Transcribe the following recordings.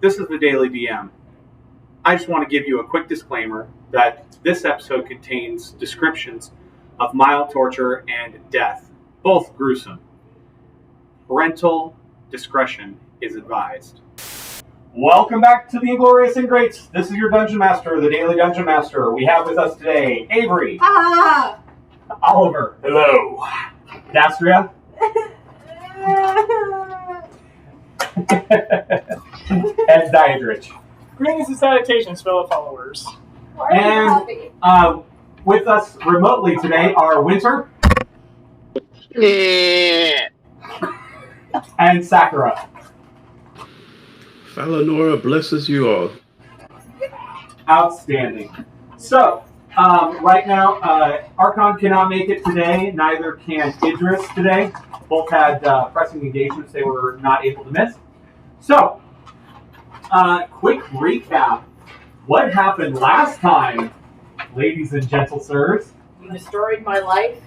This is the Daily DM. I just want to give you a quick disclaimer that this episode contains descriptions of mild torture and death, both gruesome. Parental discretion is advised. Welcome back to the Inglorious Ingrates. This is your Dungeon Master, the Daily Dungeon Master. We have with us today Avery. Ah! Oliver. Hello. Dastria. And Diedrich. Greetings and salutations, fellow followers. Why are you And happy? with us remotely today are Winter and Sakura. Falanora blesses you all. Outstanding. So, right now, Archon cannot make it today. Neither can Idris today. Both had pressing engagements they were not able to miss. So, quick recap. What happened last time, ladies and gentle sirs? You destroyed my life.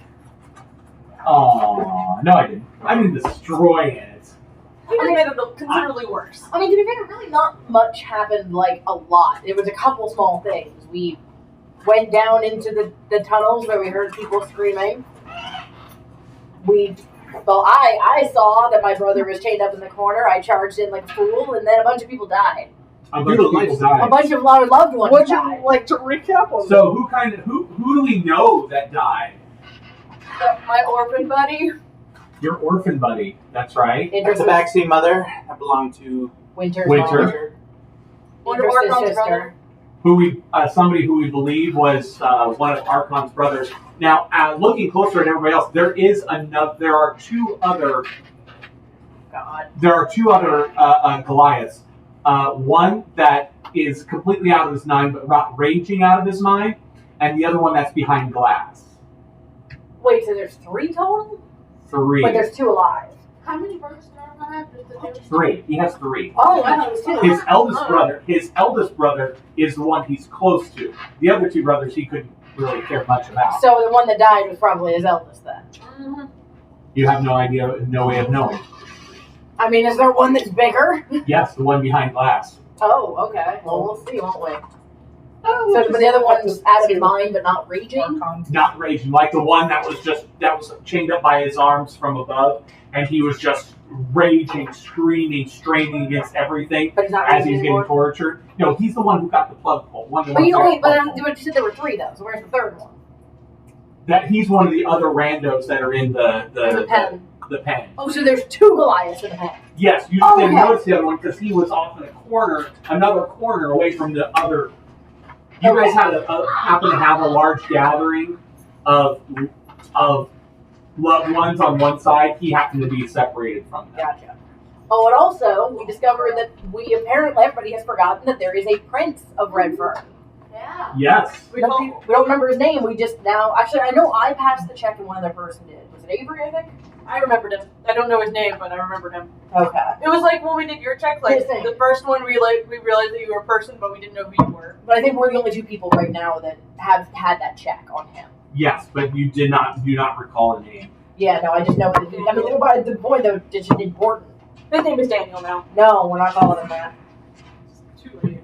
Oh, no, I didn't. I didn't destroy it. You made it considerably worse. I mean, to be fair, really not much happened, like, a lot. It was a couple small things. We went down into the tunnels where we heard people screaming. I saw that my brother was chained up in the corner. I charged in like a fool, and then a bunch of people died. A bunch of people died. A bunch of our loved ones Would died. you like to recap on So who do we know that died? My orphan buddy. Your orphan buddy. That's right. That's a backseat mother. I belong to Winter's Winter. mom. Winter's sister. Somebody who we believe was one of Archon's brothers. Now, looking closer at everybody else, there are two other Goliaths. One that is completely out of his mind, but not raging out of his mind, and the other one that's behind glass. Wait, so there's 3 total? 3. But there's 2 alive. How many brothers do I have? 3. He has 3. Oh, I thought it was 2. His eldest brother is the one he's close to. The other 2 brothers he couldn't really care much about. So the one that died was probably his eldest then. Mm-hmm. You have no idea, no way of knowing. I mean, is there one that's bigger? Yes, the one behind glass. Oh, okay. Well, we'll see, won't we? So, but the other one's out of his mind, but not raging? Not raging, like the one that was chained up by his arms from above, and he was just raging, screaming, straining against everything But he's not as raging he's getting anymore? tortured. No, he's the one who got the plug pulled. But you said there were 3 though, so where's the third one? That he's one of the other randos that are in The pen. The pen. Oh, so there's 2 Goliaths in the pen. Yes, you just didn't Okay. notice the other one because he was off in another corner away from the other. You guys happen to have a large gathering of loved ones on one side. He happened to be separated from them. Gotcha. Oh, and also, we discovered that everybody has forgotten that there is a prince of Redfern. Yeah. Yes. We don't remember his name, we just now, actually, I know I passed the check and one other person did. Was it Avery, I think? I remembered him. I don't know his name, but I remembered him. Okay. It was like when we did your check, like Same. the first one we realized that you were a person, but we didn't know who you were. But I think we're the only 2 people right now that have had that check on him. Yes, but you do not recall a name. Yeah, no, I just know that. I mean, the boy, though, is important. His name is Daniel now. No, we're not calling him that. Too late.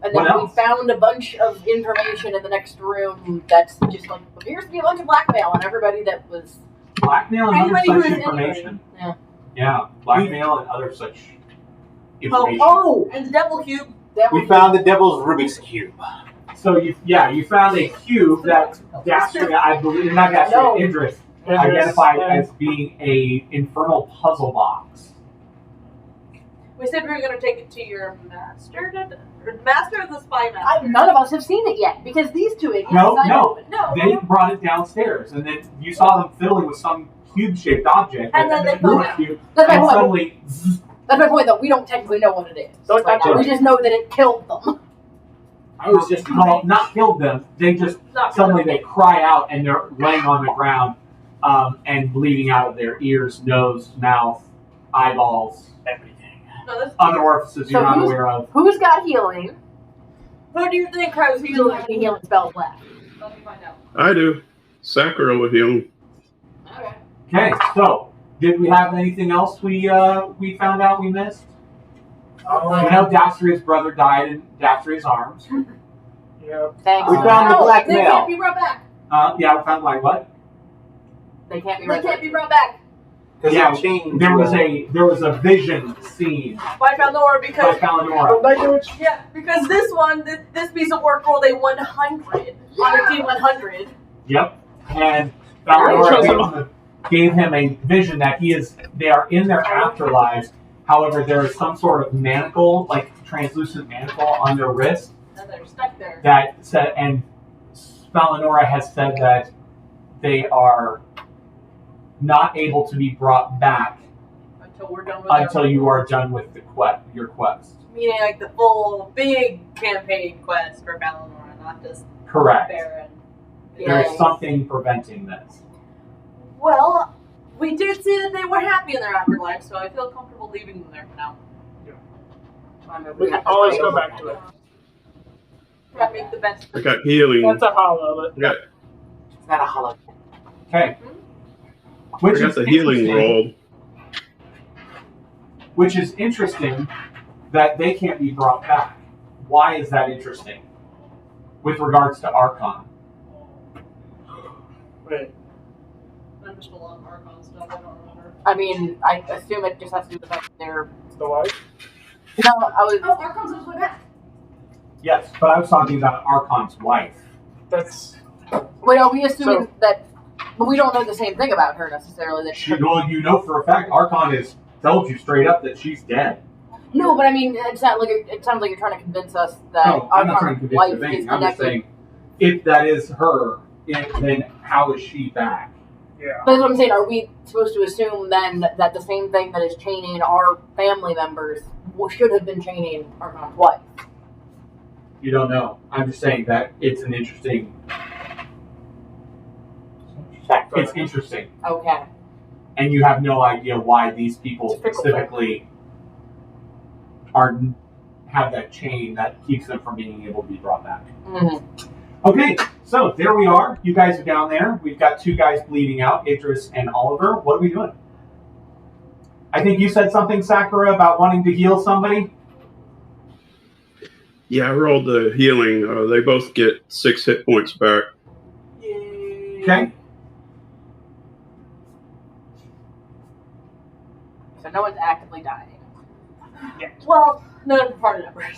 And What then we else? found a bunch of information in the next room that's just like, appears to be a bunch of blackmail on everybody that was. Blackmail and Anybody other who such is information. Yeah. Yeah, blackmail and other such information. Oh! And the Devil Cube. That We was found the Devil's Rubik's Cube. So you found a cube that Dastria, I believe, not Dastria, No. Idris identified as being a infernal puzzle box. We said we were going to take it to your master. Master of the Spy Master. none of us have seen it yet because these 2 idiots No. No. They brought it downstairs, and then you saw them fiddling with some cube-shaped object, And then they Rubik's fell down. cube, That's my and point. suddenly, That's my point, though. We don't technically know what it is. Don't touch We it. just know that it killed them. I was just not killed them. They just Not suddenly really. they cry out, and they're laying on the ground, and bleeding out of their ears, nose, mouth, eyeballs, everything. No, this, Other orifices you're So not who's- aware of. Who's got healing? who do you think has Who do you have healing? any healing spells left? Let me find out. I do. Sakura with him. Okay. Okay, so did we have anything else we found out we missed? You know, Dastria's brother died in Dastria's arms. Yeah. Thanks. We found the black They male. can't be brought back. Yeah, we found like what? They can't be They right. can't be brought back. Because Yeah, changed. there was a vision seen By Faldor by because Palinora. yeah, because this one, this piece of work rolled a 100 on a D100. Yep. And Palinora gave him a vision that they are in their afterlives. However, there is some sort of manacle, like translucent manacle on their wrist And they're stuck there. that said, and Palinora has said that they are not able to be brought back Until we're done with until you are done with your quest. meaning like the full big campaign quest for Valinor, not just Correct. Baron. There is something preventing this. Well, we did see that they were happy in their afterlife, so I feel comfortable leaving them there for now. We can always go back to it. Try to make the best. I got healing. That's a hollow. I got, It's not a hollow. Okay. I Which got is the healing interesting- roll. Which is interesting that they can't be brought back. Why is that interesting? With regards to Archon. Wait. I'm just a lot of Archon stuff, I don't remember. I mean, I assume it just has to do with the fact that they're. The wife? No, I was. Oh, Archon's on his way back. Yes, but I was talking about Archon's wife. That's. Wait, are we assuming that? But we don't know the same thing about her necessarily. That Well, you know for a fact, Archon has told you straight up that she's dead. No, but I mean, it sounds like you're trying to convince us that No, I'm not trying to Archon's convince you wife of is anything. I'm just connected. saying, if that is her, then how is she back? Yeah. But that's what I'm saying. Are we supposed to assume then that the same thing that is chaining our family members should have been chaining Archon's wife? You don't know. I'm just saying that it's an interesting. It's interesting, Okay. and you have no idea why these people It's a fickle specifically have that chain that keeps them from being able to be brought back. Mm-hmm. Okay, so there we are. You guys are down there. We've got two guys bleeding out, Idris and Oliver. What are we doing? I think you said something, Sakura, about wanting to heal somebody. Yeah, I rolled the healing. They both get 6 hit points back. Yay. Okay. So no one's actively dying. Well, no, party members.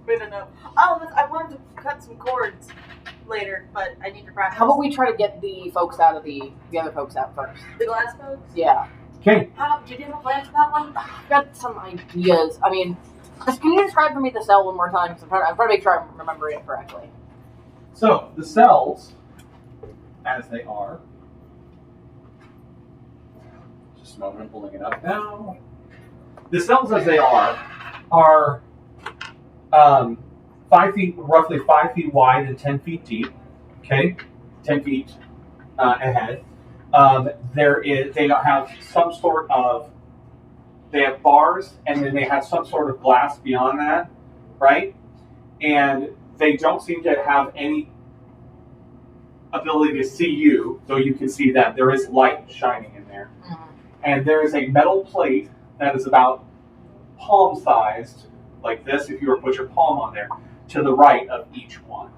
We don't know. Oh, I wanted to cut some cords later, but I need to practice. How about we try to get the folks out of the other folks out first? The glass folks? Yeah. Okay. Did you have a plan for that one? I've got some ideas. I mean, can you describe for me the cell one more time? 'Cause I'm trying to make sure I'm remembering it correctly. So the cells, as they are, just a moment, I'm pulling it up now. The cells, as they are 5 feet, roughly 5 feet wide and 10 feet deep. Okay, 10 feet ahead. They have some sort of. They have bars, and then they have some sort of glass beyond that, right? And they don't seem to have any ability to see you, though you can see them. There is light shining in there. Mm-hmm. And there is a metal plate that is about palm-sized, like this, if you were to put your palm on there, to the right of each one.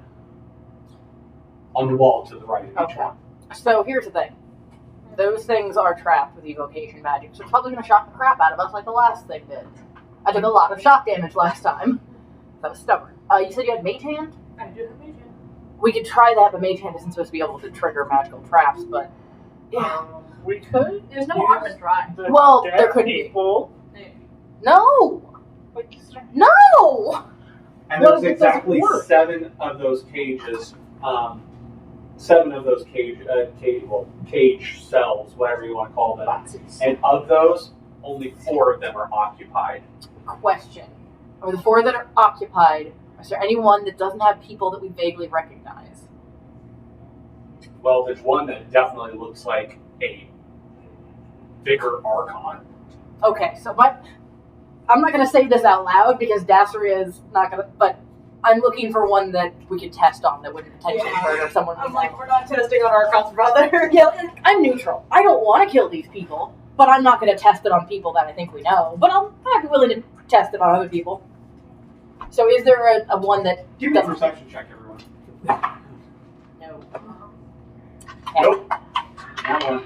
On the wall to the right of each Okay. one. So here's the thing. Those things are trapped with evocation magic, so it's probably going to shock the crap out of us like the last thing did. I took a lot of shock damage last time. That was stubborn. You said you had Mage Hand? I do have Mage Hand. We could try that, but Mage Hand isn't supposed to be able to trigger magical traps, but... Yeah. We could. There's no harm in trying. The Well, dead there could be. people. No! Like, No! And What there's if it doesn't exactly work? 7 of those cages, 7 of those cage cells, whatever you want to call them. And of those, only 4 of them are occupied. Question. Of the 4 that are occupied, is there anyone that doesn't have people that we vaguely recognize? Well, there's one that definitely looks like a bigger Archon. Okay, so I'm not going to say this out loud because Dasseria is not going to, but I'm looking for one that we could test on that wouldn't potentially murder someone. I'm like, we're not testing on Archon's brother. Yeah, I'm neutral. I don't want to kill these people, but I'm not going to test it on people that I think we know. But I'd be willing to test it on other people. So is there a one that Give me a doesn't? perception check, everyone. No. Nope. Not one.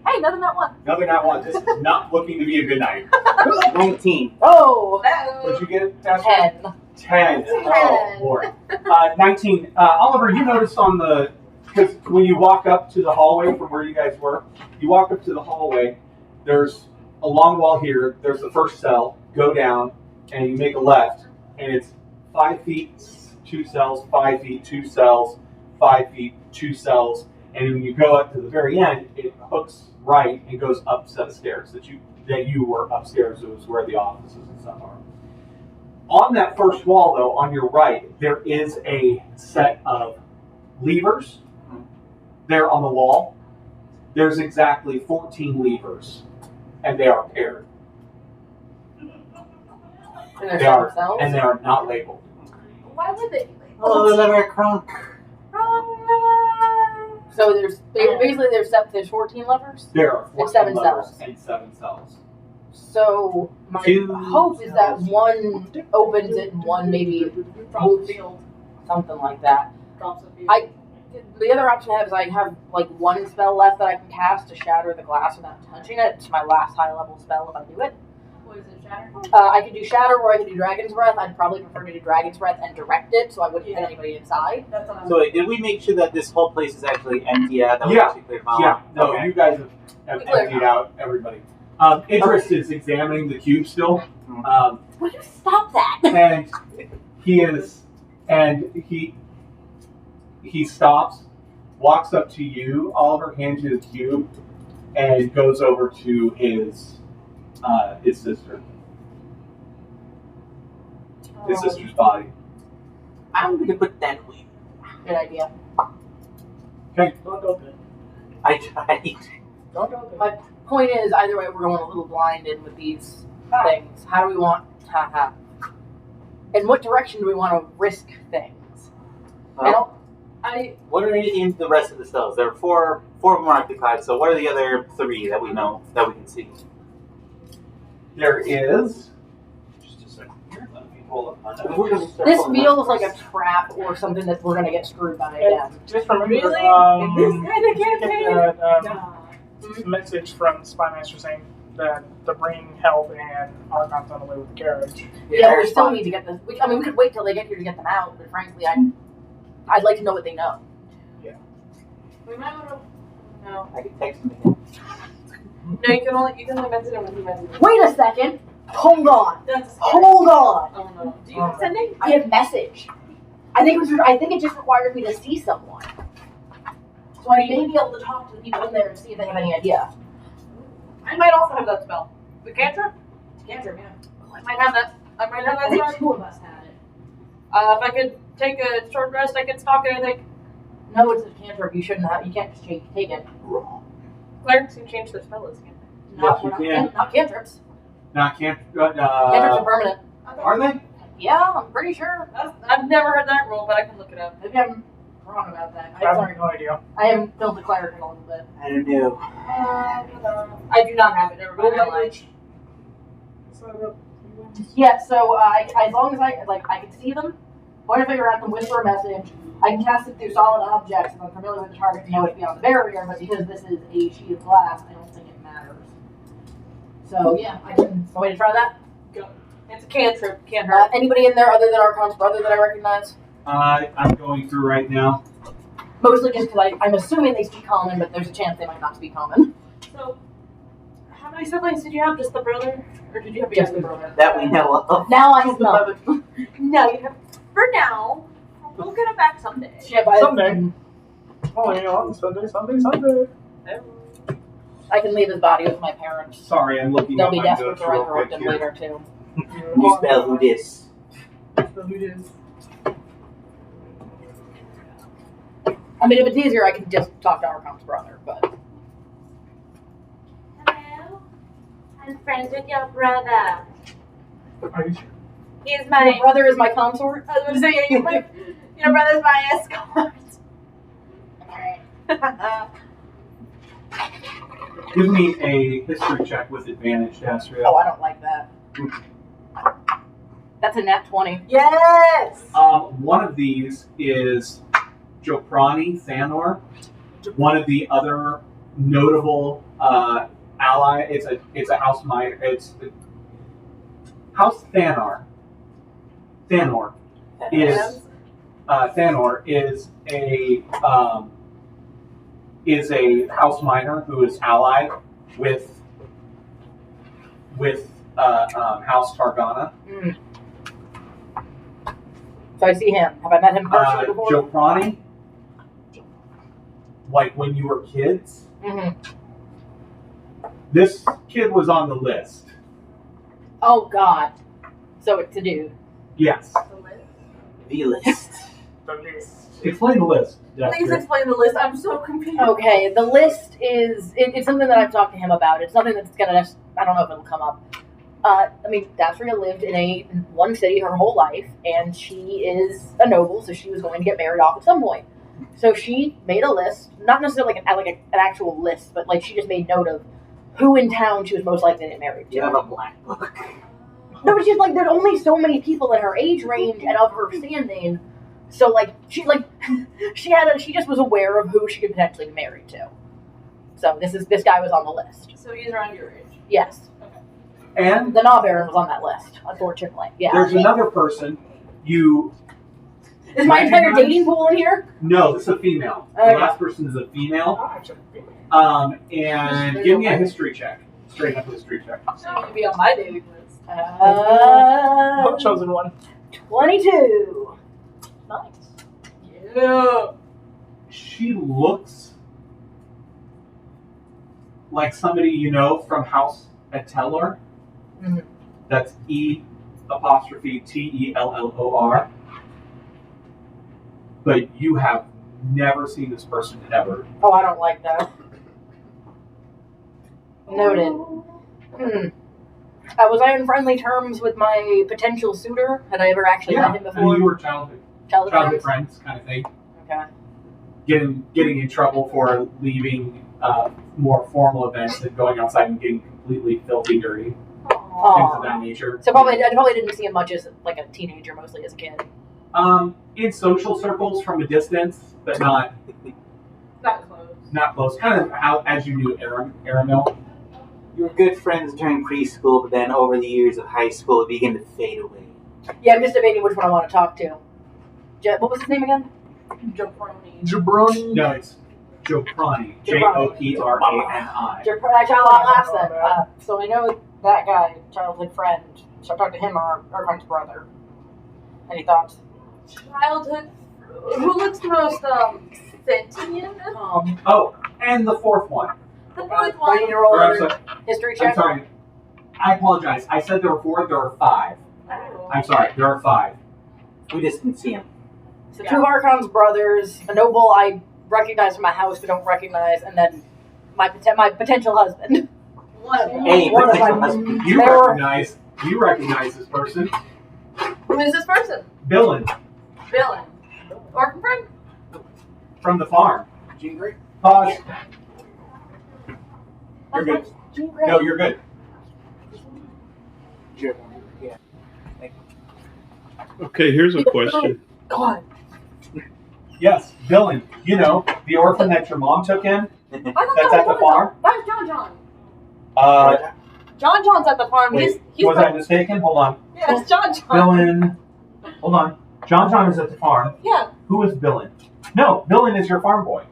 Hey, another not one. Another not one. This is not looking to be a good night. 19. Oh, What'd you get, Tasker? 10. 10. Oh, Lord. 19. Oliver, you noticed on the, because when you walk up to the hallway from where you guys were, you walk up to the hallway, there's a long wall here, there's the first cell, go down, and you make a left, and it's 5 feet, 2 cells, 5 feet, 2 cells, 5 feet, 2 cells, and when you go up to the very end, it hooks right and goes up a set of stairs that you were upstairs. It was where the offices and stuff are. On that first wall, though, on your right, there is a set of levers there on the wall. There's exactly 14 levers, and they are paired. And there's They are, cells. and they are not labeled. Why would they be like? Oh, the liver crunk. So basically there's 14 levers. There are 14 And 7 levers cells. and 7 cells. So my Two hope is that one opens it and one maybe moves something like that. The other option I have is I have like one spell left that I can cast to shatter the glass without touching it. It's my last high level spell if I do it. What is it, shatter? I could do shatter or I could do dragon's breath. I'd probably prefer to do dragon's breath and direct it so I wouldn't hit anybody inside. That's what I'm So wait, did we make sure that this whole place is actually empty? That we Yeah. actually cleared them out? Yeah, no, Okay. you guys have emptied out everybody. Idris is examining the cube still. Will you stop that? And he stops, walks up to you, Oliver, hands you the cube, and goes over to his sister. His sister's body. I'm going to put that away. Good idea. Okay. Don't open it. I tried. Don't open it. My point is, either way, we're going a little blinded with these things. How do we want to in what direction do we want to risk things? What are in the rest of the cells? There are four of them are occupied, so what are the other 3 that we know, that we can see? There is. Just a second here. Let me pull up my This feels like a trap or something that we're going to get screwed by again. Just remember, Really? In this kind of get campaign? that message from the spy master saying that the bring help and Archon's on the way with the carriage. Yeah, we still need to get this. We could wait till they get here to get them out, but frankly, I'd like to know what they know. We might want to. No. I can text him again. No, you can only message him when he messages. Wait a second. Hold on. That's Hold on. Oh no. Do you have sending? I have message. I think it just requires me to see someone. So I may be able to talk to the people in there and see if they have any idea. I might also have that spell. The cantrip? Cantrip, yeah. I might have that. I might have I that think spell. 2 of us had it. If I could take a short rest, I could stalk it. I think. No, it's a cantrip. You shouldn't have. You can't just take it. Clerics can change their spell list, can't they? Yes, you can. Not cantrips. Cantrips are permanent. Are they? Yeah, I'm pretty sure. I've never heard that rule, but I can look it up. Maybe I'm wrong about that. I have no idea. I haven't built a cleric in a little bit. I don't know. I do not have it. Never mind. I lied. Yeah, so as long as I can see them, point a finger at them, whisper a message. I can cast it through solid objects if I'm familiar with the target and know it's beyond the barrier, but because this is a sheet of glass, I don't think it matters. So yeah, I can. Want me to try that? Go. It's a cantrip. Can't hurt. Anybody in there other than Archon's brother that I recognize? I'm going through right now. Mostly just because I'm assuming they speak common, but there's a chance they might not speak common. So, how many siblings did you have? Just the brother, or did you have a younger brother? That we know of. Now I have none. No, you have. For now, we'll get it back someday. Yeah, but Someday. Only on Sunday. I can leave his body with my parents. Sorry, I'm looking They'll at be my desperate notes to real resurrect quick him here. later too. You spell who this. I mean, if it's easier, I can just talk to Archon's brother, but. Hello, I'm friends with your brother. Are you sure? He's Your my. brother is my consort? I was going to say, your brother's my escort. Alright. Give me a history check with advantage, Astria. Oh, I don't like that. That's a nat 20. Yes! One of these is Joprani Thanor. One of the other notable ally. It's a house miner. It's House Thanor. Thanor is a house miner who is allied with House Targana. Mm. So I see him. Have I met him personally before? Joprani, like when you were kids, this kid was on the list. Oh, God. So it's a dude. Yes. The list. The list. Explain the list. Please explain the list. I'm so confused. Okay, the list is, it's something that I've talked to him about. It's something that's going to, I don't know if it'll come up. I mean, Daphria lived in one city her whole life, and she is a noble, so she was going to get married off at some point. So she made a list, not necessarily like an actual list, but like she just made note of who in town she was most likely to get married to. You have a black book. No, but she's like, there's only so many people in her age range and of her standing. So like she just was aware of who she could potentially be married to. So this guy was on the list. So he's around your age. Yes. And The Gnaw Baron was on that list, unfortunately. Yeah. there's another person. Is my entire dating pool in here? No, this is a female. Okay. The last person is a female. Oh, actually, And give me a history check. Straight up history check. So you can be on my dating list. no chosen one. 22. Nice. Yeah. She looks like somebody you know from House Attellor. Mhm. That's E''Tellor. But you have never seen this person ever. Oh, I don't like that. Noted. Was I on friendly terms with my potential suitor? Had I ever actually met him I before? mean, you were childhood Childhood friends kind of thing. Okay. Getting in trouble for leaving more formal events and going outside and getting completely filthy dirty. Things of that nature. So I probably didn't see him much as like a teenager, mostly as a kid. In social circles from a distance, but not Not close. close. Kind of how as you knew Aramil. You were good friends during preschool, but then over the years of high school, it began to fade away. Yeah, I'm just debating which one I want to talk to. What was his name again? Jabroni. Jabroni. No, it's Joprani. Joprani. Joprani. Actually, I'll ask them. So I know that guy, childhood friend. So I talked to him, our friend's brother. Any thoughts? Childhood. Who looks the most sentient? Oh, and the fourth one. The fourth Do I one. need to roll Or, I'm another sorry, history I'm check? sorry. I apologize. I said there were 4. There are 5. Oh. I'm sorry. There are 5. We just didn't see him. So two Harkon's brothers, a noble I recognize from my house but don't recognize, and then my potential husband. Hey, One of potential my- husband. You There were- recognize this person. Who is this person? Billin Villain. Orphan friend? from the farm. Jean Grey? Pause. You're good. No, you're good. Yeah. Okay, here's a question. God. Yes, Billin. You know, the orphan that your mom took in. I thought That's that at the was farm? That was John John. John John's at the farm. Wait, He's was I mistaken? Hold on. Yeah, it's John John. Billin. Hold on. John is at the farm. Yeah. Who is Billin? No, Billin is your farm boy.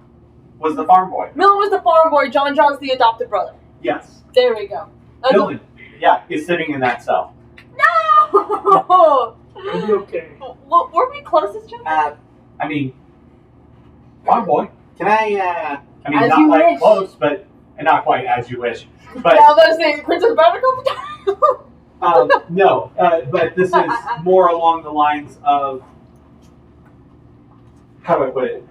Was the farm boy. Millen was the farm boy. John John's the adopted brother. Yes. There we go. Billin. Yeah, is sitting in that cell. No! It'll be okay. Well, were we close as John? I mean, farm boy. Can I, I mean, As not you like wish. close, but and not quite as you wish. But Yeah, I was going to say Princess Barnacle. no, but this is more along the lines of how do I put it?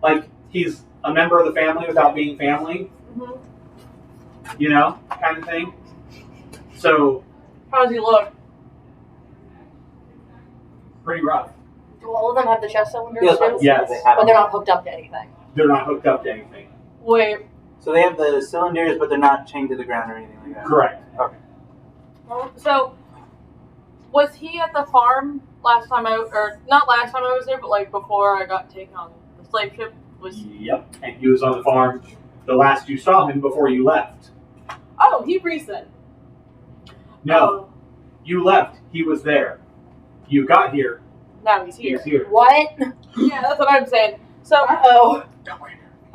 Like he's a member of the family without being family, you know, kind of thing. So How does he look? pretty rough. Do all of them have the chest cylinders Yes, too? Yes. they have But they're not hooked up to anything. They're not hooked up to anything. Wait. So they have the cylinders, but they're not chained to the ground or anything like that. Correct. Okay. So, was he at the farm last time or not last time I was there, but like before I got taken on the slave ship? Yep. And he was on the farm the last you saw him before you left. Oh, he recent. No, you left. He was there. You got here. Now he's here. He's here. What? Yeah, that's what I'm saying. So. Uh-oh.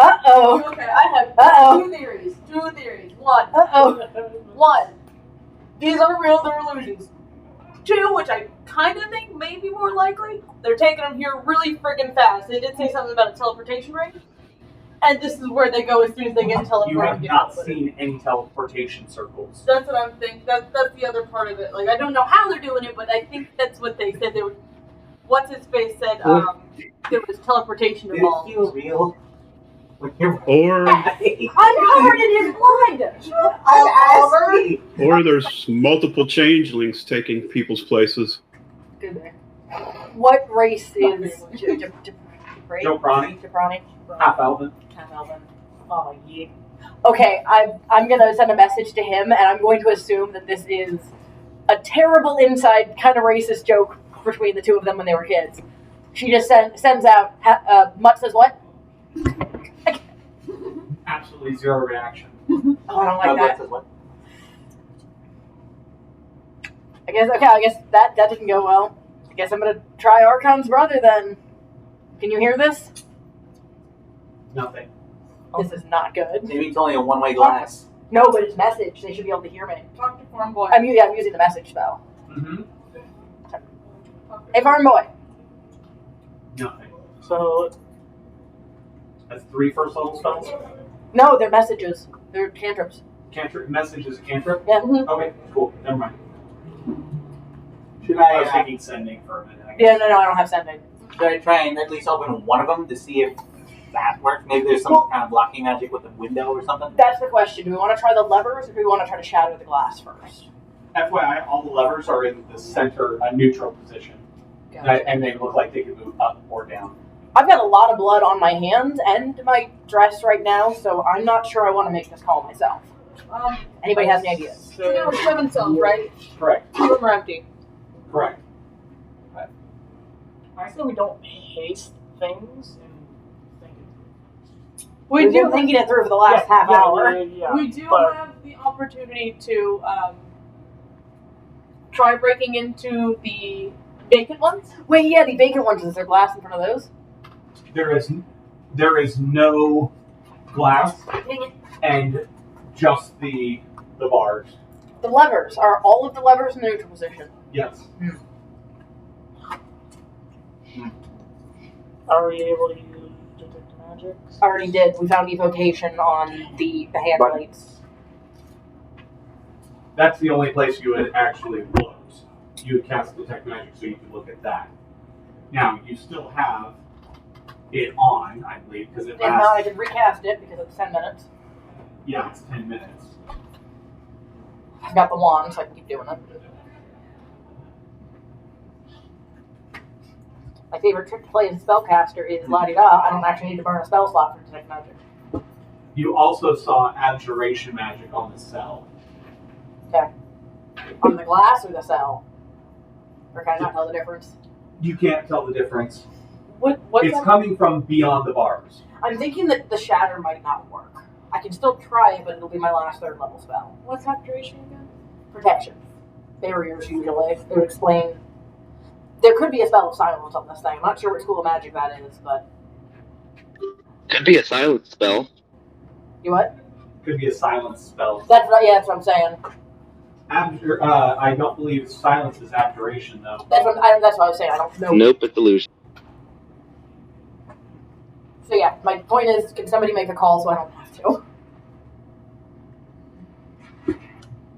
Uh-oh. Okay, I have Uh-oh. two theories. Two theories. One. Uh-oh. One. These aren't real, they're illusions. Two, which I kind of think may be more likely, they're taking them here really friggin' fast. They did say something about a teleportation ring. And this is where they go as soon as they get teleported. You have not seen any teleportation circles. That's what I'm thinking. That's the other part of it. Like, I don't know how they're doing it, but I think that's what they said. They were. What's his face said? There was teleportation Did it involved. feel real? Or I'm covered in his blood! or there's multiple changelings taking people's places. What race is Joe Prani, Japrani? half Alvin. Oh, yeah. Okay, I'm going to send a message to him, and I'm going to assume that this is a terrible inside kind of racist joke between the two of them when they were kids. She just sends out, Mutt says what? Absolutely zero reaction. Oh, I don't like that. Says what? I guess that didn't go well. I guess I'm going to try Archon's brother then. Can you hear this? Nothing. This is not good. Maybe it's only a one-way glass. No, but it's message. They should be able to hear me. Talk to Farm Boy. I'm using the message spell. Mm-hmm. Hey, Farm Boy. Nothing. So That's 3 first level spells. No, they're messages. They're cantrips. Cantrip message is a cantrip. Yeah. Okay, cool. Never mind. Should I was I? thinking sending for a minute. I Yeah, guess. no, I don't have sending. Should I try and at least open one of them to see if that works? Maybe there's some kind of blocking magic with a window or something. That's the question. Do we want to try the levers or do we want to try to shatter the glass first? FYI, all the levers are in the center, a neutral position, and they look like they can move up or down. I've got a lot of blood on my hands and my dress right now, so I'm not sure I want to make this call myself. Anybody has any ideas? So there were 7 cells, right? Correct. 2 of them are empty. Correct. I say we don't haste things and think it. We've been thinking it through for the last half hour. Yeah, We do but have the opportunity to try breaking into the vacant ones. Wait, yeah, the vacant ones. Is there glass in front of those? There is no glass Dang it. and just the bars. The levers. Are all of the levers in the neutral position? Yes. are we able to use detect magic? Already did. We found evocation on the hand plates. That's the only place you would actually look. You would cast detect magic, so you can look at that. Now you still have it on, I believe, because it If not, I lasts. can recast it because it's 10 minutes. Yeah, it's 10 minutes. I've got the wand, so I can keep doing it. My favorite trick to play as a spellcaster is la-di-da. I don't actually need to burn a spell slot for detect magic. You also saw abjuration magic on the cell. Okay. On the glass or the cell? Or can I not tell the difference? You can't tell the difference. What's It's that? coming from beyond the bars. I'm thinking that the shatter might not work. I can still try it, but it'll be my last 3rd level spell. What's abjuration again? Protection. Barriers, usually. It would explain. There could be a spell of silence on this thing. I'm not sure what school of magic that is, but. Could be a silence spell. You what? Could be a silence spell. That's what I'm saying. I don't believe silence is abjuration, though. That's what I was saying. I don't know. Nope, it's illusion. So yeah, my point is, can somebody make a call so I don't have to?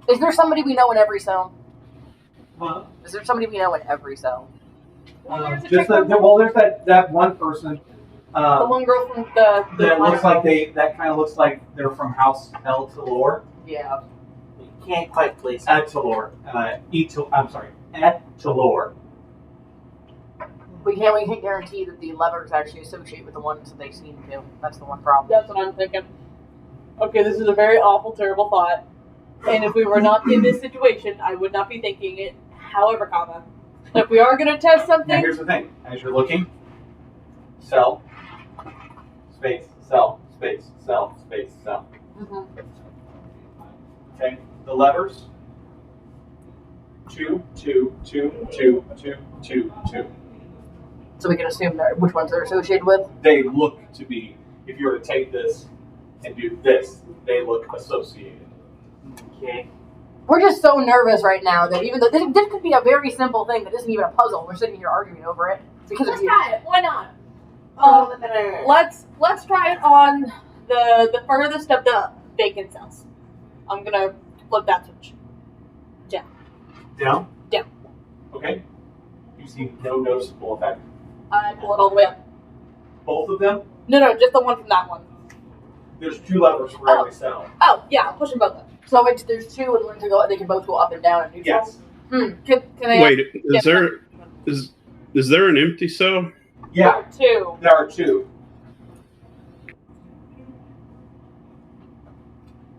Is there somebody we know in every cell? Huh? Is there somebody we know in every cell? There's There's that one person. The one girl from the That looks like that kind of looks like they're from House El Talor. Yeah. You can't quite place it. At Talor. I'm sorry. At Talor. We can't guarantee that the levers actually associate with the ones that they seem to. That's the one problem. That's what I'm thinking. Okay, this is a very awful, terrible thought. And if we were not in this situation, I would not be thinking it. However, comma, if we are going to test Now something, here's the thing. As you're looking, cell, space, cell, space, cell, space, cell. Okay? The levers, 2, 2, 2, 2, 2, 2, 2. So we can assume that which ones they're associated with. They look to be, if you were to take this and do this, they look associated. Okay. We're just so nervous right now that even though this could be a very simple thing that isn't even a puzzle, we're sitting here arguing over it because let's of you. try it. Why not? Let's try it on the furthest of the vacant cells. I'm gonna flip that switch. Down? Down. Okay. You see no noticeable effect. I pull it all the way up. Both of them? No, just the one from that one. There's 2 levers for every cell. Oh, yeah, I'm pushing both up. So there's 2 and one to go. They can both go up and down and neutral. Yes. Can I Wait, is there an empty cell? Yeah, 2. there are 2.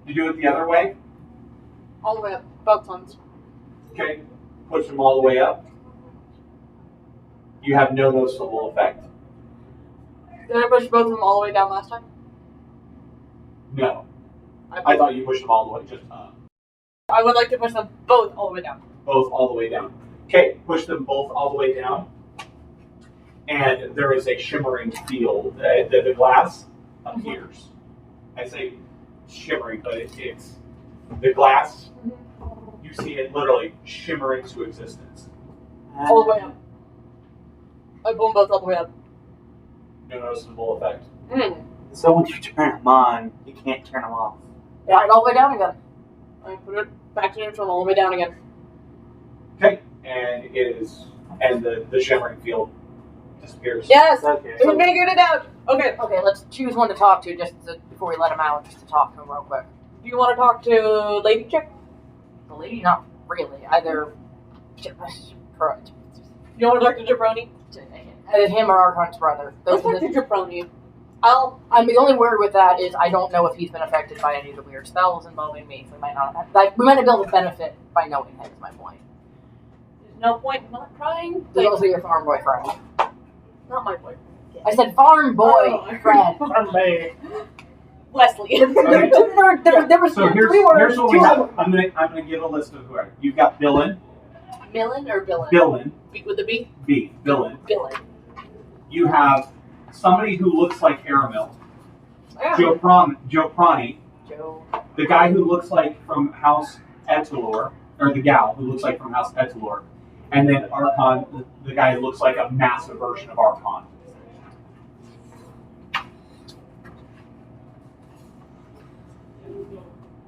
You do it the other way. All the way up, both ones. Okay. Push them all the way up. You have no noticeable effect. Did I push both of them all the way down last time? No. I thought you pushed them all the way just up. I would like to push them both all the way down. Both all the way down. Okay, push them both all the way down. And there is a shimmering field. The glass appears. I say shimmering, but it's the glass. You see it literally shimmer into existence. All the way up. I pull them both all the way up. No noticeable effect. So once you turn them on, you can't turn them off. Right, all the way down again. I put it back to neutral all the way down again. Okay, and the shimmering field disappears. Yes! Okay. We figured it out! Okay, Okay, let's choose one to talk to before we let him out, just to talk to him real quick. do you want to talk to Lady Chick? The lady, not really. Either You want to talk to Jabroni? him or Archon's brother. Let's talk to Jabroni. The only worry with that is I don't know if he's been affected by any of the weird spells involving me. So we might not be able to benefit by knowing him. Is my point. There's no point in not trying. There's also your farm boyfriend. Not my boyfriend. I said farm boy friend. Wesley. There was So here's 3 words. what we have. I'm gonna give a list of who are. You've got Billin. Millen or Billin? Billin. With the B? B. Billin. Billin. You have somebody who looks like Aramil. Yeah. Joe Prani. Joe. The guy who looks like from House Etalor, or the gal who looks like from House Etalor, and then Archon, the guy who looks like a massive version of Archon.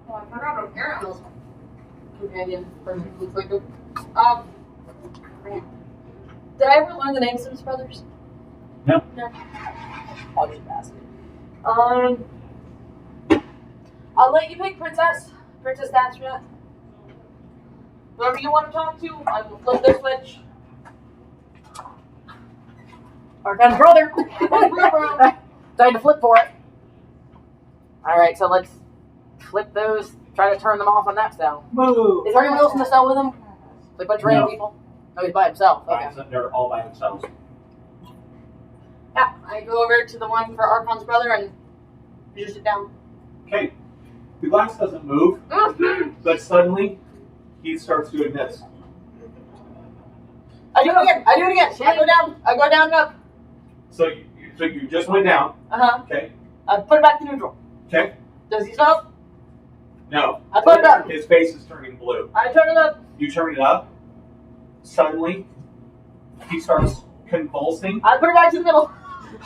Oh, I forgot about Aaron's companion person who looks like him. Did I ever learn the names of his brothers? No. I'll just ask it. I'll let you pick Princess Astria. Whoever you want to talk to, I will flip the switch. Archon's brother. Time to flip for it. Alright, so let's flip those. Try to turn them off on that cell. Move. Is there anyone else in the cell with him? Like a bunch of random No. people? No, he's by himself. Okay. They're all by themselves. Yeah, I go over to the one for Archon's brother and juice it down. Okay. The glass doesn't move, but suddenly he starts doing this. I do it again. I go down. I go down and up. So you just went down. Okay. I put it back to neutral. Okay. Does he stop? No. I put it up. His face is turning blue. I turn it up. You turn it up. Suddenly, he starts convulsing. I put it back to the middle.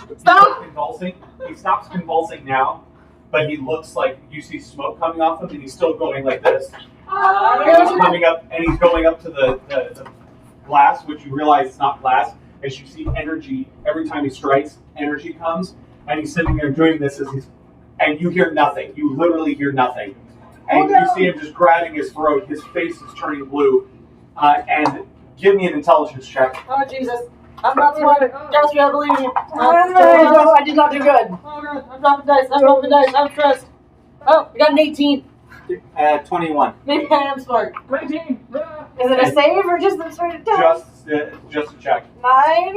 He starts convulsing. He stops convulsing now, but he looks like you see smoke coming off him, and he's still going like this. And he's coming up, and he's going up to the glass, which you realize is not glass. As you see energy, every time he strikes, energy comes, and he's sitting there doing this and you hear nothing. You literally hear nothing. And you see him just grabbing his throat. His face is turning blue. And give me an intelligence check. Oh, Jesus. I'm not smart. Trust me, I believe in you. No, I did not do good. I'm dropping dice. I'm rolling dice. I'm stressed. Oh, I got an 18. 21. Maybe I am smart. 19. Is it a save or just the sort of death? Just a check. 9?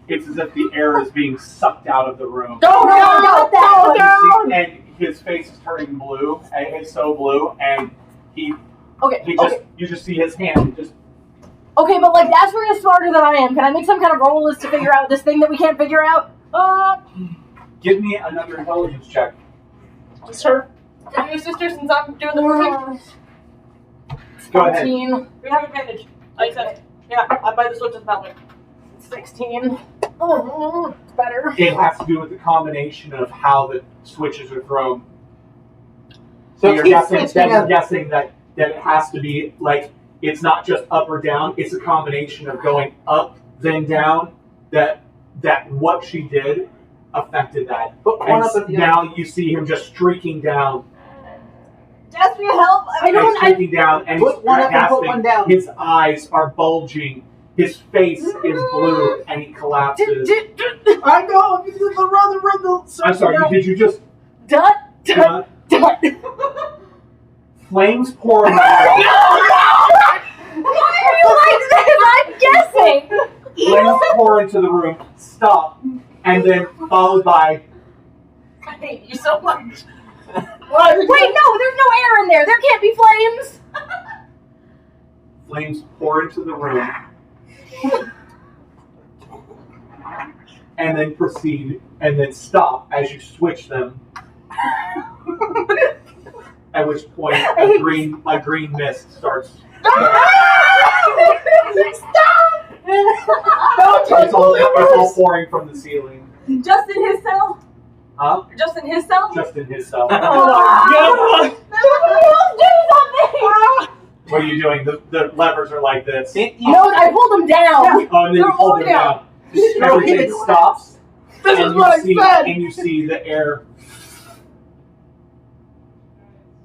It's as if the air is being sucked out of the room. Go down! And his face is turning blue, and it's so blue, and Okay. you just see his hand just. Okay, but like that's where you're smarter than I am. Can I make some kind of roll as to figure out this thing that we can't figure out? Give me another intelligence check. Sure. Can I use sister since I'm doing the working? Go ahead. 14, We have advantage. Like I said. Yeah, I buy the switch at the fountain. 16. Oh, it's better. It has to do with the combination of how the switches are thrown. So So you're guessing that it has to be like it's not just up or down. It's a combination of going up then down. That what she did affected that. Put one And up at the now you see him just streaking down. Ask me to help. Streaking down, and Put he's one up and put gasping. one down. His eyes are bulging. His face is blue, and he collapses. I know. This is the run. I'm sorry. Did you just? Dut. Flames pour out. Why are you like this? I'm guessing. Flames pour into the room. Stop, and then followed by. I hate you so much. Wait, no, there's no air in there. There can't be flames. Flames pour into the room, and then proceed, and then stop as you switch them. At which point, a green mist starts. Stop! It's all pouring from the ceiling. Just in his cell? Huh? Just in his cell? Just in his cell. Oh my Do something! What are you doing? The levers are like this. No, I pulled them down. Oh, and then you hold them down. Everything stops. This and is what I said. And you see the air,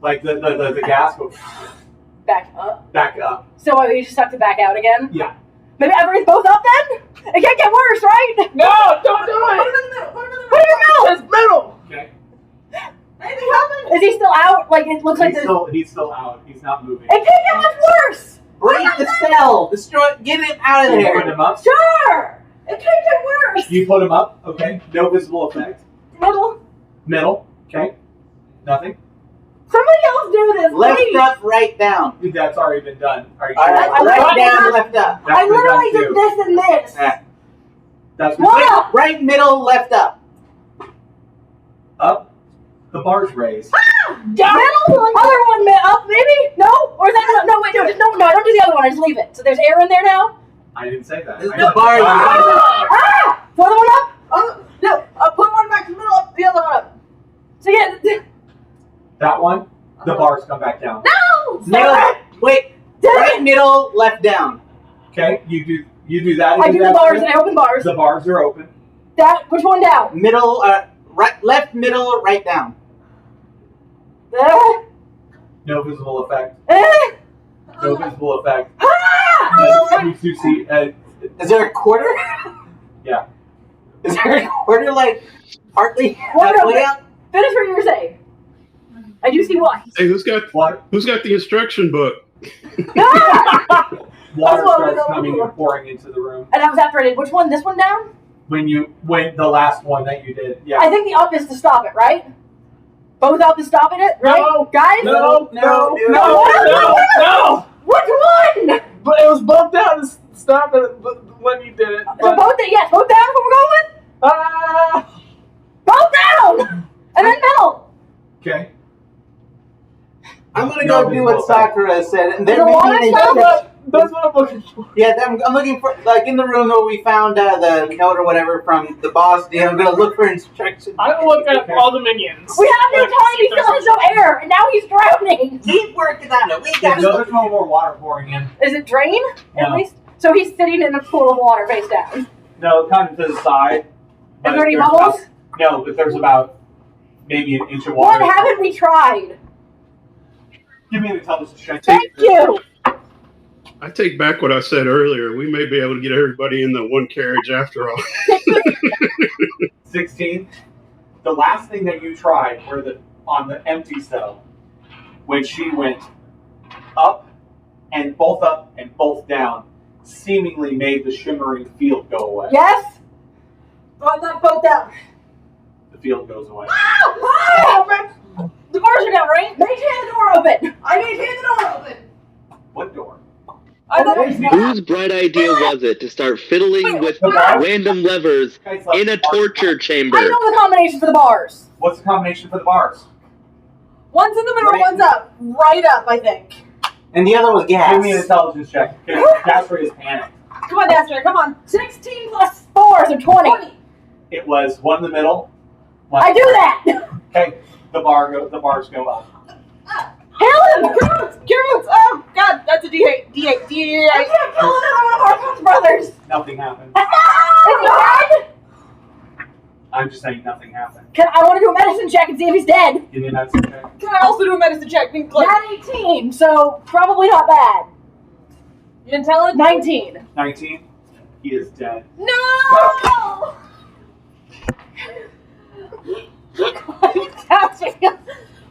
like the gas go Back up. back up. So we just have to back out again? Yeah. Maybe everything's both up then? It can't get worse, right? No, don't do it. Put it in the middle. It's middle. Okay. Anything happened? Is he still out? Like it looks like He's still out. He's not moving. It can't get much worse. Break the cell! Destroy it! Get him out of You there! put him up. Sure. It can't get worse. You put him up. Okay. No visible effect. Middle. Middle. Okay. Nothing. Somebody else do this, Left please. up, right down. That's already been done. Are you sure? Alright, right down, left up. I literally did this and this. That's What up? Right, middle, left up. Up. The bar's raised. Down. Middle. Other one up, maybe? No? Or is that no? Wait, no. I don't do the other one. I just leave it. So there's air in there now. I didn't say that. The bar. Ah! The other one up. No, put one back to the middle, up the other one up. So yeah. That one. The bars come back down. No. Middle. Wait. Right, middle, left, down. Okay. You do that. I do the bars and I open bars. The bars are open. That which one down? Middle, right, left, middle, right, down. No visible effect. Eh. No visible effect. Ah! You see. Is there a quarter? Yeah. Is there a quarter, like, partly What halfway out? Finish what you were saying. I do see one. Hey, who's got the instruction book? Water starts coming and pouring into the room. And I was after I did which one? This one down? When the last one that you did, yeah. I think the up is to stop it, right? Both up is stopping it, right? No. Guys? No. Which one? But it was bumped out to stop it when you did it. So both down is what we're going with? Both down! And then middle. Okay. I'm gonna go do what Sakura said, and there The may water be an stop? That's what I'm looking for. Yeah, I'm looking for, like, in the room where we found the note or whatever from the boss. Yeah, I'm gonna look for instructions. I will look at all the minions. We have no time, he still has no air, and now he's drowning. Keep working on it. We got There's no more water pouring in. Is it drain, at No. least? So he's sitting in a pool of water face down. No, kind of to the side. Is but there any there's bubbles? No, but there's about maybe an inch of water. What haven't we tried? Give me an intelligence check. Thank you! I take back what I said earlier. We may be able to get everybody in the one carriage after all. 16. The last thing that you tried were on the empty cell, when she went up and both down, seemingly made the shimmering field go away. Yes? Brought that boat down. The field goes away. The bars are down, right? Maintain the door open. I maintain the door open. What door? Whose bright idea was it to start fiddling with random levers in a torture chamber? I know the combination for the bars. What's the combination for the bars? One's in the middle, one's up. Right up, I think. And the other was gas. Give me an intelligence check. Jasper is panicked. Come on, Dasher, come on. 16 plus 4, so 20. It was one in the middle. I do that. Okay, the bars go up. Helen! Carrots! Oh, God, that's a D8. D8. I can't kill another one of Archon's brothers. Nothing happened. Is he dead? I'm just saying nothing happened. I want to do a medicine check and see if he's dead. Give me a medicine check. Can I also do a medicine check? Being clear. Not 18, so probably not bad. You intelligent? 19. 19. He is dead. No!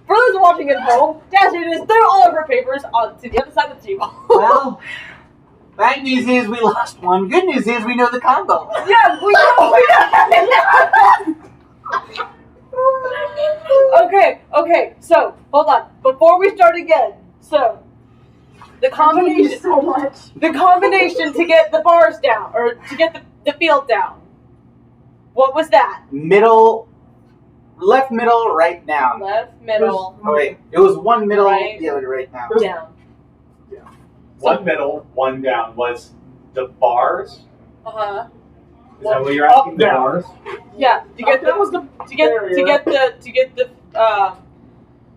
For those watching at home, Dasher just threw all of her papers onto the other side of the table. Well, bad news is we lost one. Good news is we know the combo. Yeah, we know. Okay. So hold on. Before we start again, so the combination, so much. the combination to get the bars down or to get the field down. What was that? Left middle, right down. Left, middle, Oh wait, it was one middle, Right. the other right down. down. One middle, one down. Was the bars? Uh-huh. Is that what you're asking? The Down. bars? Yeah. To get That was the to get the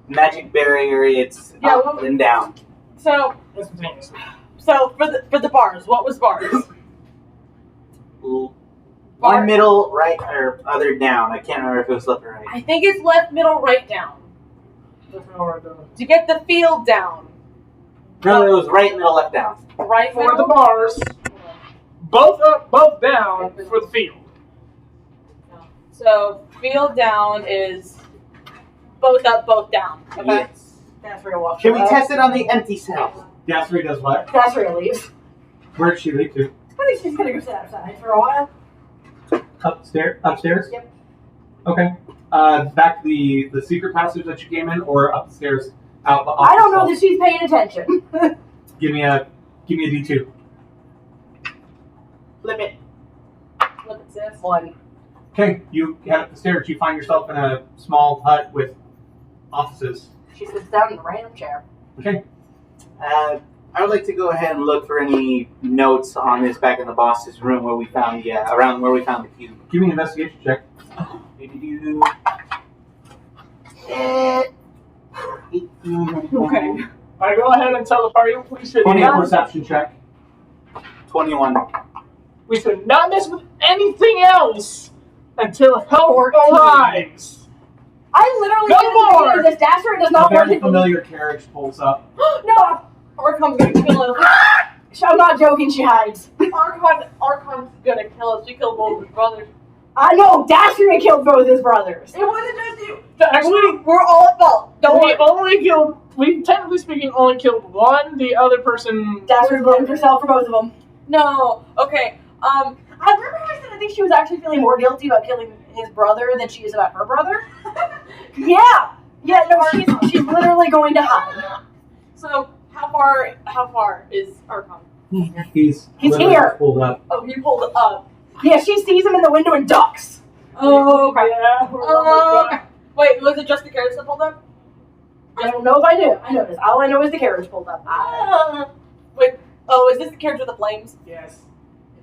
Magic barrier, it's Yeah, up well- and down. so instantaneously. for the bars, what was bars? One middle, right, or other down. I can't remember if it was left or right. I think it's left, middle, right down. To get the field down. No, it was right, middle, left, down. Right, For middle. the bars, both up, both down for the field. So field down is both up, both down. Okay. Yes. That's where walk. Can we test it on the empty cell? Jasper does what? That's where he leaves. Where did she leave to? I think she's gonna go sit outside for a while. Upstairs? Yep. Okay. Back to the secret passage that you came in, or upstairs out the office? I don't know that she's paying attention. Give me a D2. Flip it. Flip it, sis. 1. Okay, you head up the stairs. You find yourself in a small hut with offices. She sits down in a random chair. Okay. I would like to go ahead and look for any notes on this back in the boss's room where we found around where we found the cube. Give me an investigation check. Okay. I go ahead and tell the party we should 20 not, perception check. 21. we should not mess with anything else until help 14. arrives. I literally Go didn't more! do this. Dasher does A not work. very familiar carriage pulls up. No, Archon's gonna kill us. I'm not joking. She hides. Archon's gonna kill us. We killed both of his brothers. I know. Dasher killed both his brothers. It wasn't just you. Actually, We're all at fault. Don't worry. we technically speaking only killed one. The other person. Dasher blamed herself for both of them. No. Okay. I remember how I said I think she was actually feeling more guilty about killing his brother than she is about her brother. Yeah. No, she's literally going to hide. So how far is Archon? He's literally here. pulled up. Oh, he pulled up. Yeah, she sees him in the window and ducks. Oh, okay. Yeah. Okay. Wait, was it just the carriage that pulled up? I don't know if I knew. I know this. All I know is the carriage pulled up. Wait. Oh, is this the carriage with the flames? Yes.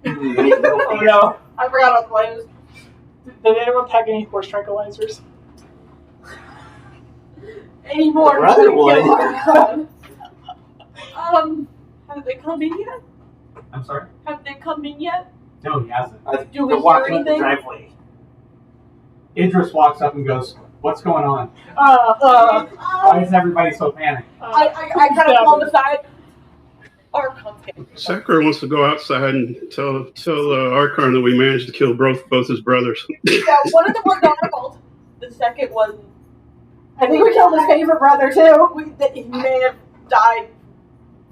Oh Oh no. I forgot about the flames. Did anyone pack any horse tranquilizers? Any more? Brother would. Have they come in yet? I'm sorry? Have they come in yet? No, he hasn't. Do we They're hear walking up the anything? driveway. Idris walks up and goes, "What's going on? Why is everybody so panicked?" I kind of pull him aside. Archon's getting Sakura wants to go outside and tell Archon that we managed to kill both his brothers. Yeah, one of them was not our fault. The second was. I think we killed his favorite brother too. He may have died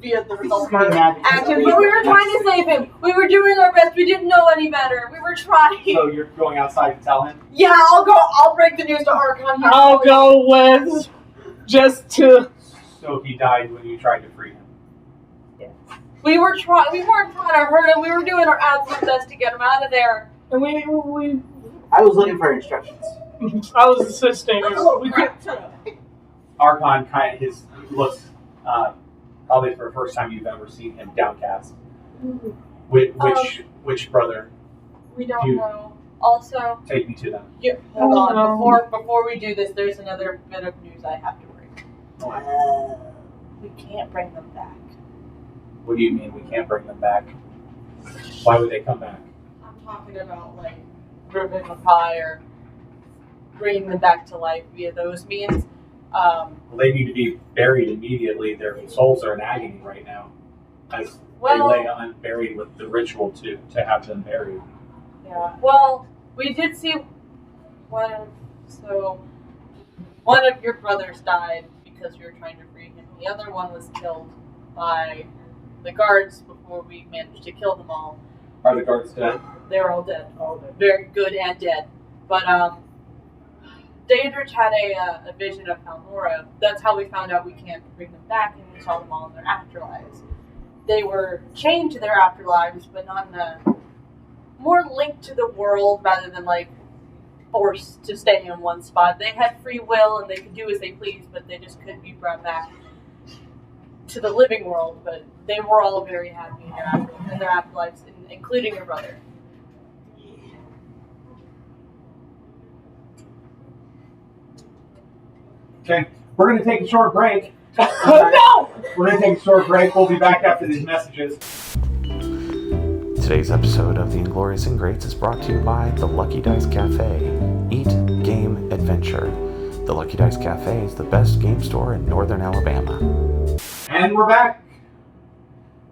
via the result of our actions, But we were trying to save him. We were doing our best. We didn't know any better. We were trying. So you're going outside to tell him? Yeah, I'll go. I'll break the news to Archon. I'll go with just to. So he died when you tried to free him. We weren't trying to hurt him. We were doing our absolute best to get him out of there. And we I was looking for instructions. I was assisting. We couldn't. Archon kind of looks probably for the first time you've ever seen him downcast. Which brother? We don't know. Also, Take me to them. hold on. Before we do this, there's another bit of news I have to bring. We can't bring them back. What do you mean we can't bring them back? Why would they come back? I'm talking about like revivify or bringing them back to life via those means. Well, they need to be buried immediately. Their souls are in agony right now, as they lay unburied with the ritual to have them buried. Yeah. Well, we did see one of your brothers died because we were trying to free him. The other one was killed by the guards before we managed to kill them all. Are the guards dead? They're all dead. Very good and dead. But Daedrich had a vision of Palmora. That's how we found out we can't bring them back, and we saw them all in their afterlives. They were chained to their afterlives, but not in a more linked to the world rather than like forced to stay in one spot. They had free will and they could do as they pleased, but they just couldn't be brought back to the living world. But they were all very happy in their afterlives, including your brother. Okay, we're going to take a short break. No! We're going to take a short break. We'll be back after these messages. Today's episode of the Inglorious Ingrates is brought to you by the Lucky Dice Cafe. Eat, game, adventure. The Lucky Dice Cafe is the best game store in northern Alabama. And we're back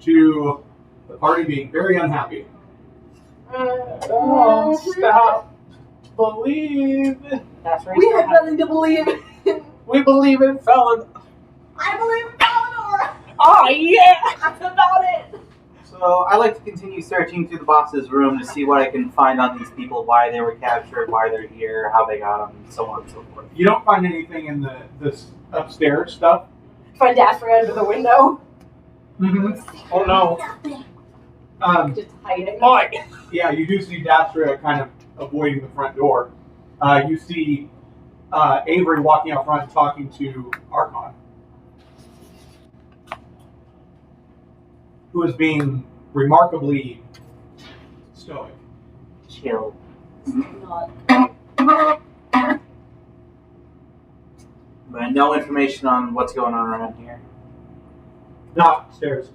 to the party being very unhappy. Don't stop. Believe. That's right. We have nothing to believe in. We believe in Felon. I believe in Palador. Oh yeah. That's about it. So I like to continue searching through the boss's room to see what I can find on these people, why they were captured, why they're here, how they got them, and so on and so forth. You don't find anything in this upstairs stuff. Find Daphne under the window. Mm-hmm. Oh no. Just hiding. Mike. Yeah, you do see Dastra kind of avoiding the front door. You see Avery walking out front talking to Archon, who is being remarkably stoic. Chill. But no information on what's going on around here. Not upstairs.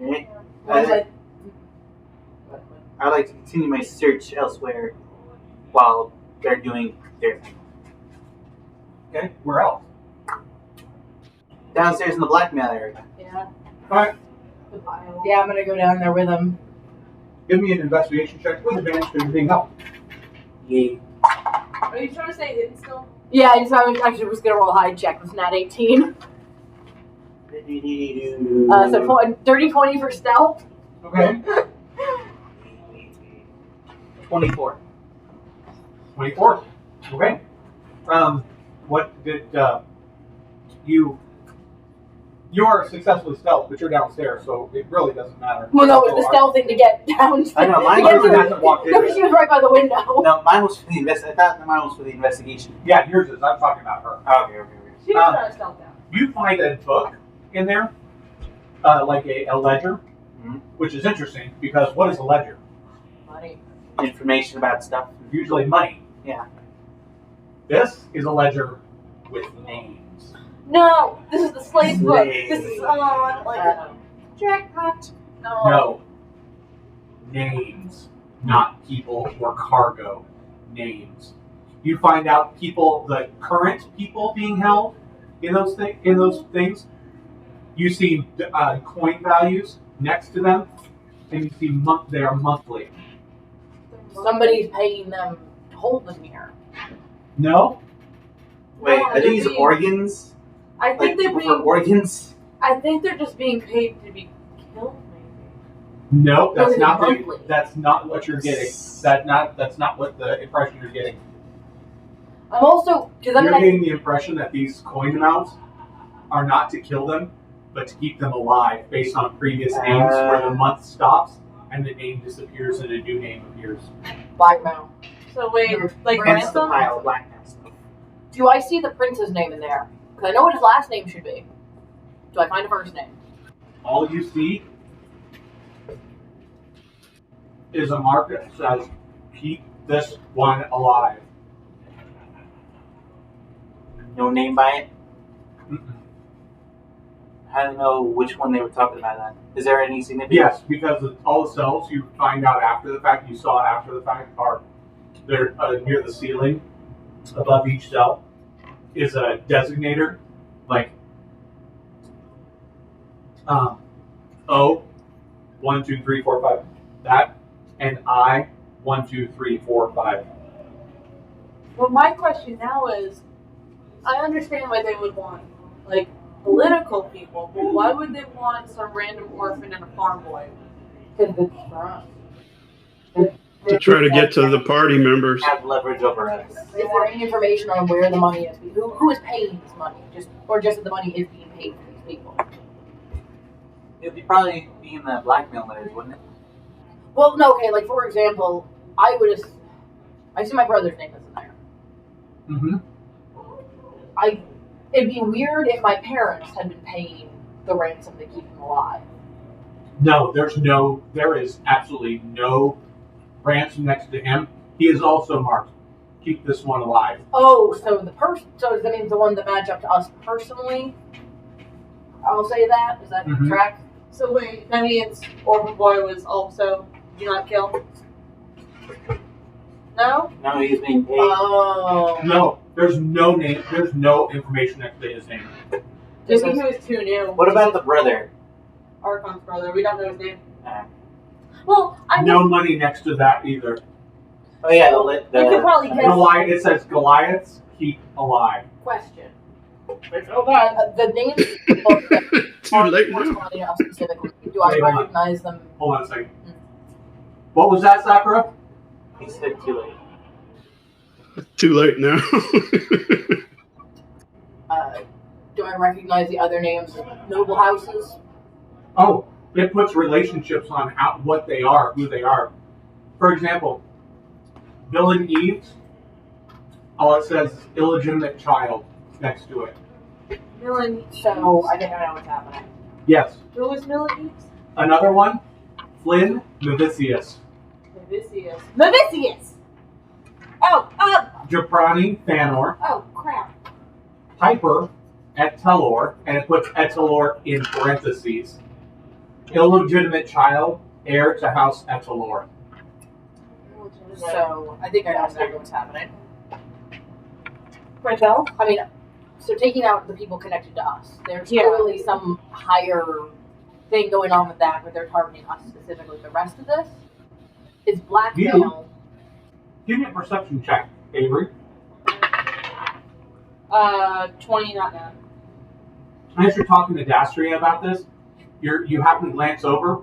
Okay. What is it? I'd like to continue my search elsewhere while they're doing their thing. Okay, where else? Downstairs in the blackmail area. Yeah. Alright, Yeah, I'm gonna go down there with him. give me an investigation check with advantage to anything else. Yeah. Are you trying to say hidden still? Yeah, I actually was gonna roll a hide check with nat 18. So dirty 20 for stealth. Okay. 24. 24. Okay. What did you are successfully stealth, but you're downstairs, so it really doesn't matter. Well, no, it was the stealth thing to get downstairs. I know, mine To get Person to- hasn't walked in. No, she was right by the window. No, mine was for the I thought mine was for the investigation. Yeah, yours is. I'm talking about her. Okay. She was trying to stealth down. You find a book in there, like a ledger, Mhm. which is interesting because what is a ledger? Money. Information about stuff. Usually money. Yeah. This is a ledger with names. No, this is the slave book. Slave. This is like jackpot. No. Names, not people or cargo. Names. You find out people, the current people being held, in those things, you see coin values next to them, and you see they are monthly. Somebody's paying them to hold them here. No. Wait, are these organs? I think they're for being. organs. I think they're just being paid to be killed. No, that's They're not. monthly. That's not what you're getting. That's not what the impression you're getting. I'm also because You're getting the impression that these coin amounts are not to kill them, but to keep them alive, based on previous names, where the month stops and the name disappears and a new name appears. blackmail. So wait, like Hence the ransom? pile of blackmail stuff. Do I see the prince's name in there? Because I know what his last name should be. Do I find a first name? All you see is a mark that says, "Keep this one alive." No name by it. Mm-mm. How do you know which one they were talking about then? Is there any significance? Yes, because all the cells you find out after the fact, you saw after the fact, are they're near the ceiling. Above each cell is a designator, like O, 1, 2, 3, 4, 5, that, and I, 1, 2, 3, 4, 5. Well, my question now is, I understand why they would want, like, political people, but why would they want some random orphan and a farm boy? Because it's for us. To try to get to the party members. Have leverage over us. Is there any information on where the money is? Who is paying this money? Just that the money is being paid for these people? It'd be probably being the blackmail letters, wouldn't it? Well, no. Okay, like for example, I see my brother's name is in there. Mm-hmm. It'd be weird if my parents had been paying the ransom to keep him alive. No, there is absolutely no ransom next to him. He is also marked, "Keep this one alive." Oh, so so that means the one that match up to us personally. I'll say that. Is that Mhm. Track? So wait, that means orphan boy was also do not kill? No? No, he's being paid. Oh. No, there's no name. There's no information next to his name. Maybe he was too new. What about the brother? Archon's brother. We don't know his name. Uh, Well, I No money next to that either. oh yeah, you could probably guess. Goliath. It says Goliaths keep alive. Question. The names of the book that Too aren't late now. corresponding to us specifically. Do I Wait, hold on. recognize them? Hold on a second. What was that, Sakura? he said too late. Too late now. Do I recognize the other names of noble houses? Oh, it puts relationships on what they are, who they are. For example, Bill and Eve's, all it says is illegitimate child next to it. Millen. So I think I know what's happening. Yes. Who was Millen? Another one, Flynn Novicius. Novicius. Novicius! Oh, Japrani Fanor. oh, crap. Piper Etelor, and it puts Etelor in parentheses. Illegitimate child, heir to House Etelor. So I think I know exactly what's happening. Parental? I mean, so taking out the people connected to us, there's Yeah. clearly some higher thing going on with that, where they're targeting us specifically. The rest of this is blackmail. Give me a perception check, Avery. 20, not now. As you're talking to Dastria about this, you happen to glance over,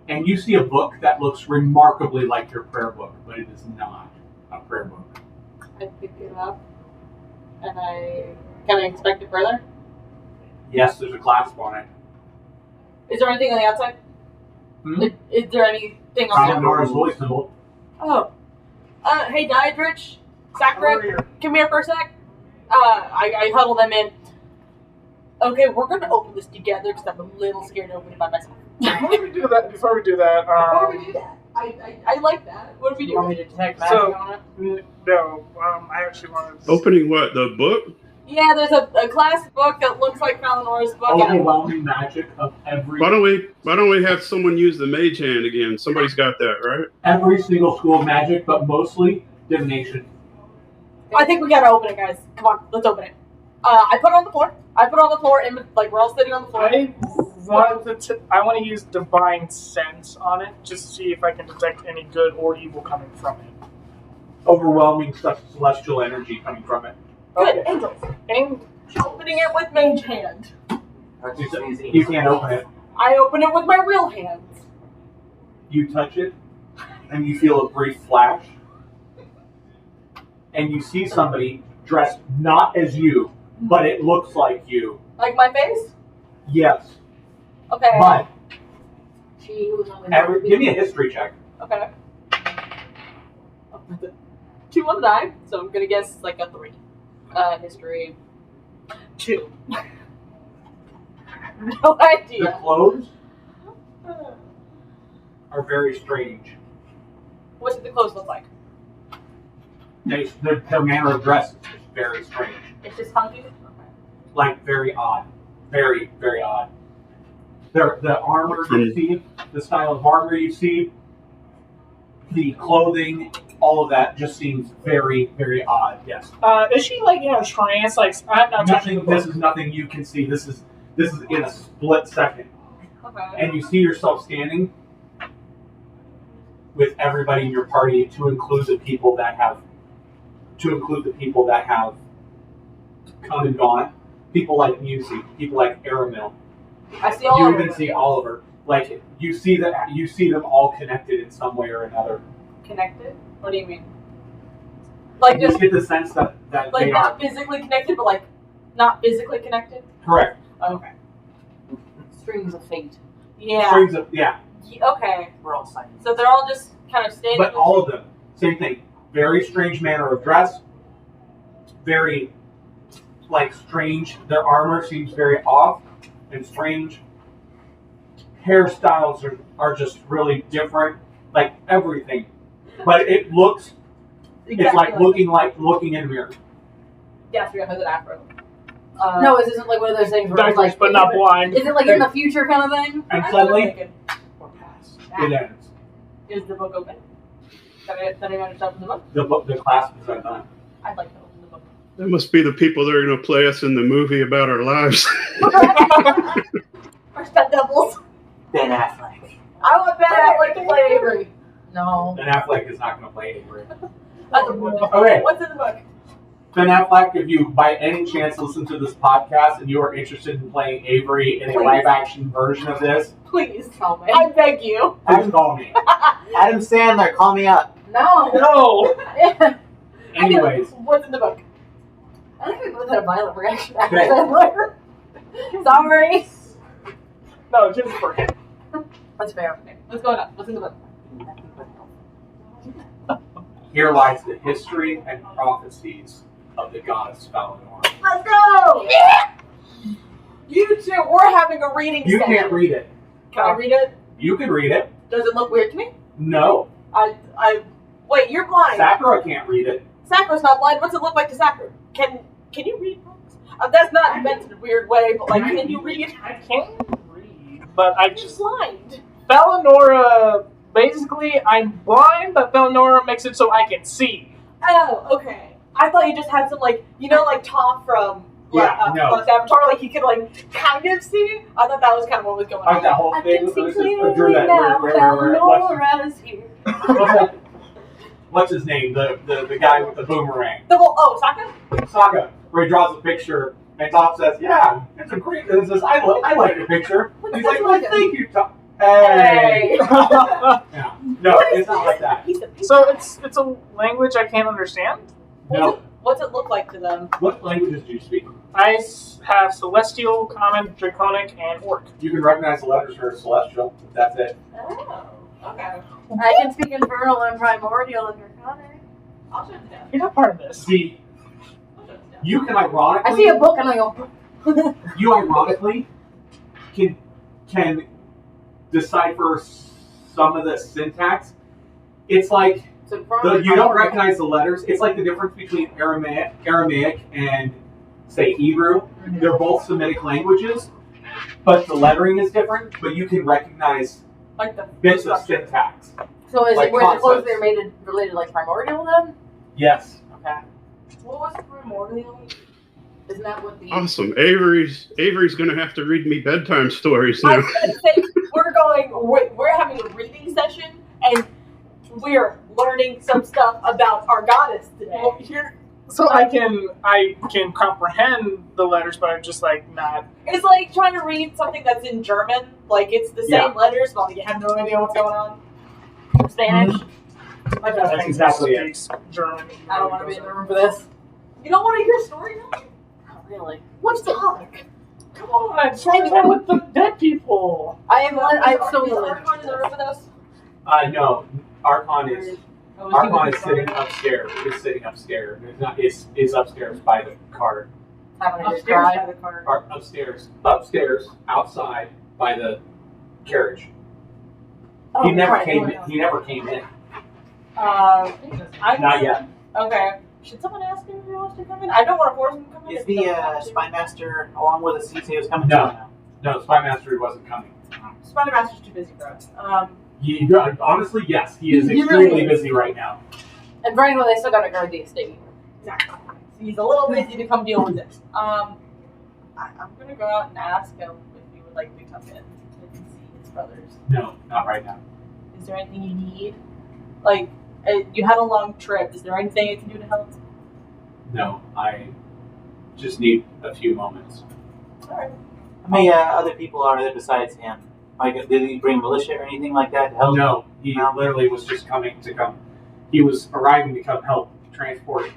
and you see a book that looks remarkably like your prayer book, but it is not a prayer book. I pick it up. And can I inspect it further? Yes, there's a clasp on it. Is there anything on the outside? Hmm? Is there anything on the outside? Nora's voice symbol. Oh. Hey, Diedrich, Sakura, come here for a sec. I huddle them in. Okay, we're going to open this together because I'm a little scared to open it by myself. Before we do that, I like that. What do we You want me do? to detect magic So- on it? no, I actually wanted to... Opening what? The book? Yeah, there's a class book that looks like Malinore's book. Overwhelming magic of every Why don't we have someone use the mage hand again? Somebody's got that, right? every single school of magic, but mostly divination. I think we gotta open it, guys. Come on, let's open it. I put it on the floor. And like we're all sitting on the floor. I want to use divine sense on it, just to see if I can detect any good or evil coming from it. Overwhelming celestial energy coming from it. Good, Okay. angels. And Opening it with mage hand. You can't open it. I open it with my real hands. You touch it, and you feel a brief flash, and you see somebody dressed not as you, but it looks like you. Like my face? Yes, Okay. but She was on give me a history check. Okay. 2 on the die, so I'm gonna guess like a 3. History 2. No The idea. clothes are very strange. What did the clothes look like? Their manner of dress is very strange. It's just hunky. Okay. Like very odd. Very, very odd. The armor you see, the style of armor you see, the clothing, all of that just seems very, very odd. Yes. is she like in a trance? Like I'm not touching the Nothing. This book. is nothing you can see. This is in a split second, Okay. and you see yourself standing with everybody in your party, to include the people that have come and gone. People like Musi, people like Aramil. I see all You of even them. see Oliver. Like you see them all connected in some way or another. Connected? What do you mean? Like You just get the sense that like they are not physically connected, but like not physically connected? correct. Okay. Strings of fate. Yeah. Strings of Okay. We're all signing. So they're all just kind of standing. but all of them, same thing. Very strange manner of dress. Very strange. Their armor seems very off and strange. Hairstyles are just really different. Like everything, but it looks. It's like looking in a mirror. Yeah, so has an afro. No, is this like one of those things where it's Darkness, like, but not blind. is it like in the future kind of thing? And That's what I'm suddenly thinking. it ends. Is the book open? Did I understand from the book? The class is done. I'd like to open the book. That must be the people that are going to play us in the movie about our lives. Or stunt doubles. Ben Affleck. I want Ben Affleck to play Avery. No. Ben Affleck is not going to play Avery. That's a book. Okay. What's in the book? Ben Affleck, if you by any chance listen to this podcast and you are interested in playing Avery in a Please. live action version of this, Please Tell me. I beg you. please call me. Adam Sandler, call me up. No. No. Anyways, What's in the book? I think we both had a violent reaction. Okay. Sorry. No, just for him. That's fair. Okay, what's going on? What's in the book? here lies the history and prophecies of the goddess Valinor. Let's go! Yeah! You two, we're having a reading You session. can't read it. Can I read it? You can read it. Does it look weird to me? No. Wait, you're blind. Sakura can't read it. Sakura's not blind. What's it look like to Sakura? Can you read books? That's not meant in a weird way, but like, can you read? I can't read, but I You're just blind. Valinora. Basically, I'm blind, but Valinora makes it so I can see. Oh, okay. I thought you just had some like Toph from No. Avatar, like he could like kind of see. I thought that was kind of what was going Like on. that whole I thing. can see I clearly drew that. now. What's- Valora's here. What's his name? The guy with the boomerang. Sokka? Sokka, where he draws a picture and Toph says, "Yeah, it's a great. It says, I like your picture." He's like, "Well, thank you, Toph." Hey. Yeah. No, it's not like that. So it's a language I can't understand. No. What's it look like to them? What languages do you speak? I have Celestial, Common, Draconic, and Orc. You can recognize the letters for Celestial. That's it. Oh, okay. I can speak Infernal and Primordial and Draconic. I'll shut it down. You're not part of this. See, I'll shut it down. you can ironically. I see a book and I go. You ironically can decipher some of the syntax. It's like you don't recognize the letters. It's like the difference between Aramaic and say Hebrew. Mm-hmm. They're both Semitic languages, but the lettering is different. But you can recognize Like the bits of syntax. So is Like it where the clothes concepts. they're related like Primordial then? Yes. Okay. what was primordial? Isn't that what the... Awesome. Avery's gonna have to read me bedtime stories I now. was going to say, we're having a reading session, and we're learning some stuff about our goddess today. Well, here, so I can comprehend the letters, but I'm just like not. It's like trying to read something that's in German. Like, it's the same letters, but you have no idea what's going on. Spanish. My best friend exactly it. speaks German. I don't want to be in the room for this. You don't want to hear a story now? Not really. What's the topic? Come on, try that with the dead people. I'm still Is willing. Archon in the room with us? No. Archon is sitting upstairs. Is sitting upstairs. It's not. Is upstairs by the cart. Having a Upstairs cry. by the car. Or upstairs, outside by the carriage. He never came in. Not yet. Okay. Should someone ask him if he wants to come in? I don't want to force him to come in. Is if he the doesn't want to. Spy Master along with us? He was coming No. down now. No, Spy Master wasn't coming. Spider Master's too busy for us. Honestly, yes, he is He extremely really is. busy right now. And frankly, they still gotta guard the estate. Exactly. So he's a little busy to come deal with this. I'm gonna go out and ask him if he would like to come in and see his brothers. No, not right now. Is there anything you need? Like, you had a long trip. Is there anything I can do to help? No, I just need a few moments. Alright. How many other people are there besides him? Like, did he bring militia or anything like that to help? No, he literally was just coming to come. He was arriving to come help transport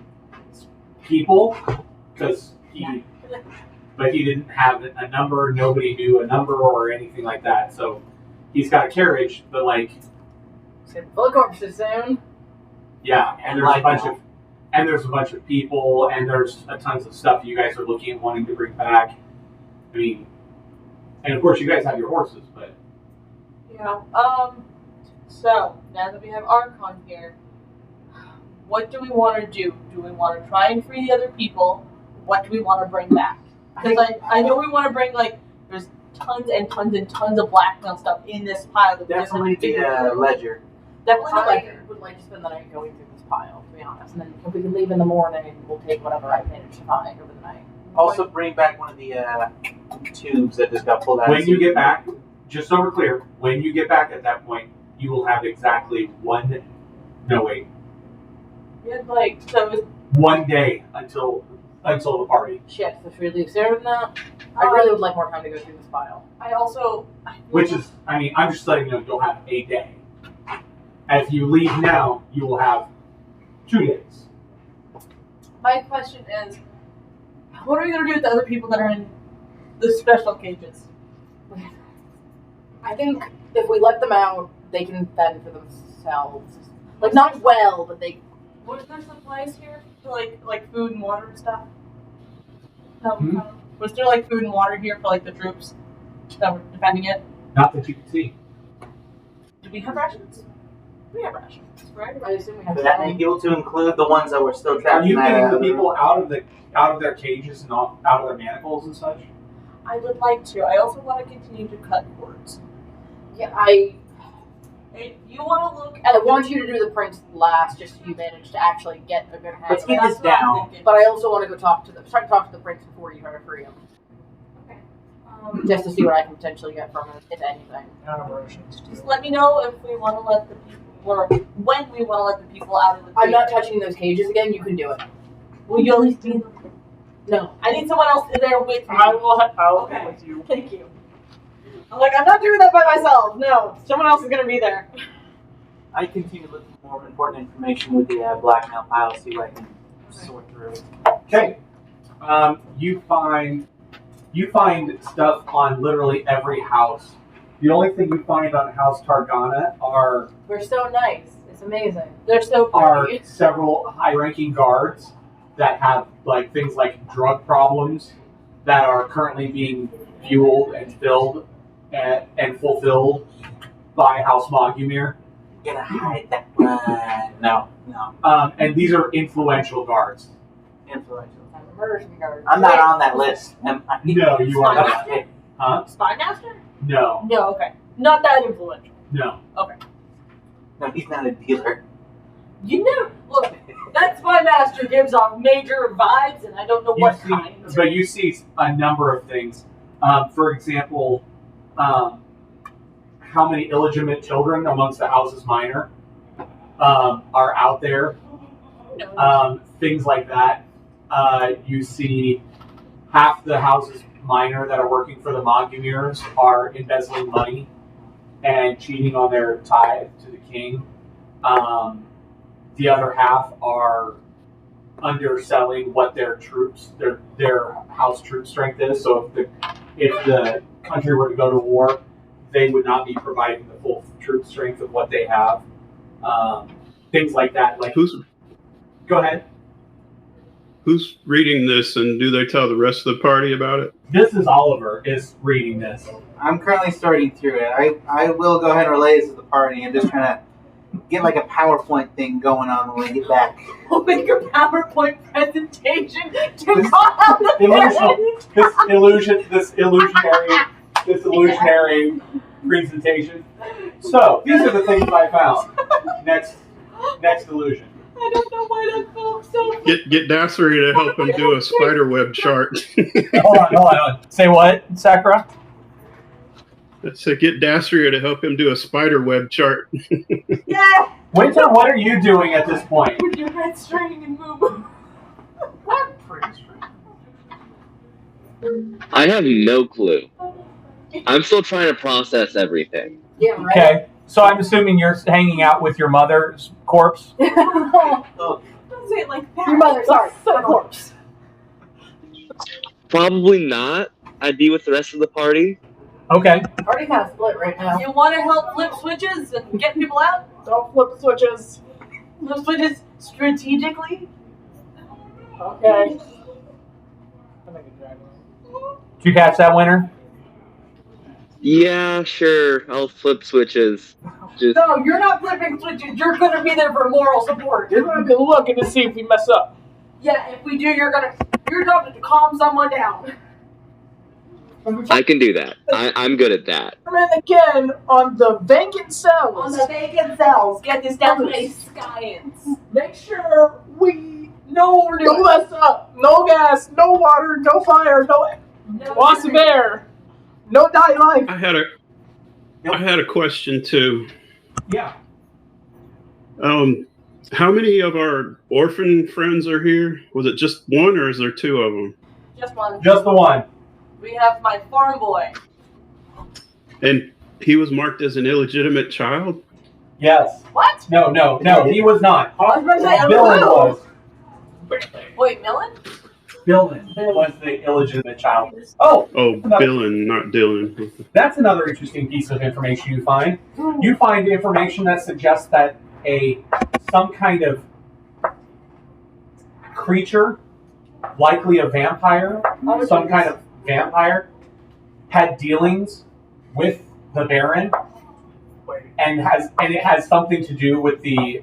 people because but he didn't have a number. Nobody knew a number or anything like that. So he's got a carriage, but like, Full of corpses soon. yeah, and there's a bunch of people, and there's tons of stuff you guys are looking at wanting to bring back. I mean, and of course you guys have your horses, but Yeah. So now that we have Archon here, what do we want to do? Do we want to try and free the other people? What do we want to bring back? Because I know we want to bring, like, there's tons and tons and tons of blackmail stuff in this pile. That Definitely the ledger. Definitely the I ledger. would like to spend the night going through this pile, to be honest. And then if we can leave in the morning, we'll take whatever I manage to find over the night. Also, bring back one of the tubes that just got pulled out. when you get back, just so we're clear, when you get back at that point, you will have exactly 1 day until the party. Shit, so should we leave sooner than that? I really would like more time to go through this pile. I'm just letting you know you'll have a day. If you leave now, you will have 2 days. My question is, what are we going to do with the other people that are in the special cages? I think if we let them out, they can fend for themselves. Like, not well, but they... Was there supplies here for like food and water and stuff? No. Was there like food and water here for like the troops that were defending it? Not that you can see. Do we have rations? We have rations, right? I assume we have Does that make you to include the ones that were still trapped? Are you in getting the room? people out of their cages and out of their manacles and such? I would like to. I also want to continue to cut cords. Yeah, If you want to look I at want you to do the prince last, just so you manage to actually get a good hang Let's of keep it. this down. But I also want to go talk to the prince before you try to free him. Okay. Just to see what I can potentially get from him, if anything. Just let me know if we want to let the people, or when we want to let the people out of the I'm cage. not touching those cages again, you can do it. Will you at least be in them? No. I need someone else in there with me. I'll Okay. be with you. Thank you. I'm like, I'm not doing that by myself. No, someone else is going to be there. I continue looking for more important information with the blackmail pile, see what I can sort through. Okay. You find stuff on literally every house. The only thing you find on House Targana are We're so nice. It's amazing. They're so pretty. several high-ranking guards that have like things like drug problems that are currently being fueled and filled and fulfilled by House Mogumir. Gonna hide that one. No. And these are influential guards. Influential. I'm not on that list. Am I? No, you are Spy not. Master? Huh? Spy Master? No. No, okay. Not that influential. No. Okay. No, he's not a dealer. You know, Look, that spy master gives off major vibes, and I don't know what kind. But you see a number of things. For example, how many illegitimate children amongst the house's minor are out there. Things like that. You see half the house's minor that are working for the Mogumirs are embezzling money and cheating on their tithe to the king. The other half are underselling what their troops, their house troop strength is. So if the country were to go to war, they would not be providing the full troop strength of what they have. Things like that. Like go ahead. Who's reading this, and do they tell the rest of the party about it? This is Oliver is reading this. I'm currently starting through it. I will go ahead and relay this to the party and just kind of get like a PowerPoint thing going on when we get back. We'll make a PowerPoint presentation to call out this illusionary presentation. So these are the things I found. Next illusion. I don't know why that felt so. Get Dassery to help him do a spider web chart. Hold on. Say what, Sakura? So get Dassery to help him do a spider web chart. Yeah. Winter, what are you doing at this point? With your head straining and moving. I'm pretty straight. I have no clue. I'm still trying to process everything. Yeah, right. Okay, so I'm assuming you're hanging out with your mother's corpse? Don't say it like that. Your mother's corpse. Probably not. I'd be with the rest of the party. Okay. Party kind of split right now. You want to help flip switches and get people out? Don't flip switches. Flip switches strategically? Okay. Did you catch that, Winter? Yeah, sure. I'll flip switches. Just No, you're not flipping switches. You're going to be there for moral support. You're going to be looking to see if we mess up. Yeah, if we do, your job is to calm someone down. I can do that. I'm good at that. And then again, on the vacant cells. On the vacant cells, get this down to a science. Make sure we know what we're doing. don't mess up. No gas, no water, no fire, no loss of air, no dying life. I had a question too. Yeah. How many of our orphan friends are here? Was it just one, or is there two of them? Just one. Just the one. We have my farm boy. And he was marked as an illegitimate child? Yes. What? No, he was not. I was going to say, Dylan was. Wait, Millen? Dylan was the illegitimate child. Oh, Billin, not Dylan. That's another interesting piece of information you find. You find information that suggests that some kind of creature, likely a vampire, some kind of vampire, had dealings with the Baron, and it has something to do with the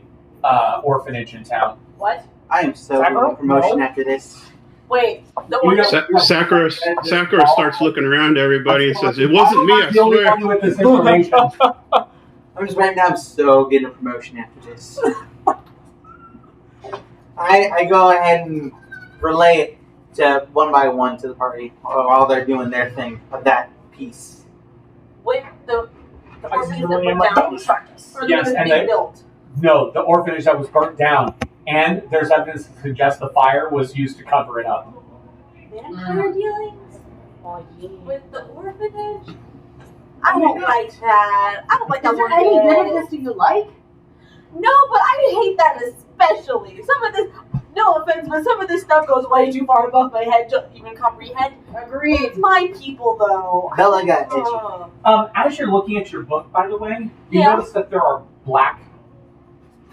orphanage in town. What? I am so getting a promotion after this. Wait, the Sakura starts looking around to everybody and says, "It wasn't me, I swear." With this information. I'm just writing down, I'm so getting a promotion after this. I go ahead and relay it to one by one to the party while they're doing their thing of that piece. Wait, the orphanage that really am went like, down? Or Yes, the one and being built? No, the orphanage that was burnt down. And there's evidence to suggest the fire was used to cover it up. Vampire dealings? With the orphanage? I don't like that. I don't like that word. Any bit of this do you like? No, but I hate that especially. Some of this, no offense, but some of this stuff goes way too far above my head to even comprehend. Agreed. It's my people, though. Bella got itchy. As you're looking at your book, by the way, you Yeah. notice that there are black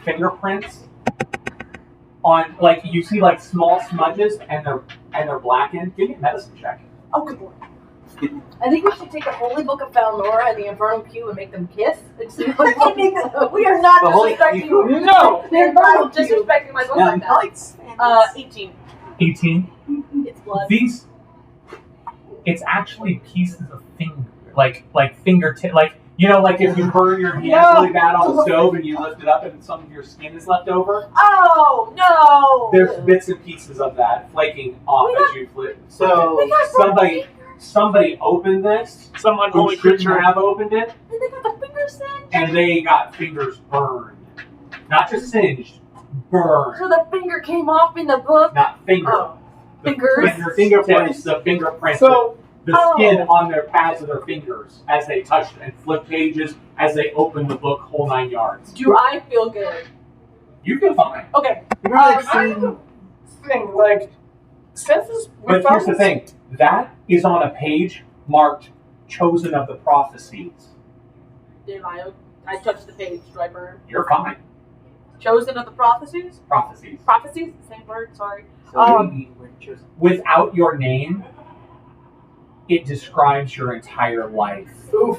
fingerprints on, like, you see like small smudges, and they're blackened. Give me a medicine check. Oh, good lord. I think we should take the Holy Book of Falnora and the Infernal Cube and make them kiss. And see what We are not The Holy disrespecting Cube. you. No! They're not disrespecting my book like that. 18. 18. It's blood. It's actually pieces of finger, like fingertip, like You know, like if you burn your hand really bad on the stove and you lift it up and some of your skin is left over. Oh no! There's bits and pieces of that flaking off as you flip. So somebody opened this. Someone Who holy shouldn't creature. have opened it, And they got the finger singed. and they got fingers burned. Not just singed, burned. So the finger came off in the book. Not finger. Oh. The Fingers. fingerprints. The fingerprints. So the skin on their pads of their fingers as they touched and flipped pages, as they opened the book, whole 9 yards. Do I feel good? You feel fine. Okay. thing, like, since this, But here's the thing. That is on a page marked Chosen of the Prophecies. Did I touched the page. Do I burn? You're fine. Chosen of the prophecies? Prophecies. Prophecies? Same word, sorry. So we're chosen. Without your name, it describes your entire life.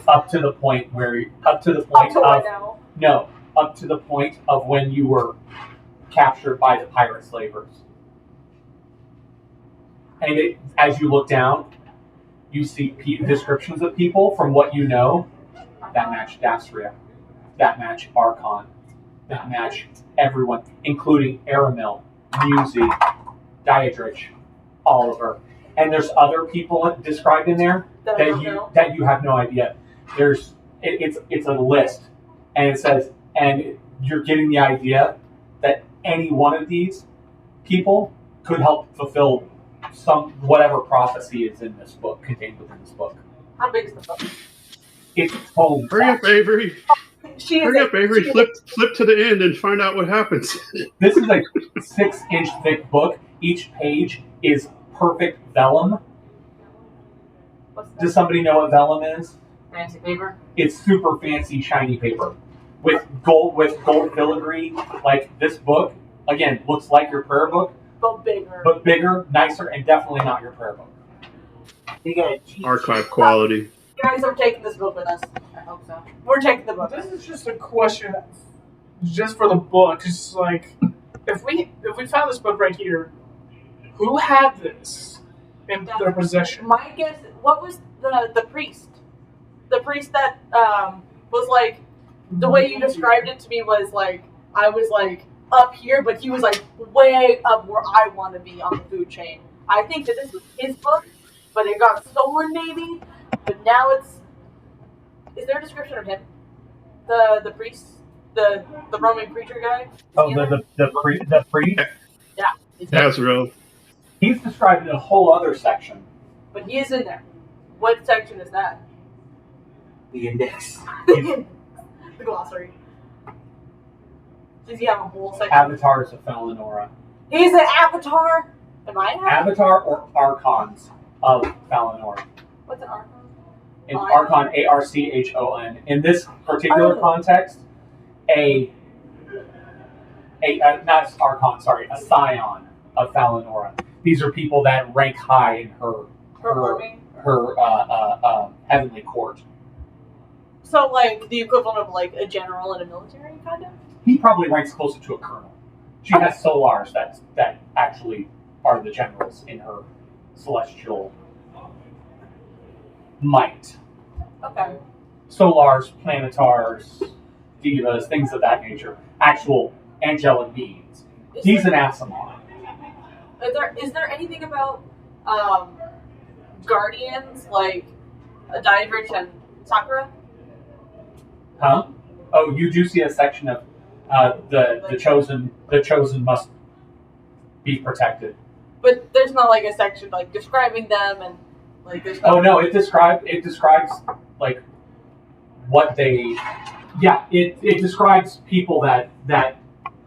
Up to the point where, up to the point Up to the point of when you were captured by the pirate slavers. And as you look down, you see descriptions of people from what you know that match Dastria, that match Archon, that match everyone, including Aramil, Musi, Diedrich, Oliver. And there's other people described in there that you have no idea. It's a list, and it says, and you're getting the idea that any one of these people could help fulfill some whatever prophecy is in this book, contained within this book. How big is the book? It's home. Hurry up, Avery. Hurry up, Avery. She Flip to the end and find out what happens. This is a 6-inch thick book. Each page is perfect vellum. Does somebody know what vellum is? Fancy paper. It's super fancy, shiny paper with gold filigree. Like this book, again, looks like your prayer book, but bigger, nicer, and definitely not your prayer book. You gotta teach. Archive quality. You guys are taking this book with us. I hope so. We're taking the book. This is just a question, just for the book. It's like, if we found this book right here, who had this in their possession? My guess, what was the priest? The priest that was like, the way you described it to me was like, I was like up here, but he was like way up where I want to be on the food chain. I think that this was his book, but it got stolen maybe. But now is there a description of him? The priest? The Roman preacher guy? Oh, the priest? Yeah. Azrael. He's described in a whole other section. But he is in there. What section is that? The index. The glossary. Does he have a whole section? Avatars of Falinora. He's an avatar? Am I an Avatar or Archons of Falinora. What's an archon? In Archon, Archon. In this particular context, not Archon, sorry, a scion of Falinora. These are people that rank high in her heavenly court. So, like, the equivalent of, like, a general in a military, kind of? He probably ranks closer to a colonel. She has Solars that actually are the generals in her celestial might. Okay. Solars, planetars, divas, things of that nature. Actual angelic beings. He's an Asimov. Is there anything about guardians, like Diedrich and Sakura? Huh? Oh, you do see a section of the chosen. The chosen must be protected. But there's not like a section like describing them and like there's. Oh no! It describes like what they. Yeah, it describes people that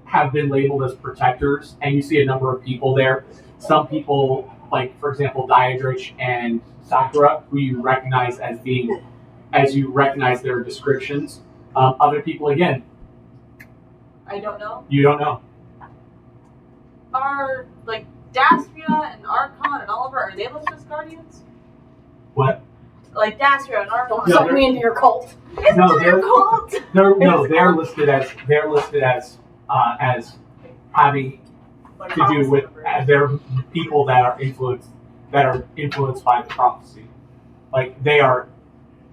have been labeled as protectors, and you see a number of people there. Some people, like for example, Diedrich and Sakura, who you recognize as you recognize their descriptions. Other people, again, I don't know. you don't know. Are like Dastria and Archon and Oliver, are they listed as guardians? What? Like Dastria and Archon. Don't suck me into your cult. No, They're called. They're listed as having to do with they're people that are influenced by the prophecy. Like they are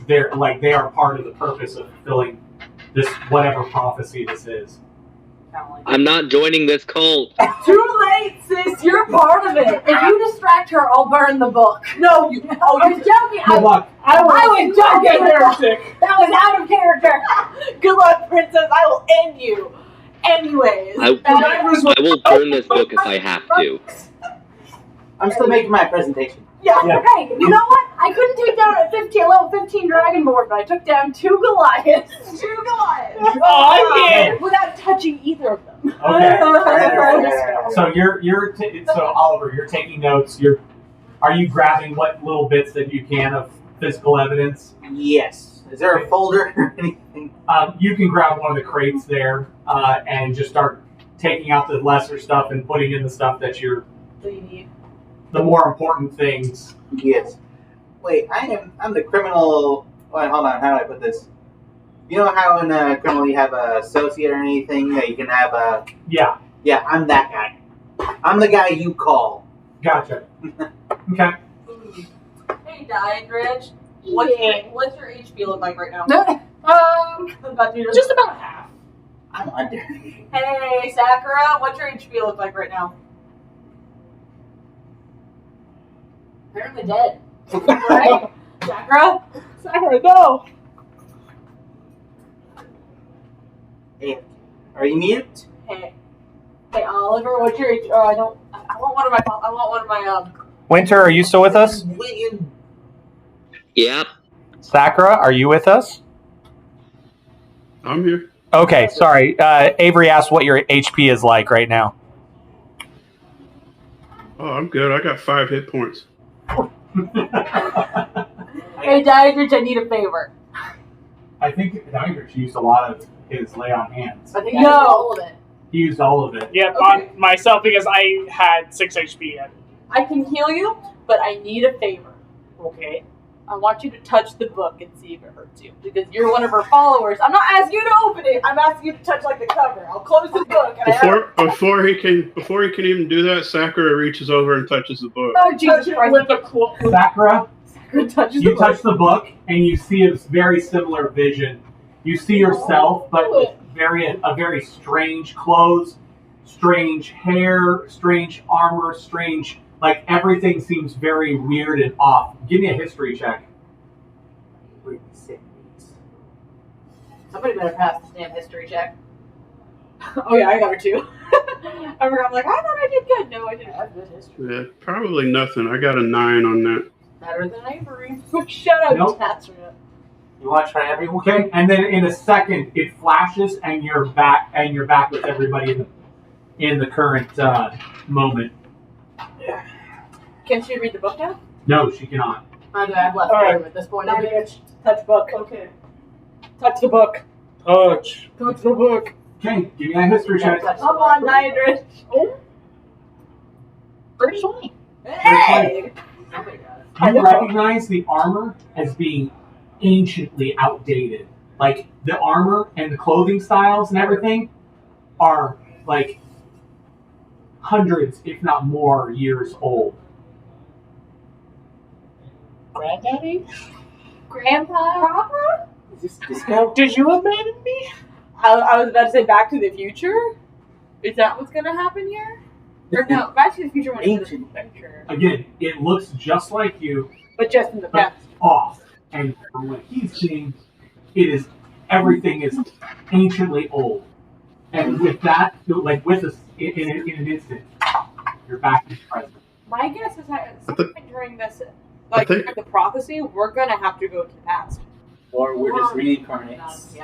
they are part of the purpose of fulfilling this whatever prophecy this is. I'm not joining this cult. Too late, sis. You're part of it. If you distract her, I'll burn the book. No, you. Oh, I was joking. Good luck. I was joking. Heretic. That was out of character. Good luck, princess. I will end you. Anyways. I will burn this book if I have to. I'm still making my presentation. Yeah. Hey, you know what? I couldn't take down a level 15 Dragonborn, but I took down 2 Goliaths. 2 Goliaths. Oh, yeah. Without touching either of them. Okay. So so Oliver, you're taking notes. Are you grabbing what little bits that you can of physical evidence? Yes. Is there a folder or anything? You can grab one of the crates there and just start taking out the lesser stuff and putting in the stuff that you're. Do you need? The more important things. Yes. Wait, I'm the criminal. Wait, hold on. How do I put this? You know how in a criminal you have an associate or anything that you can have a. Yeah. Yeah, I'm that guy. I'm the guy you call. Gotcha. Okay. Hey, Diane Dredge. What's your HP look like right now? Just about half. I'm under. Hey, Sakura. What's your HP look like right now? Apparently dead. Right? Sakura? Sakura, no. Hey, are you mute? Hey, Oliver. What's your HP? I want one of my Winter, are you still with us? Yep. Sakura, are you with us? I'm here. Okay, sorry. Avery asked what your HP is like right now. Oh, I'm good. I got 5 hit points. Hey, Diane, I need a favor. I think Digrich used a lot of his lay on hands. I think I used all of it. He used all of it. Yep, Okay. on myself because I had 6 HP yet. I can heal you, but I need a favor. Okay. I want you to touch the book and see if it hurts you. Because you're one of her followers. I'm not asking you to open it. I'm asking you to touch like the cover. I'll close the book. And Before he can even do that, Sakura reaches over and touches the book. Oh, Jesus Christ. With the claw. Sakura, touches you the book. touch the book and you see a very similar vision. You see yourself, but with a very strange clothes, strange hair, strange armor, strange. Like, everything seems very weird and off. Give me a history check. Somebody better pass this damn history check. Oh, yeah, I got her too. I'm like, I thought I did good. No, I didn't have good history. Yeah, probably nothing. I got a 9 on that. Better than Avery. Shut up, Nope. Tatsuya. You want to try everyone? Okay, and then in a second it flashes and you're back with everybody in the current moment. Can she read the book now? No, she cannot. I've left All right. room at this point. Touch book. Okay. Touch the book. Touch. Touch the book. Okay, give me a history check. Come on, Diadrich. Pretty 20. Hey! You recognize the armor as being anciently outdated. Like, the armor and the clothing styles and everything are, like, hundreds, if not more, years old. Granddaddy? Grandpa? Papa? Is this disco? Did you abandon me? I was about to say Back to the Future. Is that what's going to happen here? Or no, Back to the Future when it's in the future. Again, it looks just like you, But just in the but past. off. And from what he's seeing, everything is anciently old. And with that, like with us in an instant, you're back in the present. My guess is that at some think- point during this, I think- during the prophecy, we're going to have to go to the past. Or we're just reincarnates.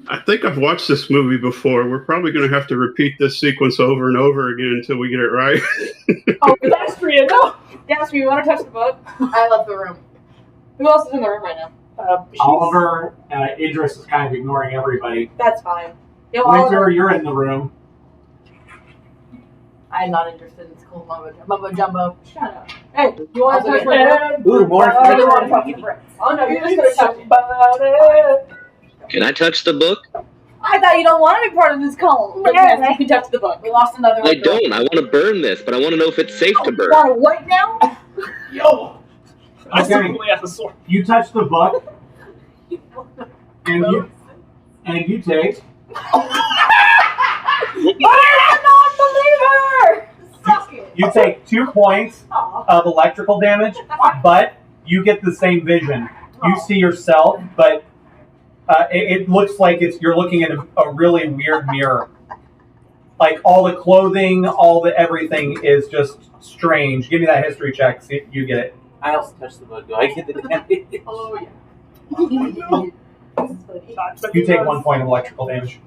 I think I've watched this movie before. We're probably going to have to repeat this sequence over and over again until we get it right. Oh, Dastria, no! Dastria, you want to touch the book? I left the room. Who else is in the room right now? Oliver, Idris is kind of ignoring everybody. That's fine. Yo, Winter, Oliver. you're in the room. I'm not interested in school mumbo jumbo. Shut up. Hey, you want to touch my book? Ooh, more Or you want to touch the brick? Oh no, you're just going to touch it. Can I touch the book? I thought you don't want to be part of this cult. But yes, you can touch the book. We lost another I don't. I want to burn this, but I want to know if it's safe to You burn. want to what now? Yo! I Okay. simply have a sword. You touch the book, and you take. Non-believer! Suck it. You take 2 points of electrical damage, but you get the same vision. You see yourself, but it looks like you're looking at a really weird mirror. Like all the clothing, all the everything is just strange. Give me that history check. See if you get it. I also touched the book. Do I get the damage? Oh yeah. You take 1 point of electrical damage.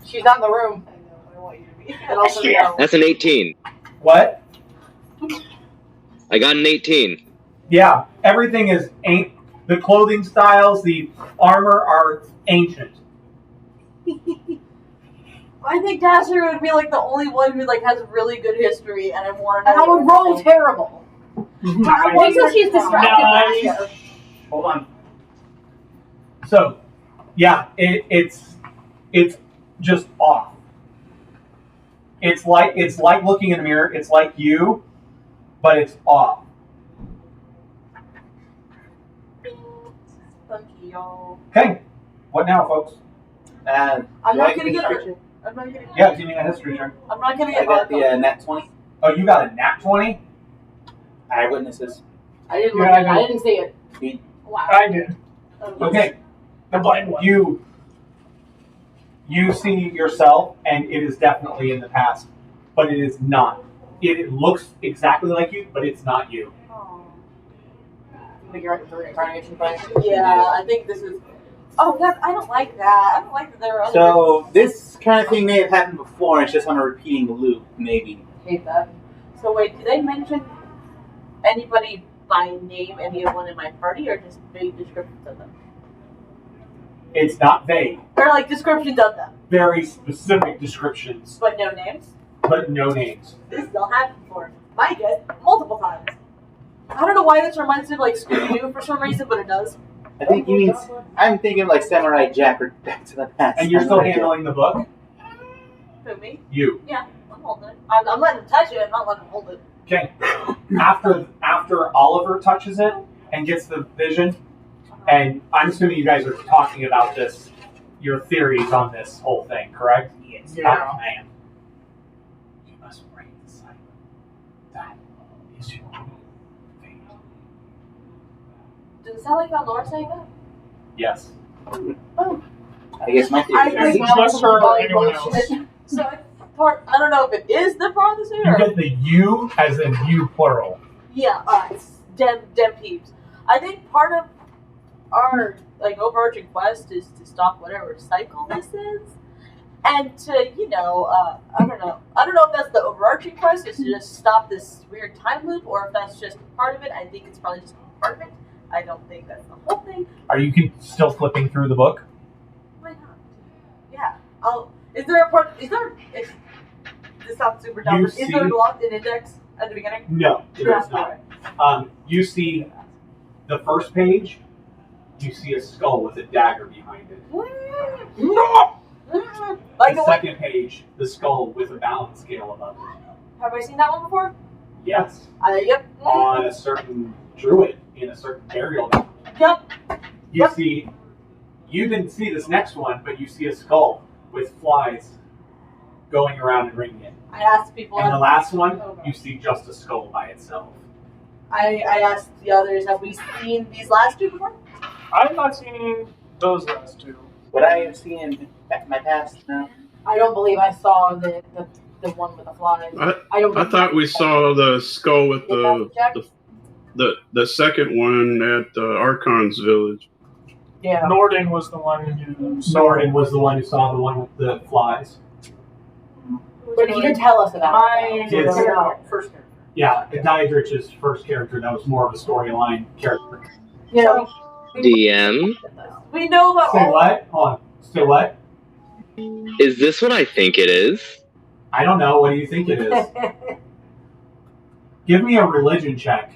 She's not in the room. I know. I want you to be. And also, no. That's an 18. What? I got an 18. Yeah, everything is the clothing styles, the armor are ancient. I think Dasher would be like the only one who like has a really good history, and I want to And I would roll terrible. Also, she's distracted back here. Hold on. So, yeah, it's just off. It's like looking in a mirror. It's like you, but it's off. Funky, y'all. Okay, what now, folks? I'm Do not I gonna get get history her. I'm not gonna. Yeah, give me a history check. I'm not gonna I get. got the nat 20. Oh, you got a nat 20? Eyewitnesses. I didn't Yeah, look at it. I I know. didn't see it. Wow. I did. Okay, The blind one. you see yourself, and it is definitely in the past, but it is not. It looks exactly like you, but it's not you. Like your reincarnation thing. Yeah, I think this is. Oh, that I don't like that. I don't like that there are other. So this kind of thing may have happened before. It's just on a repeating loop, maybe. Hate that. So wait, did they mention anybody by name, anyone in my party, or just vague descriptions of them? It's not vague. Or like descriptions of them, Very specific descriptions, but no names? but no names. This has not happened before. My guess, multiple times. I don't know why this reminds me of like Scooby-Doo for some reason, but it does. I think you mean. I'm thinking like Samurai Jack or Back to the Past. And you're still Samurai Jack. handling the book? Who, me? You. Yeah, I'm holding it. I'm letting him touch it, I'm not letting him hold it. Okay. After Oliver touches it and gets the vision, and I'm assuming you guys are talking about this, your theories on this whole thing, correct? Yes. Oh, man. You must break the cycle. That is your fate. Does it sound like my Lord saying that? Yes. Oh. I guess my theory. I Is think it just her or anyone else? So part. I don't know if it is the part of the You or get the you as in you plural. yeah, dem peeps. I think part of our like overarching quest is to stop whatever cycle this is, and to I don't know if that's the overarching quest is to just stop this weird time loop, or if that's just part of it. I think it's probably just part of it. I don't think that's the whole thing. Are you still flipping through the book? Why not? Yeah. Is there a part? Is there? This sounds super dumb. You Is there see- an index at the beginning? No, there is not. You see the first page, you see a skull with a dagger behind it. Like The second page, the skull with a balance scale above it. have I seen that one before? Yes. Yep. On a certain druid in a certain burial ground. Yep. You see, you didn't see this next one, but you see a skull with flies going around and ringing it. I asked people. And the last one, you see just a skull by itself. I asked the others, have we seen these last two before? I've not seen those last two. Would I have seen in my past? No. I don't believe I saw the one with the flies. I thought we saw the skull with the second one at Archon's village. Yeah. Norden was the one who saw Norden was the one who saw the one with the flies. But he did tell us about it. Yes. First character. Yeah, Diedrich's first character, that was more of a storyline character. You know, DM? We know about Say all. what? Hold on. Say what? Is this what I think it is? I don't know. What do you think it is? Give me a religion check.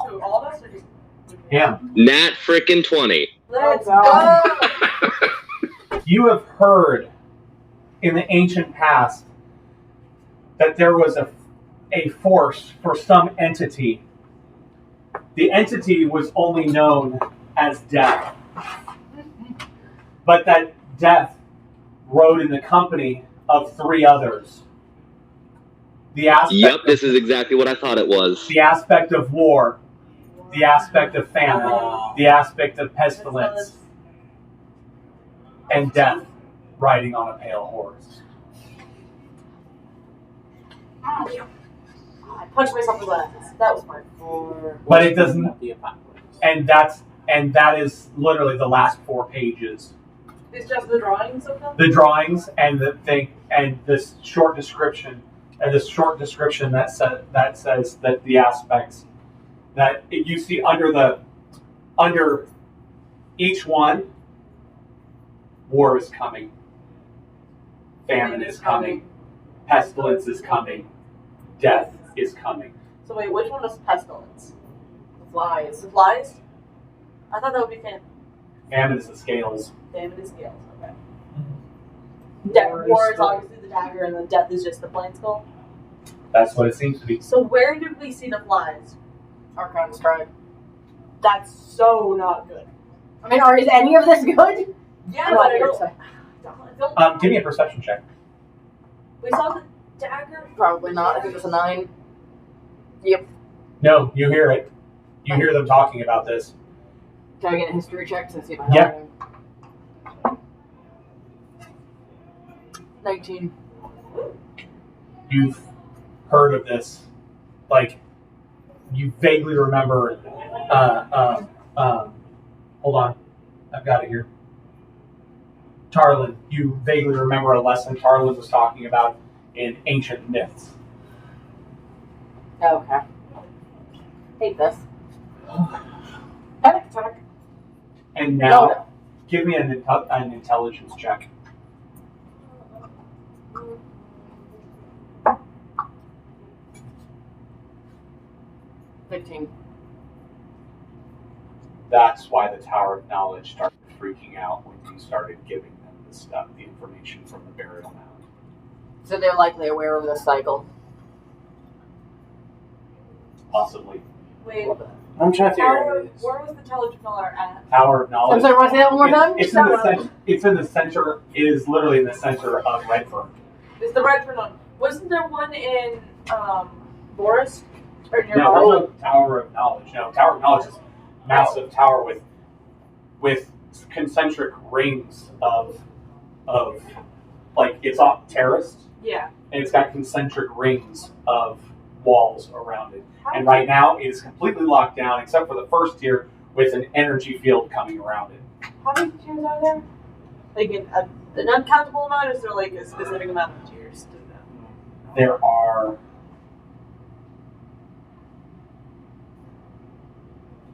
To all of us or just Yeah. Nat frickin' 20. Let's Oh, go. You have heard in the ancient past that there was a force for some entity. The entity was only known as death, but that death rode in the company of 3 others. The aspect Yep, this is exactly what I thought it was. The aspect of war, the aspect of famine, the aspect of pestilence, and death riding on a pale horse. I punched myself in the glasses. That was smart. But it doesn't, and that is literally the last 4 pages. It's just the drawings of them? The drawings and the thing and this short description that says that the aspects that you see under each one, war is coming, famine is coming, pestilence is coming, death is coming. So wait, which one was pestilence? The flies. The flies? I thought that would be famine. Famine is the scales. Famine is scales, okay. War is obviously the dagger, and then death is just the plain skull. That's what it seems to be. So where did we see the flies? Archon's tribe. That's so not good. I mean, is any of this good? Yeah, but I don't. Give me a perception check. We saw the dagger. Probably not. I think it's a 9. Yep. No, you hear it. You hear them talking about this. Can I get a history check to see if I know Yeah. anything? 19. You've heard of this, like you vaguely remember. Hold on, I've got it here. Tarlin, you vaguely remember a lesson Tarlin was talking about in ancient myths. Okay. Hate this. And now, No. give me an intelligence check. That's why the Tower of Knowledge started freaking out when you started giving them the stuff, the information from the burial mound. So they're likely aware of this cycle. Possibly. Wait, I'm trying to figure where it is. was the Intelligent Miller at? Tower of Knowledge. I'm sorry, want to say that one more time? It's in the center. It's in the center. It is literally in the center of Redfern. Is the Redfern one? Wasn't there one in Boris? Or near No, Boris? there's no Tower of Knowledge. No, Tower of Knowledge is a massive tower with concentric rings of like it's off terraced. Yeah. And it's got concentric rings of walls around it. And right now, it is completely locked down, except for the first tier, with an energy field coming around it. How many tiers are there? Like an uncountable amount, or is there like a specific amount of tiers to them? There are...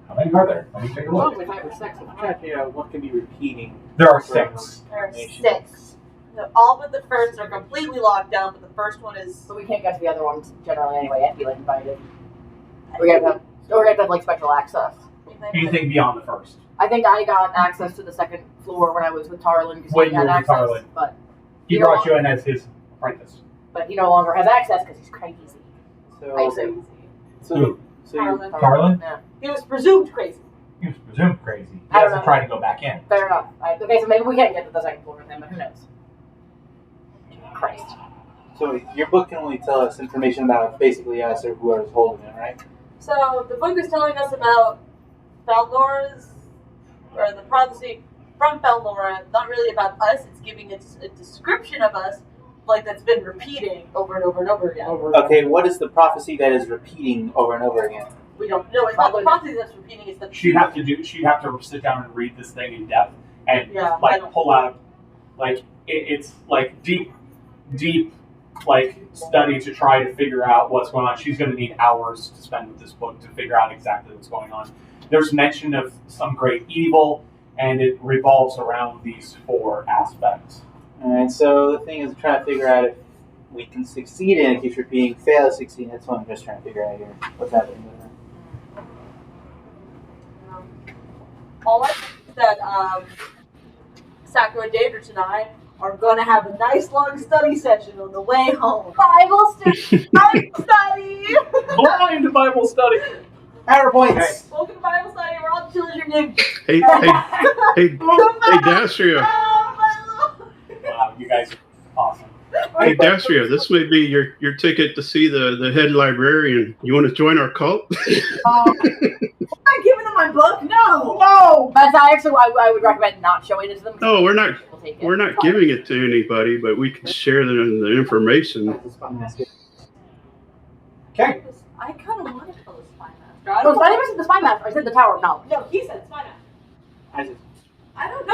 How many are there? Let me take a look. Probably 5 or 6. I'm trying to figure out what can be repeating. There are 6. There are 6. No, all but the first are completely locked down, but the first one is. So we can't get to the other ones generally anyway. I'd be like invited. We're gonna have like special access. Anything beyond the first. I think I got access to the second floor when I was with Tarlin because When he you had were with access. Tarlin. But He brought you in as his apprentice. But he no longer has access because he's crazy. So, I assume. so Tarlin? Yeah. He was presumed crazy. He was presumed crazy. He I don't hasn't know. tried to go back in. Fair enough. Okay, so maybe we can't get to the second floor with him, but who knows? Christ. So your book can only tell us information about basically us or whoever's holding it, right? So the book is telling us about Felnora's, or the prophecy from Felnora, not really about us. It's giving it a description of us, like that's been repeating over and over and over again. Okay, what is the prophecy that is repeating over and over again? We don't know. It's not the prophecy that's repeating. It's the She'd have to sit down and read this thing in depth and Yeah, I like don't- pull out like it's like deep like study to try to figure out what's going on. She's going to need hours to spend with this book to figure out exactly what's going on. There's mention of some great evil, and it revolves around these 4 aspects. Alright, so the thing is trying to figure out if we can succeed in it, it keeps repeating, fail to succeed. That's what I'm just trying to figure out here. What's happening with that? All I think is that Sakura and David tonight are gonna have a nice long study session on the way home. Bible study. Bible study. Blind Bible study. PowerPoints. Welcome to Bible study. We're all children. Hey, Dastria. Wow, you guys are awesome. Hey, Dastria, this may be your ticket to see the head librarian. You want to join our cult? I'm not giving them my book. No. But I would recommend not showing it to them. No, we're not. We're not giving it to anybody, but we can share the information. Okay. I kind of want to tell the Spy Master. I said the Spy Master. I said the Tower of Knowledge. No, he said Spy Master. I don't know.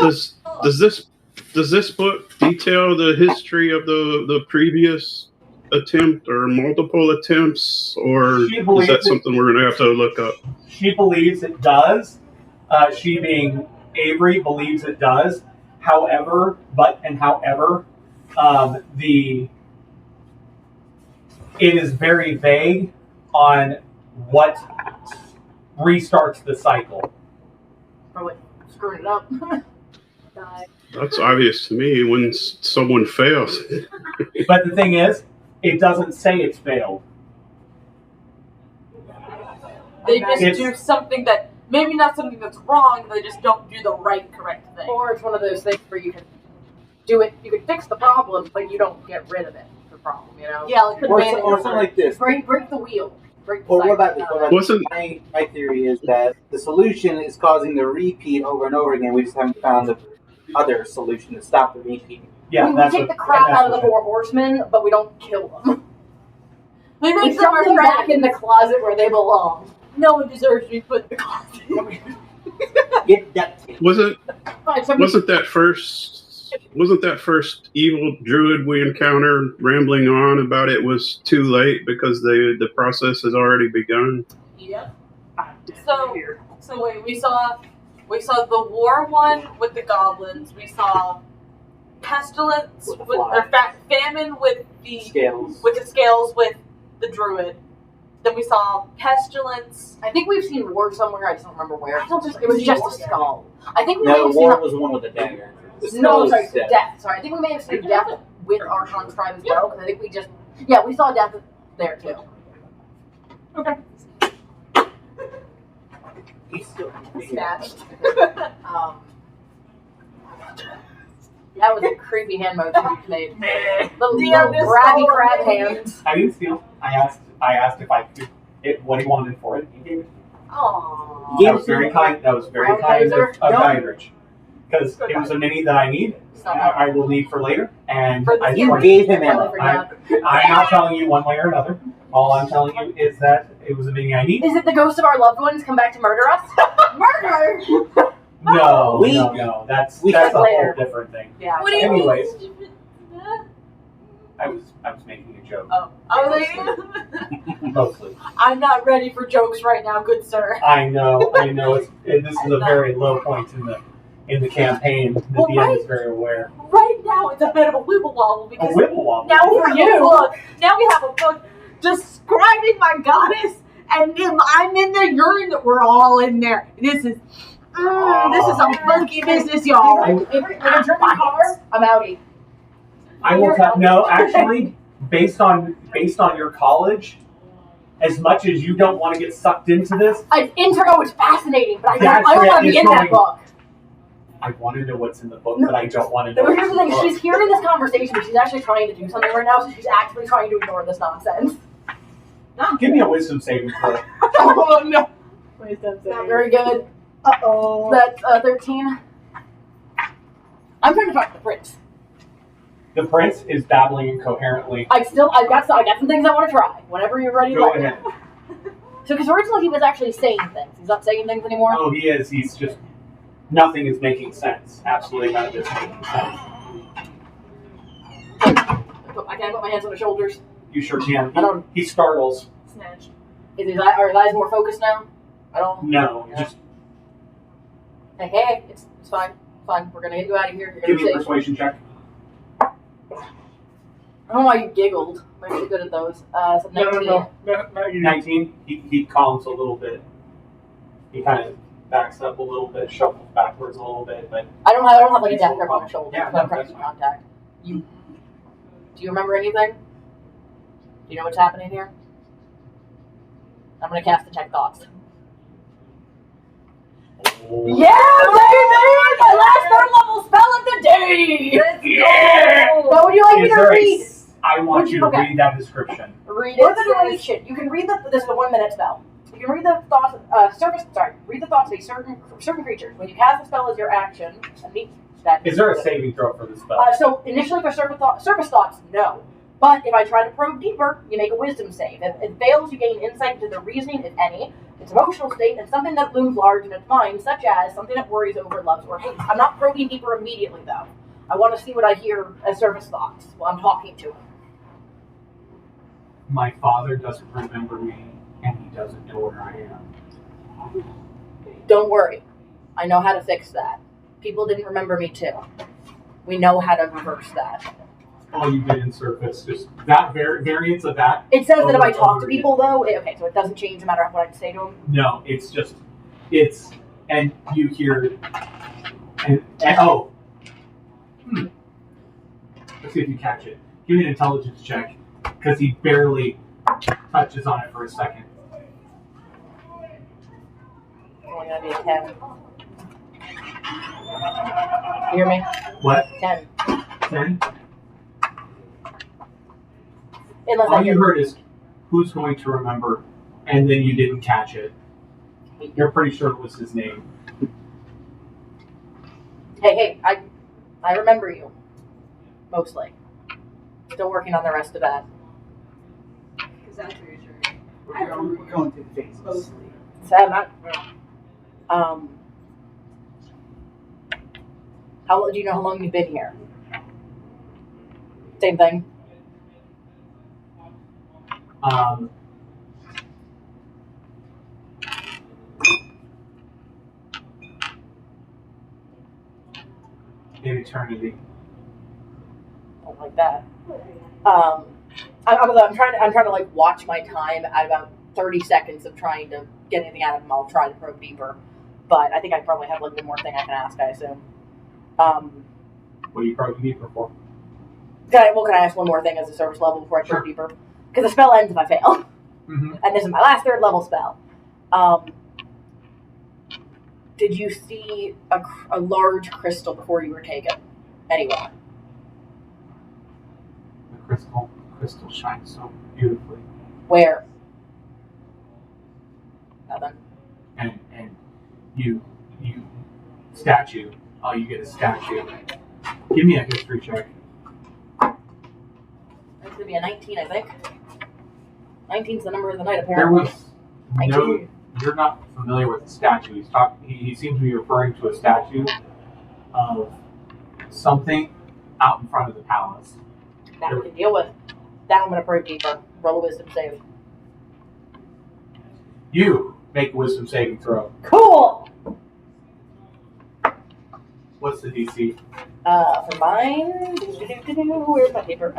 Does this book detail the history of the previous attempt or multiple attempts, or is that something we're going to have to look up? She believes it does. She, being Avery, believes it does. However, it is very vague on what restarts the cycle. Probably screwing it up. That's obvious to me when someone fails. But the thing is, it doesn't say it's failed. They just do something that, maybe not something that's wrong, they just don't do the correct thing. Or it's one of those things where you can do it, you can fix the problem, but you don't get rid of it. The problem, you know? Yeah, like or something like this. Break the wheel. Break the Or cycle. what about this? My theory is that the solution is causing the repeat over and over again. We just haven't found the other solution to stop the repeat. Yeah, we take the crap out of the 4 horsemen, but we don't kill them. We make shove them back in the closet where they belong. No one deserves to be put in the closet. Get duct tape. Wasn't that first evil druid we encountered rambling on about it was too late because the process has already begun? Yep. So wait, we saw the war one with the goblins. We saw pestilence famine with the scales. With the druid. Then we saw pestilence. I think we've seen war somewhere. I just don't remember where. It was just a skull. I think we may No, have war seen was the one with the dagger. Death. Sorry, I think we may have seen death with Archon's tribe as well. Because I think we saw death there too. Okay. He's still snatched. That was a creepy hand motion you made. Little grabby crab hands. I didn't steal. I asked if I could what he wanted for it. He gave it. Aww. That was very kind. That was very kind of Guybridge. Because it was a mini that I need. I will need for later. And you gave him ammo. I'm not telling you one way or another. All I'm telling you is that it was a mini I need. Is it the ghost of our loved ones come back to murder us? Murder! No. That's a whole different thing. Yeah. What do you Anyways, mean? I was making a joke. Oh, Mostly. I'm not ready for jokes right now, good sir. I know. This is a very low point in the campaign. The DM is very aware. Right now, it's a bit of a wibble wobble because A wibble wobble. now we have a book describing my goddess, and I'm in there, you're in there, we're all in there. This is some funky business, y'all. I'm outie. I will tell. No, actually, based on your college, as much as you don't want to get sucked into this, Intro is fascinating, but I don't want to be in that book. I want to know what's in the book, but I don't want to know. But here's the thing: she's hearing this conversation, but she's actually trying to do something right now, so she's actively trying to ignore this nonsense. Give me a wisdom saving throw. Oh no! Wisdom saving. Not very good. Uh-oh. That's 13. I'm trying to talk to the prince. The prince is babbling incoherently. I got some things I want to try. Whenever you're ready, Go ahead. So, because originally he was actually saying things. He's not saying things anymore. Oh, he is. He's just nothing is making sense. Absolutely none of it's making sense. I can't put my hands on his shoulders. You sure can. He startles. Snatched. Are his eyes more focused now? I don't. No, just. Hey, it's fine. Fine. We're gonna get you out of here. You're Give gonna me a be safe. persuasion check. I don't know why you giggled. I'm actually good at those. So 19. No, 19. He calms a little bit. He kind of backs up a little bit, shuffles backwards a little bit, but I don't have like a death grip on my shoulder. Yeah, so I'm trying to keep contact. Do you remember anything? Do you know what's happening here? I'm gonna cast Detect Thoughts. Yeah, baby! My last third level spell of the day! Yeah! What would you like me to read? I want you to read that description. Read it. For the duration, you can read this is a 1 minute spell. You can read the thoughts read the thoughts of a certain creature. When you cast the spell as your action, Is there a saving throw for this spell? So initially for surface thoughts, no. But if I try to probe deeper, you make a wisdom save. If it fails, you gain insight into the reasoning, if any, its emotional state, and something that looms large in its mind, such as something that worries over, loves, or hates. I'm not probing deeper immediately, though. I want to see what I hear as surface thoughts while I'm talking to him. My father doesn't remember me, and he doesn't know where I am. Don't worry. I know how to fix that. People didn't remember me, too. We know how to reverse that. All you did in surface, just that variance of that. It says that if I talk to people, though, okay, so it doesn't change no matter what I say to them? No, and you hear, and let's see if you catch it. Give me an intelligence check, because he barely touches on it for a second. Only gonna be a 10. You hear me? What? 10. 10? Unless all you heard is, who's going to remember, and then you didn't catch it. You're pretty sure it was his name. Hey, I remember you. Mostly. Still working on the rest of that. Because that's reassuring. We're going through the phases. Mostly. So I'm not. Do you know how long you've been here? Same thing. In eternity. Don't like that. I'm trying to like watch my time at about 30 seconds of trying to get anything out of him. I'll try to probe deeper, but I think I probably have like one more thing I can ask. I assume. What are you probing deeper for? Can I ask one more thing as a service level before I probe deeper? Because the spell ends if I fail, and this is my last third level spell. Did you see a large crystal before you were taken? Anywhere? The crystal shines so beautifully. Where? Nothing. And you statue. Oh, you get a statue. Give me a history check. That's gonna be a 19, I think. 19's the number of the night, apparently. There was 19. You're not familiar with the statue. He seems to be referring to a statue of something out in front of the palace. That we can deal with. That I'm gonna probe deeper. Roll a wisdom save. You make a wisdom saving throw. Cool! What's the DC? For mine, where's my paper?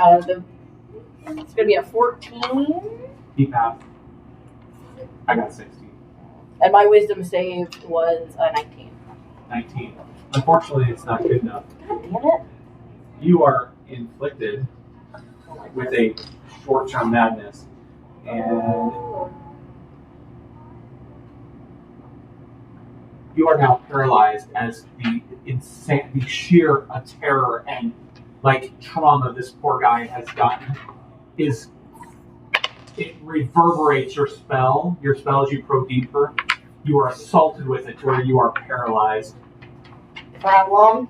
It's gonna be a 14. He passed. I got 16. And my wisdom save was a 19. 19. Unfortunately, it's not good enough. God damn it. You are inflicted with a short-term madness, and you are now paralyzed as the sheer terror and trauma this poor guy has gotten it reverberates your spell. Your spell as you probe deeper, you are assaulted with it to where you are paralyzed. For how long?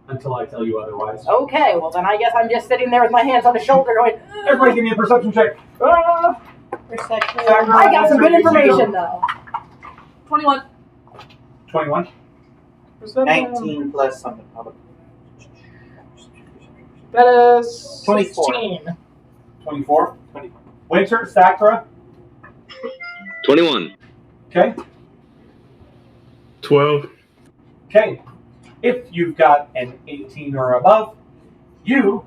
Until I tell you otherwise. Okay, well then I guess I'm just sitting there with my hands on the shoulder going, everybody give me a perception check. Perception. I got some good information though. 21. 21? 19 plus something. That is 24. 16. 24? Winter, Sakura? 21. Okay. 12. Okay. If you've got an 18 or above, you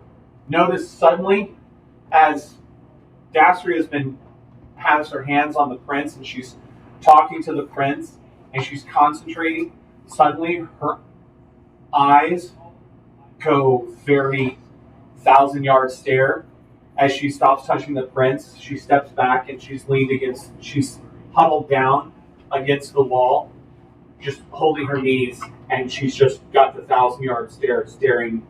notice suddenly as Dasri has her hands on the prince and she's talking to the prince and she's concentrating, suddenly her eyes go very 1,000-yard stare. As she stops touching the prints, she steps back and she's huddled down against the wall, just holding her knees, and she's just got the 1,000-yard stare, staring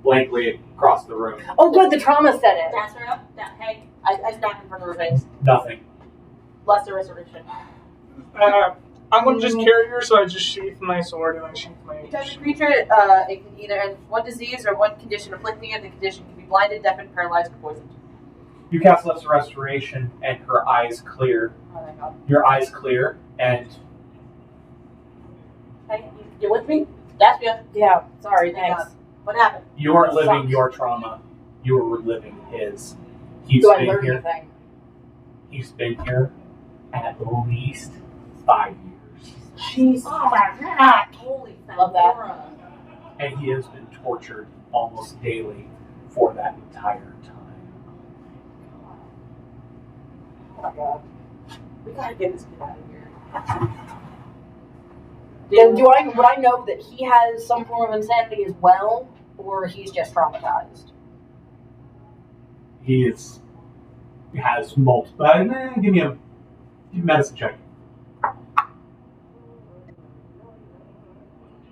blankly across the room. Oh, good, the trauma set in. Pass her up. Hey, I snap in front of her face. Nothing. Lesser restoration. I'm gonna just carry her, so I just sheath my sword and I sheath my. You touch a creature, it can either have one disease or one condition afflicting it. The condition can be blinded, deafened, paralyzed, or poisoned. You cast Lesser Restoration, and her eyes clear. Oh my god. Your eyes clear, and Hey, you with me? That's you. Yeah, sorry, Thank thanks. God. What happened? you aren't That living sucks. your trauma. You are reliving his. He's Do I been learn here. anything? He's been here at least 5 years, Jeez. Oh my god! Holy Love that. Fandora. and he has been tortured almost daily for that entire time. Oh my god. We gotta get this kid out of here. Then would I know that he has some form of insanity as well, or he's just traumatized? He has multiple. Give me a medicine check.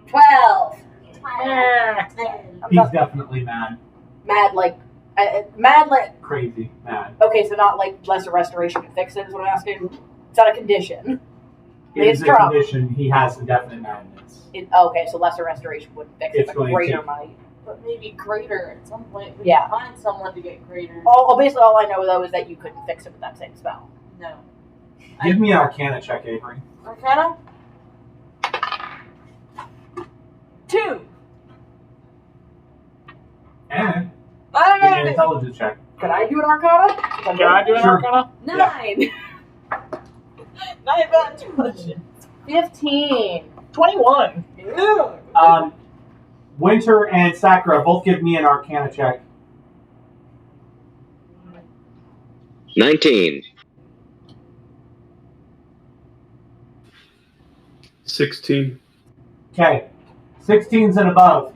12. He's definitely mad, Mad like crazy mad. okay, so not like lesser restoration can fix it is what I'm asking. It's not a condition. It is It's a trauma. condition. He has a definite madness. Okay, so lesser restoration wouldn't fix it, It's but going greater to. might. But maybe greater at some point. We Yeah. can find someone to get greater. Basically all I know though is that you couldn't fix it with that same spell. No. Give me an Arcana check, Avery. Arcana? 2. And I give me don't an know. intelligence check. Could I do an Arcana? Can I do an Sure. Arcana? 9. 9 bad intelligence. 15. 21. Ew. Winter and Sakura both give me an Arcana check. 19. 16. Okay, 16s and above.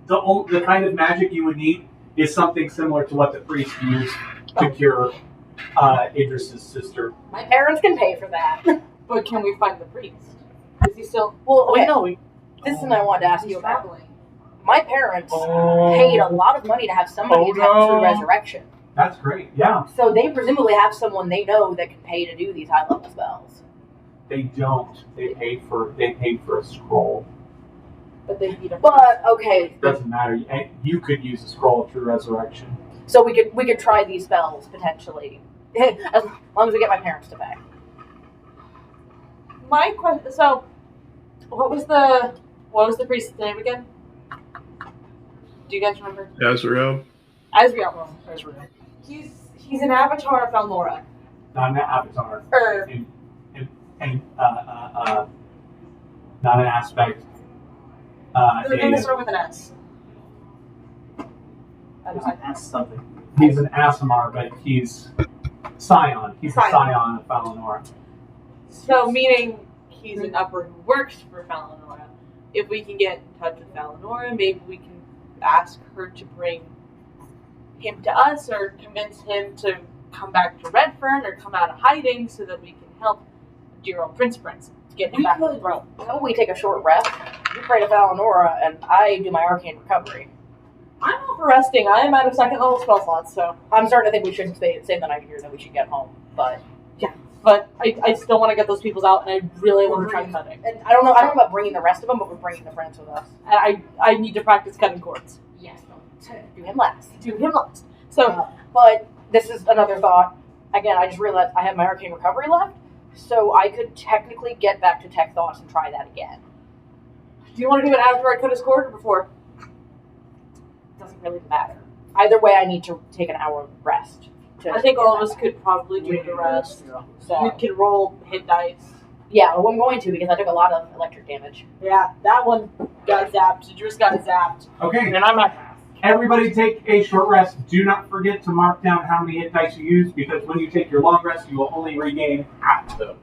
The kind of magic you would need is something similar to what the priest used to cure Idris's sister. My parents can pay for that. But can we find the priest? Is he still Well, okay, no, we. this is something I wanted to ask you about. traveling? My parents Oh. paid a lot of money to have somebody Oh, attempt no. true resurrection. That's great. Yeah, So they presumably have someone they know that can pay to do these high level spells. they don't. They paid for a scroll. But they need a But okay, Doesn't matter. You could use a scroll of true resurrection. so we could try these spells potentially, as long as we get my parents to pay. My question. So, what was the priest's name again? Do you guys remember? Azrael. Azrael. Ezra. He's an avatar of Valnora. Not an avatar. Or And not an aspect. the name starts with an S. I don't know. Ask something. He's an Asimar, but he's Scion. He's a Scion of Valinor. So, meaning he's an upper who works for Valinora. If we can get in touch with Valinora, maybe we can ask her to bring him to us or convince him to come back to Redfern or come out of hiding so that we can help dear old Prince to get him back on the throne. How we take a short rest? You pray to Valinora, and I do my arcane recovery. I'm all for resting. I am out of second level spell slots, so. I'm starting to think we shouldn't stay the night here, that we should get home. But But I still want to get those peoples out, and I really want to try cutting. and I don't know about bringing the rest of them, but we're bringing the friends with us. And I need to practice cutting cords. Yes, do him last. Do him last. So, But this is another thought. Again, I just realized I have my arcane recovery left, so I could technically get back to tech thoughts and try that again. do you want to do it after I cut his cord or before? Doesn't really matter. Either way, I need to take an hour rest. I think all of us could probably do the rest. So, We can roll hit dice. yeah, well, I'm going to because I took a lot of electric damage. Yeah, that one got zapped. Idris got zapped. Okay, And I'm at half. everybody take a short rest. Do not forget to mark down how many hit dice you use, because when you take your long rest, you will only regain half of those.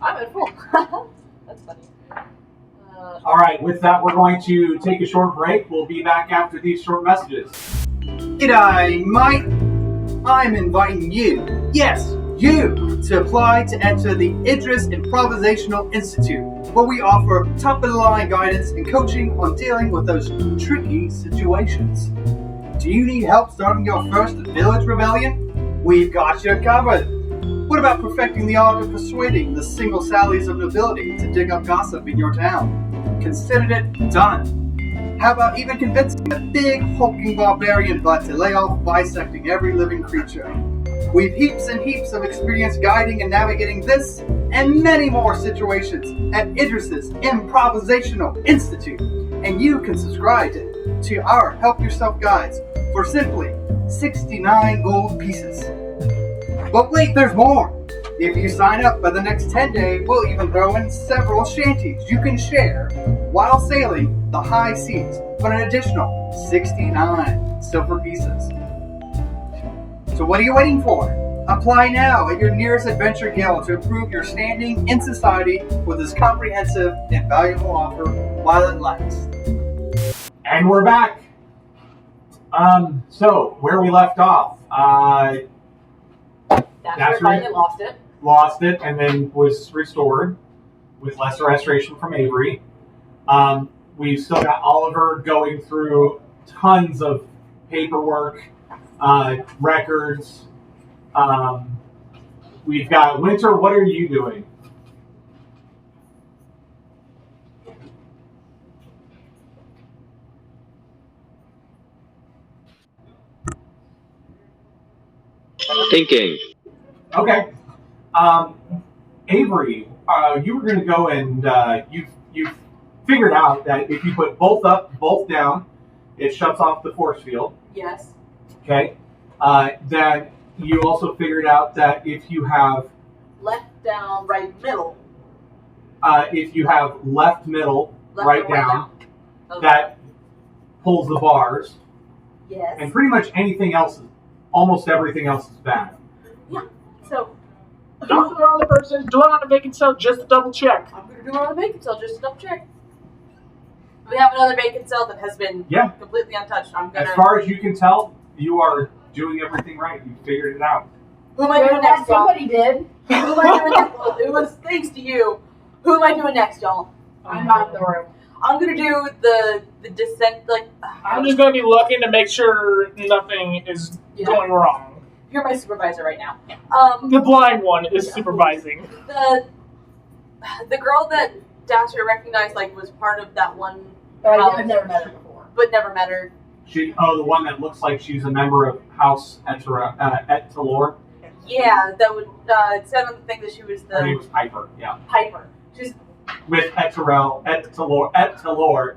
I'm at full. That's funny. All right, with that, we're going to take a short break. We'll be back after these short messages. G'day, mate. I'm inviting you, yes, you, to apply to enter the Idris Improvisational Institute, where we offer top-of-the-line guidance and coaching on dealing with those tricky situations. Do you need help starting your first village rebellion? We've got you covered. What about perfecting the art of persuading the single Sallys of nobility to dig up gossip in your town? Considered it done. How about even convincing a big hulking barbarian butt to lay off bisecting every living creature? We've heaps and heaps of experience guiding and navigating this and many more situations at Idris's Improvisational Institute, and you can subscribe to our Help Yourself guides for simply 69 gold pieces. But wait, there's more! If you sign up by the next 10 days, we'll even throw in several shanties you can share while sailing the high seas for an additional 69 silver pieces. So what are you waiting for? Apply now at your nearest adventure guild to improve your standing in society with this comprehensive and valuable offer while it lasts. And we're back. So where we left off, That's where finally lost it, and then was restored with lesser restoration from Avery. We've still got Oliver going through tons of paperwork, records. We've got Winter. What are you doing? Thinking. Okay. Avery, you were going to go and you've figured out that if you put both up, both down, it shuts off the force field. Yes. Okay. Then you also figured out that if you have Left, down, right, middle. if you have left, middle, Left right, or right down, Okay. that pulls the bars, Yes. and pretty much anything else, almost everything else is bad. So, Do it on the person. Do it on a vacant cell just to double check. I'm going to do it on a vacant cell just to double check. We have another vacant cell that has been completely untouched. I'm going As to... far as you can tell, you are doing everything right. You figured it out. Who am I doing next, y'all? Somebody did. Who am I doing next? Well, it was thanks to you. Who am I doing next, y'all? I'm not in the room. I'm going to do the descent, like... I'm just going to be looking to make sure nothing is going wrong. You're my supervisor right now. The blind one is supervising. The girl that Dasher recognized, like, was part of that one I've never met her before. But never met her. The one that looks like she's a member of House Etalor. Yeah, that would, it said on the thing that she was the... Her name was Piper, yeah. Piper. She's... With Etalor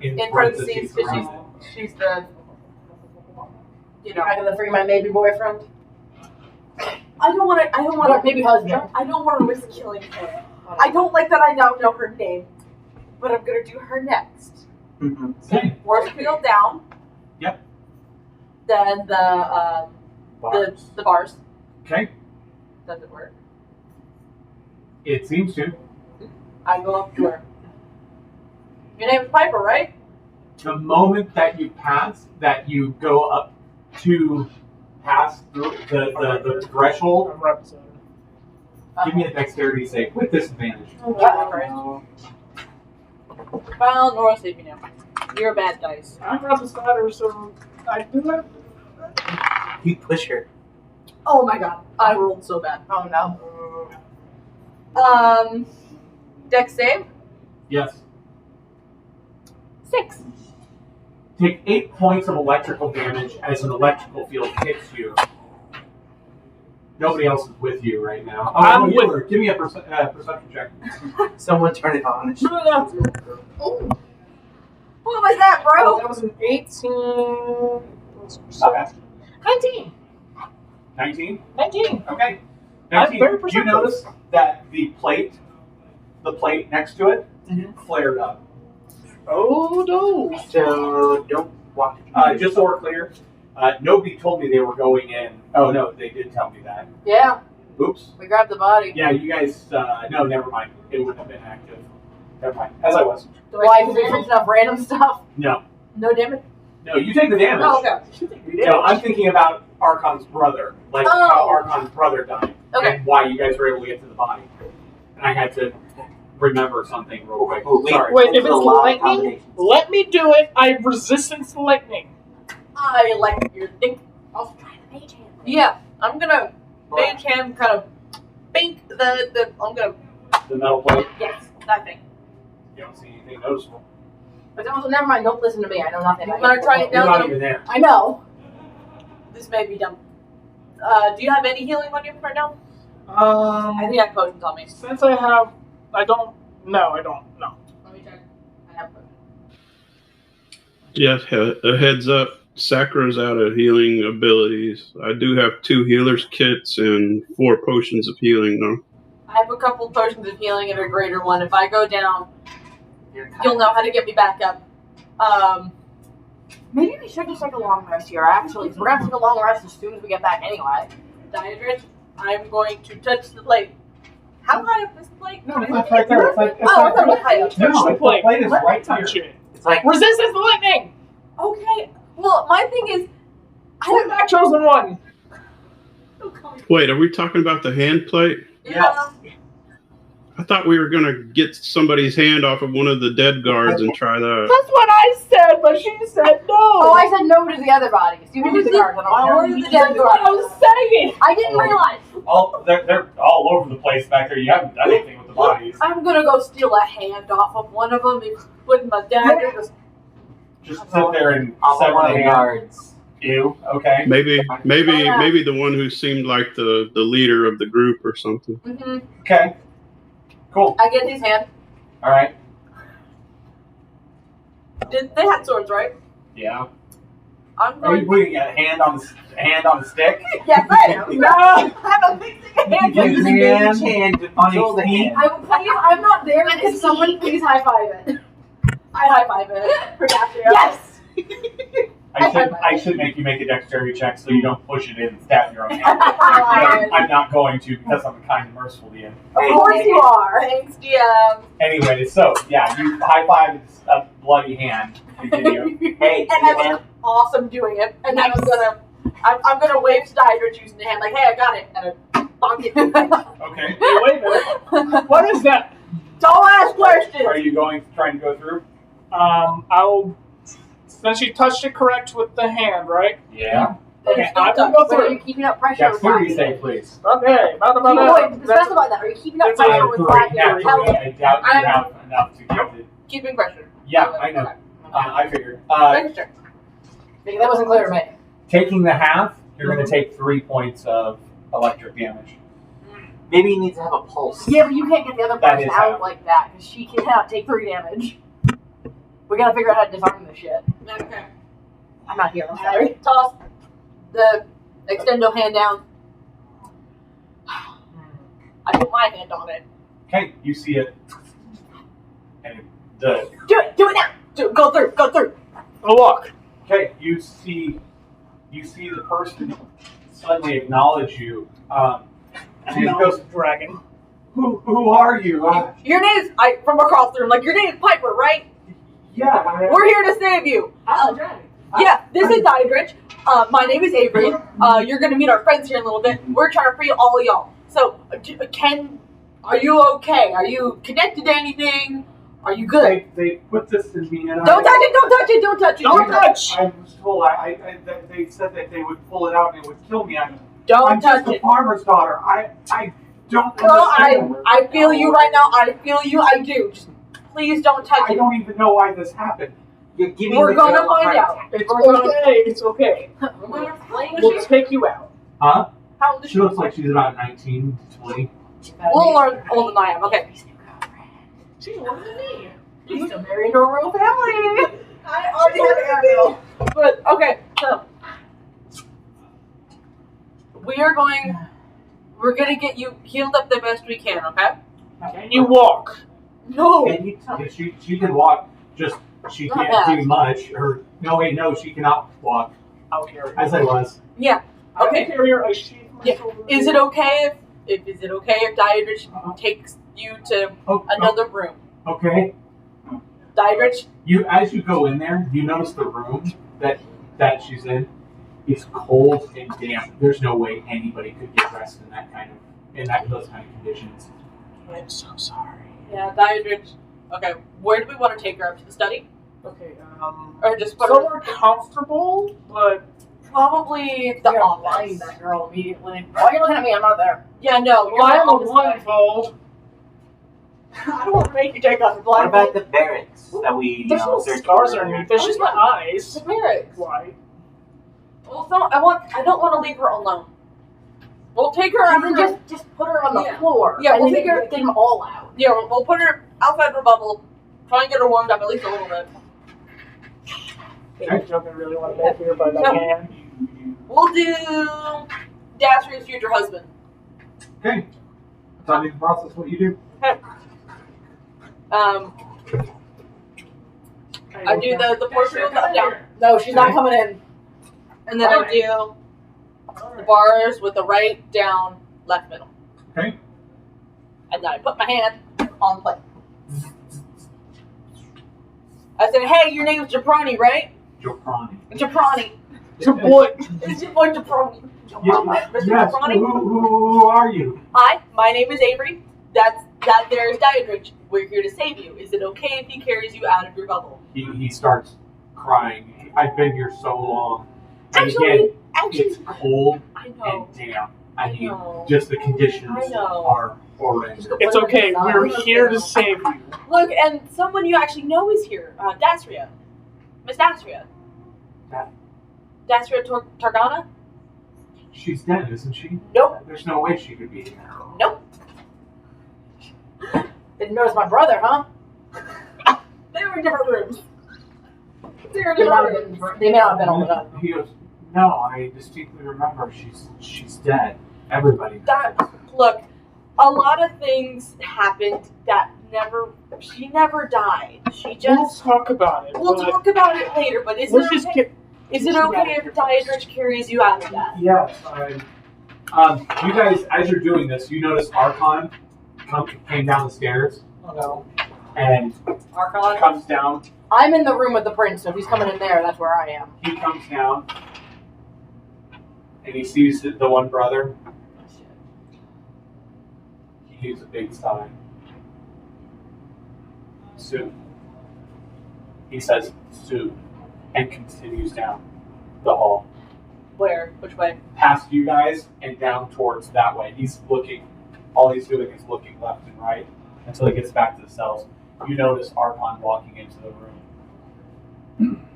in parentheses, because she's the... You know... Am I going to free my maybe boyfriend? I don't want to... Maybe husband. I don't want to risk killing her. I don't like that I now know her name. But I'm going to do her next. Okay. Force field down. Yep. Then the bars. Okay. Does it work? It seems to. I go up to her. Your name is Piper, right? The moment that you go up to pass through the threshold, give me a dexterity save with disadvantage. Well, Nora saved me now. You're a bad dice. I'm from the starter, so I do it. You push her. Oh my god, I rolled so bad. Oh no. Dex save? Yes. 6. Take 8 points of electrical damage as an electrical field hits you. Nobody else is with you right now. Oh, give me a perception check. Someone turn it on. Oh. What was that, bro? That was an 18. Not bad. 19. 19? 19. Okay. I'm 19. very You perceptive. notice that the plate next to it flared up. Oh no. So don't walk. Just so we're clear, nobody told me they were going in. Oh no, they did tell me that. Yeah. Oops. We grabbed the body. Yeah, you guys. No, never mind. It wouldn't have been active. Never mind. As I was. Why? Because there's just enough random stuff. No. No damage? No, you take the damage. Oh, okay. No, I'm thinking about Archon's brother. Like how Archon's brother died. Okay. And why you guys were able to get to the body. And I had to remember something real quick. Oh, wait. Sorry. Wait, if it's a lot of lightning, combinations. let me do it. I have resistance to lightning. I like your thing. I'll try the mage hand. Yeah, I'm gonna mage hand kind of bink the I'm gonna The metal plate. yes, that thing. You don't see anything noticeable. But also, never mind. Don't listen to me. I know nothing. I'm gonna try it You're down. not even there. I know. This may be dumb. Do you have any healing on you right now? I think I have potions on me. Since I have, I don't. No, I don't. No. Let me check. I have potions. Yeah, a heads up. Sakra's out of healing abilities. I do have 2 healer's kits and 4 potions of healing, though. I have a couple potions of healing and a greater one. If I go down, you'll know how to get me back up. Maybe we should just take a long rest here, actually. 'Cause we're gonna take a long rest as soon as we get back anyway. Diadrich, I'm going to touch the plate. How high up is the plate? No, it's right there. It's like, Oh, I thought it was high up. no, the the plate. plate is right Touch here. it. It's like Resistance to lightning. Okay. Well, my thing is, Put back chosen one. Wait, are we talking about the hand plate? Yes. I thought we were going to get somebody's hand off of one of the dead guards and try that. That's what I said, but she said no. Oh, I said no to the other bodies. You can do the guards. I don't care. Where are the dead That's what I guards? was saying. I didn't realize. They're all over the place back there. You haven't done anything with the bodies. I'm gonna go steal a hand off of one of them and put my dagger. Just sit there and I'm sever one the of the hand. guards. Ew. Okay. Maybe the one who seemed like the leader of the group or something. Mm-hmm. Okay. Cool. I get his hand. All right. They had swords, right? Yeah. I'm Are you going. putting a hand on the stick? Yes, I am. No. I'm fixing a hand. Use the mage hand to control the hand. I will please. I'm not there. Can someone please high five it? I high five it for Catherine. Yes. I should make you make a dexterity check so you don't push it in and stab your own hand. I'm not going to because I'm kind and merciful to you. Of course you are. Thanks, DM. Anyway, so yeah, you high five a bloody hand. Continue. Hey, And I look awesome doing it. And then I'm gonna wave to Diedrich using the hand like, hey, I got it. And I bonk it. Okay. Hey, wait a minute. What is that? Don't ask questions. Are you trying to go through? I'll. Since you touched it correct with the hand, right? Yeah. Okay, I will go Wait, are you through. keeping up pressure? Dexterity save, please. Okay, Wait, specify that. Are you keeping up That's pressure with five Yeah, Hell yeah. I doubt you have enough to get it. Keeping pressure. Yeah, I know. I figured. Register. That wasn't clear to me. Taking the half, you're going to take 3 points of electric damage. maybe he needs to have a pulse. Yeah, but you can't get the other That person is out how. like that because she cannot take 3 damage. We gotta figure out how to disarm this shit. Okay. I'm not here. I'm sorry. Toss the extendo hand down. I put my hand on it. Okay, you see it. And the Do it now. Go through. A walk. okay, you see the person suddenly acknowledge you. And he goes, Dragon. Who are you? Your name's from across the room. Like your name's Piper, right? Yeah. We're here to save you. Yeah, this is Diedrich. My name is Avery. You're gonna meet our friends here in a little bit. We're trying to free all of y'all. So, are you okay? Are you connected to anything? Are you good? They put this in me and Don't touch it! Don't touch it! Don't touch it! Don't touch! I was told that they said that they would pull it out and it would kill me. I'm Don't touch just a it! farmer's daughter. I don't Girl, understand. I feel you right now. I feel you. I do. Just please don't touch I it. don't even know why this happened. You're giving We're the gonna girl a find heart out. attack. It's okay. It's okay. How We'll take you out. Huh? old is She looks like she's about 19 to 20. a little older than I am. Okay. She's older than me. He's still married to a royal family. I already have Ariel. But okay, so we're gonna get you healed up the best we can, okay? Can you walk? No. And she can walk, just she Not can't bad. do much. No, she cannot walk. I'll carry her. As I was. Yeah. I'll Okay. carry her. I sheathe my Yeah. sword. Is it okay if Diedrich takes you to Oh, another room? Okay. Diedrich? As you go in there, you notice the room that she's in is cold and damp. There's no way anybody could get dressed in those kind of conditions. I'm so sorry. Yeah, Diedrich. Okay, where do we want to take her up to the study? Okay, Or just put somewhere her comfortable, but probably the office. Find that girl immediately. Why are you looking at me? I'm not there. Yeah, no, you're well, I not have a on the study. blindfold. I don't want to make you take off your What blindfold. about the barracks that we, There's no searched scars for underneath. There's just my eyes. The barracks. Why? Well, so I don't want to leave her alone. We'll take her I out. mean, just put her on the Yeah. floor. Yeah, and we'll then take her- get them all out. Yeah, we'll put her outside her bubble. Try and get her warmed up at least a little bit. I'm joking, I really want to make here, but No. I can. We'll do Dasria's future husband. Okay. Tell me the process. What you do? I do the portrait of the down, No, she's not coming in. and then I do the bars with the right, down, left, middle. Okay. And then I put my hand on the plate. I said, "Hey, your name's Japroni, right? Joprani. Japroni. It's your boy. It's your boy Japroni. Mr. Yes. Japroni. Who are you? Hi, my name is Avery. That there's Diedrich. We're here to save you. Is it okay if he carries you out of your bubble?" He starts crying. I've been here so long. And Actually, again, it's cold I know. and damp. I mean, know. just the conditions I know. are horrendous. It's okay. We're here to save you. Look, and someone you actually know is here. Dasria. Miss Dasria. Da- Dasria Targana? She's dead, isn't she? Nope. There's no way she could be here. Nope. Didn't notice my brother, huh? They were in different rooms. They were in They may different not rooms. have been on the gun. He goes, no, I distinctly remember she's dead. Everybody knows. Look, a lot of things happened that she never died. She We'll just, talk about it. we'll but talk about it later, but is Let's it just okay? get. Is it okay if Diedrich carries you out of that? Yes. You guys, as you're doing this, you notice Archon came down the stairs Oh no. and Archon? comes down. I'm in the room with the prince, so if he's coming in there, that's where I am. He comes down and he sees the one brother. He heaves a big sigh. Soon. He says, soon. And continues down the hall. Where? Which way? Past you guys and down towards that way. He's looking, all he's doing is looking left and right until he gets back to the cells. You notice Archon walking into the room.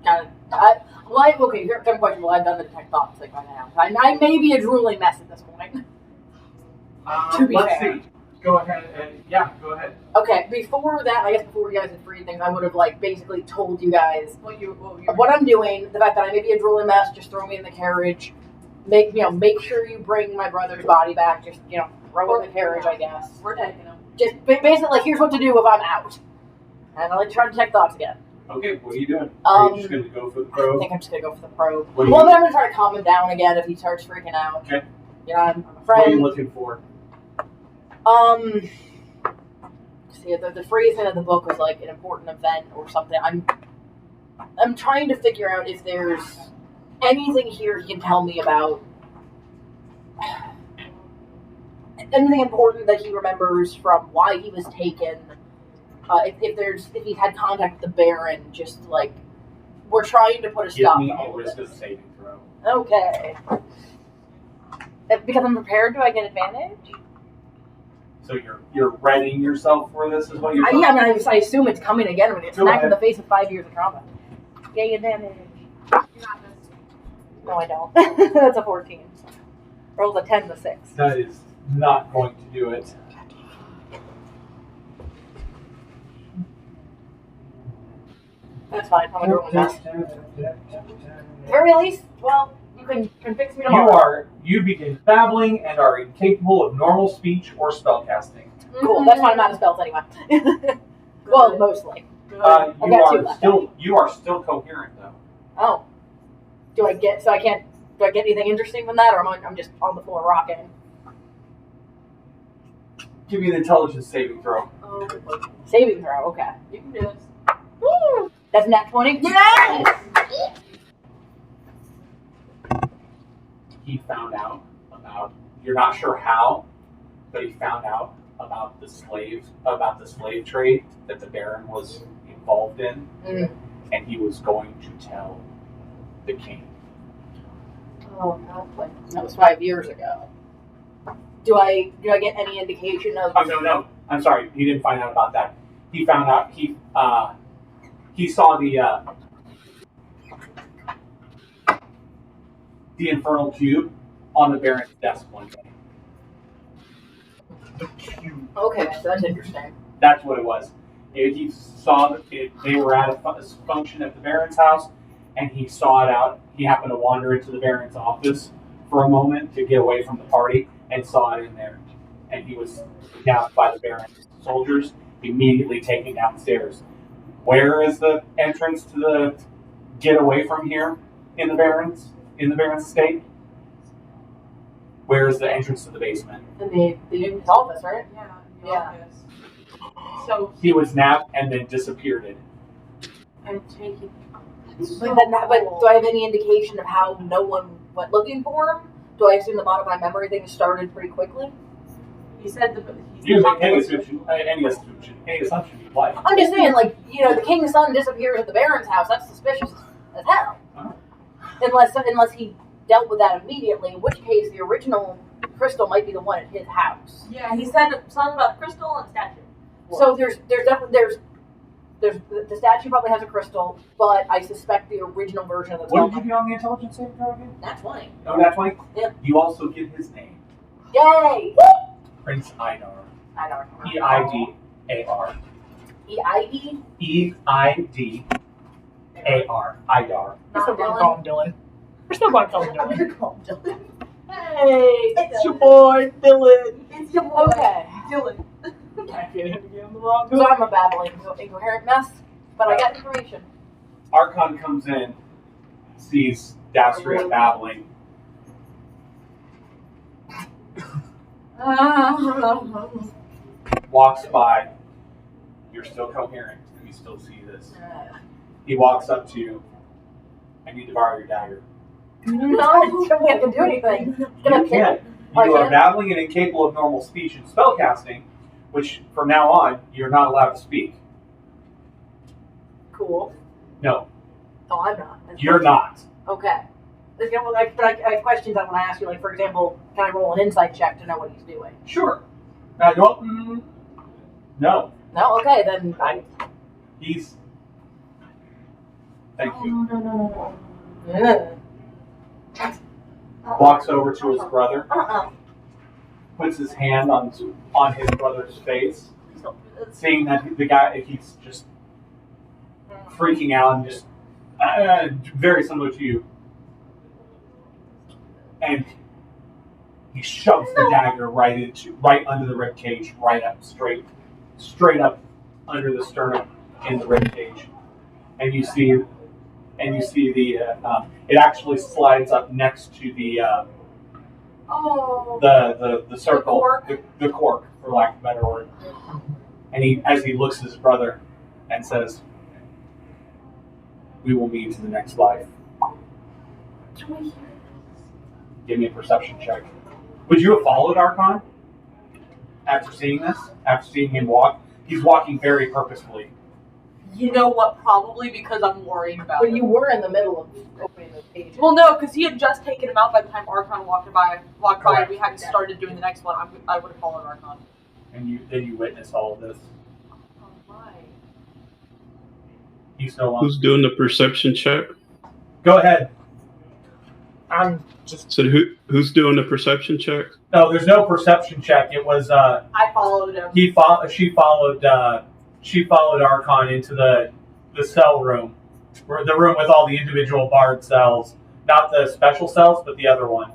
Got it. Okay, here's some question. Well, I've done the detect thoughts thing by now. I may be a drooling mess at this point. To be let's fair. see. Go ahead and, yeah, go ahead. Okay, before that, I guess before you guys had freed things, I would have basically told you guys what I'm doing. The fact that I may be a drooling mess, just throw me in the carriage. Make sure you bring my brother's body back. Just throw it in the carriage, I guess. We're taking him. Just basically, here's what to do if I'm out. And I'll try to detect thoughts again. Okay, what are you doing? Are you just going to go for the I probe? think I'm just gonna go for the probe. What do Well, you- then I'm gonna try to calm him down again if he starts freaking out. Okay. I'm a What are you friend. looking for? See, the phrasing of the book was like an important event or something. I'm trying to figure out if there's anything here he can tell me about. Anything important that he remembers from why he was taken. If he's had contact with the Baron, just we're trying to put a Give stop me to a all of risk this. of saving throw. Okay. Because I'm prepared, do I get advantage? So you're readying yourself for this, is what you're saying? I assume it's coming again when it's Go smacked in ahead. the face of 5 years of trauma. Yay, advantage. No, I don't. That's a 14. Rolls a 10 to 6. That is not going to do it. That's fine. I'm gonna roll that. Very least, well, you can fix me tomorrow. You begin babbling and are incapable of normal speech or spellcasting. Cool. That's fine. I'm out of spells anyway. Well, mostly. You got 2 left. are still coherent though. Oh. Do I get anything interesting from that, or I'm just on the floor rocking? Give me an intelligence saving throw. Oh, good lord. Saving throw, okay. You can do this. Woo! That's nat 20? Yes! He found out about, you're not sure how, but he found out about the slave trade that the Baron was involved in, and he was going to tell the king. Oh, God. That was 5 years ago. Do I get any indication of... Oh, no. I'm sorry. He didn't find out about that. He found out, he saw the infernal cube on the Baron's desk one day. Okay, so that's interesting. That's what it was. He saw that they were at a function at the Baron's house, and he saw it out. He happened to wander into the Baron's office for a moment to get away from the party, and saw it in there. And he was down by the Baron's soldiers, immediately taken downstairs. Where is the entrance to the get away from here in the Baron's estate? Where is the entrance to the basement? In the office, right? Yeah. Yeah. So He was napped and then disappeared. I'm taking. But do I have any indication of how no one went looking for him? Do I assume the modified memory thing started pretty quickly? He said You make any assumption you like. I'm just saying, like, the king's son disappears at the Baron's house. That's suspicious as hell. Unless he dealt with that immediately, in which case the original crystal might be the one at his house. Yeah, he said something about crystal and statue. So there's the statue probably has a crystal, but I suspect the original version of the What did you get on the intelligence saving throw again? Nat 20. Oh, nat 20? Yeah. You also get his name. Yay! Prince Idar. I don't know. E-I-D-A-R. E-I-D? E-I-D-A-R. Idar. We're still going to call him Dylan. We're still going to call him Dylan. I'm gonna call him Dylan. Hey, It's your boy, Dylan. it's your boy, Okay. Dylan. Can't get him to get on the wrong So I'm a babbling, incoherent mess, but I got information. Archon comes in, sees Dastrius babbling. Walks by. You're still coherent, and you still see this. He walks up to you, and you devour your dagger. No, we have to do anything. You can't. You are babbling and incapable of normal speech and spellcasting, which from now on, you're not allowed to speak. Cool. No, Oh, I'm not. you're not. Okay. But I have questions I want to ask you. Like, for example, can I roll an insight check to know what he's doing? Sure. No. No? Okay, then He's. Thank you. Yeah. Walks over to his brother, Uh-uh. puts his hand on his brother's face, seeing that he's just freaking out and just very similar to you. And he shoves the dagger right under the rib cage, right up straight up under the sternum in the rib cage, and you see the it actually slides up next to the circle, the cork, for lack of a better word. And as he looks at his brother and says, "We will meet in the next life." Give me a perception check. Would you have followed Archon after seeing this? After seeing him walk? He's walking very purposefully. You know what? Probably because I'm worried about But it. you were in the middle of opening the page. Well, no, because he had just taken him out by the time Archon walked by, Correct. and we hadn't started doing the next one. I would have followed Archon. And you witness all of this. Oh, my. He's no longer. Who's doing the perception check? Go ahead. I'm just. So who's doing the perception check? No, there's no perception check. It was I followed him. she followed Archon into the cell room, the room with all the individual barred cells, not the special cells, but the other one.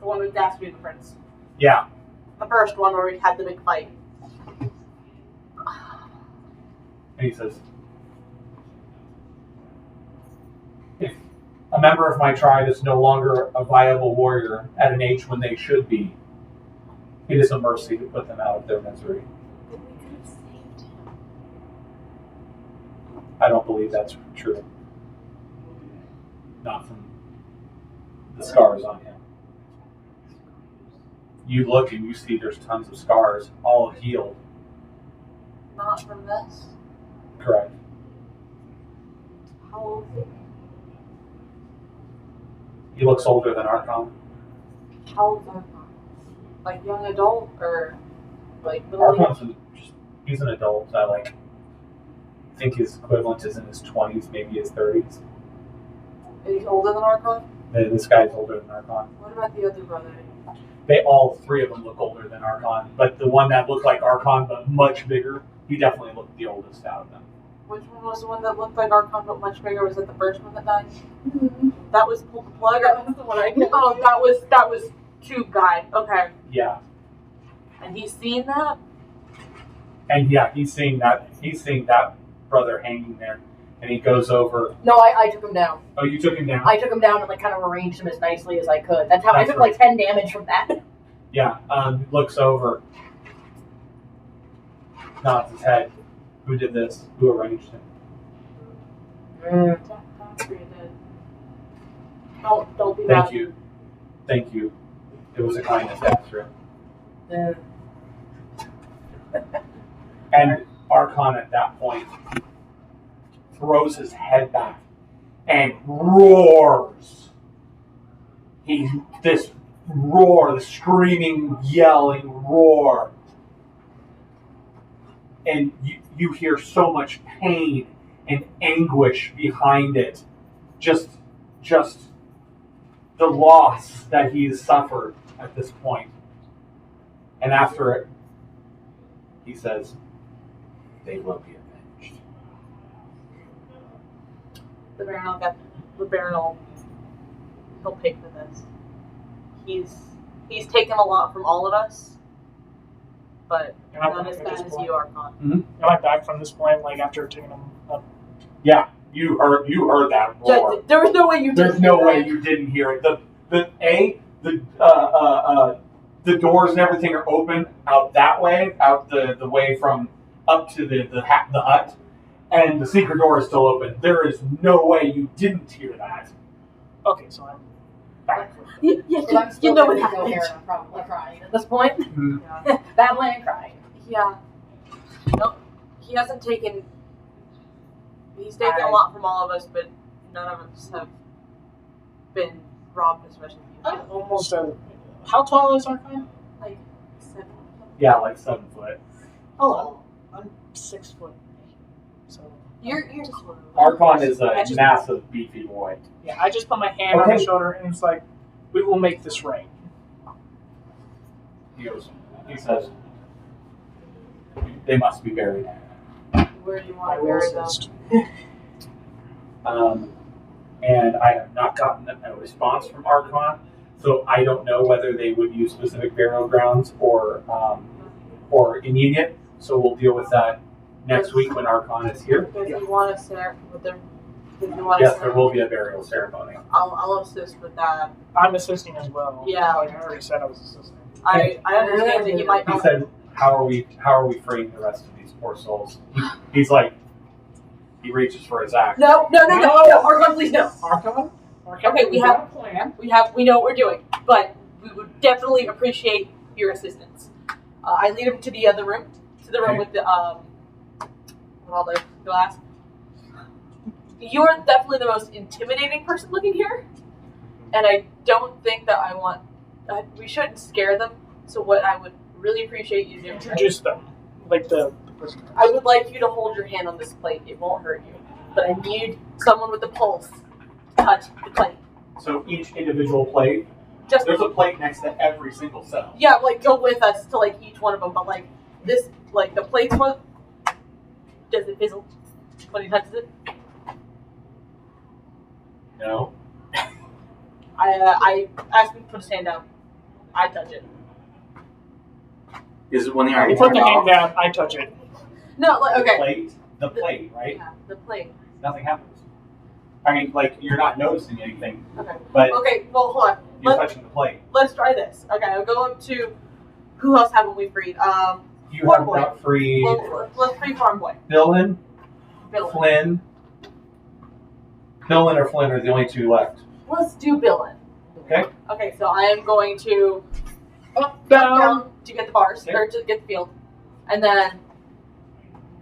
The one with Daphne and the Prince. Yeah. The first one where we had the big fight. And he says, "If a member of my tribe is no longer a viable warrior at an age when they should be, it is a mercy to put them out of their misery." I don't believe that's true. Not from the scars on him. You look and you see there's tons of scars, all healed. Not from this. Correct. How old is He looks older than Archon. he? How old is Archon? Like young adult or like middle age? Archon's he's an adult. I think his equivalent is in his 20s, maybe his 30s. He's older than Archon? This guy's older than Archon. What about the other brother? All three of them look older than Archon, but the one that looked like Archon but much bigger, he definitely looked the oldest out of them. Which one was the one that looked like Archon but much bigger? Was it the first one that died? Mm-hmm. That was pull the plug. That was the one I knew. Oh, that was Tube Guy. Okay. Yeah. And he's seen that? And yeah, he's seeing that brother hanging there. And he goes over. No, I took him down. Oh, you took him down? I took him down and kind of arranged him as nicely as I could. That's how I took right. 10 damage from that. Yeah, looks over. Nods his head. Who did this? Who arranged him? Don't be mad. Thank you. It was a kindness, Astro. Yeah. And Archon at that point throws his head back and roars. This roar, the screaming, yelling roar. And you hear so much pain and anguish behind it. Just the loss that he's suffered at this point. And after it, he says, they will be avenged. The Baron he'll pay for this. He's taken a lot from all of us, but not as bad as you, Archon. Mm-hmm. Am I back from this point, after taking them up? Yeah, you heard that roar. There was no way you didn't. There's no way you didn't hear it. The doors and everything are open out that way, out the way from up to the hut, and the secret door is still open. There is no way you didn't hear that. Okay, so I'm back. You know what happened. I'm probably crying at this point. Mm-hmm. Yeah. Babbling and crying. Yeah. Nope. He hasn't taken. He's taken a lot from all of us, but none of us have been robbed as much as you. Almost. How tall is Archon? Like 7. Yeah, like 7 foot. Oh, I'm 6 foot. So you're just Archon is a massive, beefy boy. Yeah, I just put my hand on his shoulder and it's like, we will make this right. He says, they must be buried. Where do you want to bury them? And I have not gotten a response from Archon, so I don't know whether they would use specific burial grounds or immediate. So we'll deal with that next week when Archon is here. Does he want to start with them? Yes, there will be a burial ceremony. I'll assist with that. I'm assisting as well. Yeah. Like I already said I was assisting. I understand that he might not. He said, "How are we freeing the rest of these poor souls?" He's like, he reaches for his axe. No, Archon, please no. Archon? Okay, we have a plan. We know what we're doing, but we would definitely appreciate your assistance. I lead him to the other room, with the with all the glass. You're definitely the most intimidating person looking here, and I don't think that we shouldn't scare them. So what I would really appreciate you doing. Introduce them, like the person. I would like you to hold your hand on this plate. It won't hurt you, but I need someone with a pulse to touch the plate. So each individual plate. There's a plate next to every single cell. Yeah, go with us to each one of them, but this, the plates one, does it fizzle when he touches it? No. I ask him to put his hand down. I touch it. Is it when they already You put the turned hand off? down, I touch it. No, okay. The plate, right? Yeah, the plate. Nothing happens. I mean, you're not noticing anything. Okay. But okay, well, hold on. You're touching the plate. Let's try this. Okay, I'll go up to. Who else haven't we freed? You have not freed. Well, let's free Farm Boy. Dylan, Billin. Flynn. Billin or Flynn are the only two left. Let's do Billin. Okay. Okay, so I am going to up, down to get the bars, or to get the field, and then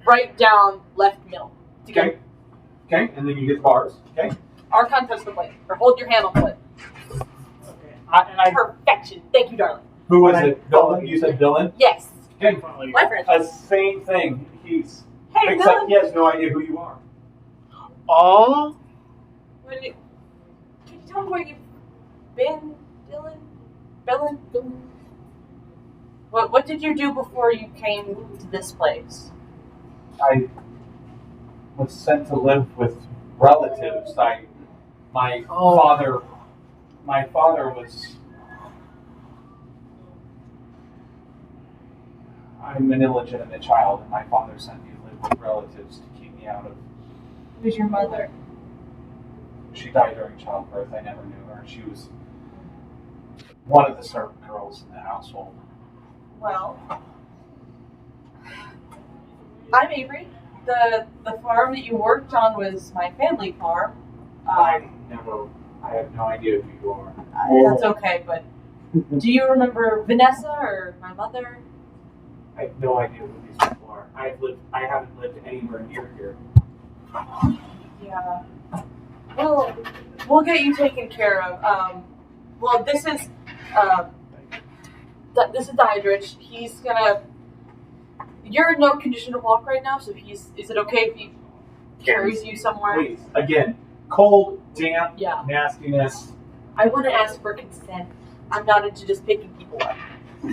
right, down, left, middle. To get Okay. Okay, and then you get the bars. Okay. Archon touch the plate, or hold your hand on the plate. Okay. Perfection. Thank you, darling. Who was it? Billin? You said Billin? Yes. Okay. My friend. Same thing. He's Hey, except Billin. he has no idea who you are. Oh. Can you tell me where you've been, Dylan? Billin? What did you do before you came to this place? I was sent to live with relatives. My father was. I'm an illegitimate child, and my father sent me to live with relatives to keep me out of. Who's your mother? She died during childbirth. I never knew her. She was one of the servant girls in the household. Well, I'm Avery. The farm that you worked on was my family farm. I have no idea who you are. That's okay, but do you remember Vanessa or my mother? I have no idea who these people are. I haven't lived anywhere near here. Yeah. Well, we'll get you taken care of. Well, this is Diedrich. He's gonna. You're in no condition to walk right now, so is it okay if he carries you somewhere? Please, again, cold, damp, Yeah. nastiness. I wouldn't ask for consent. I'm not into just picking people up.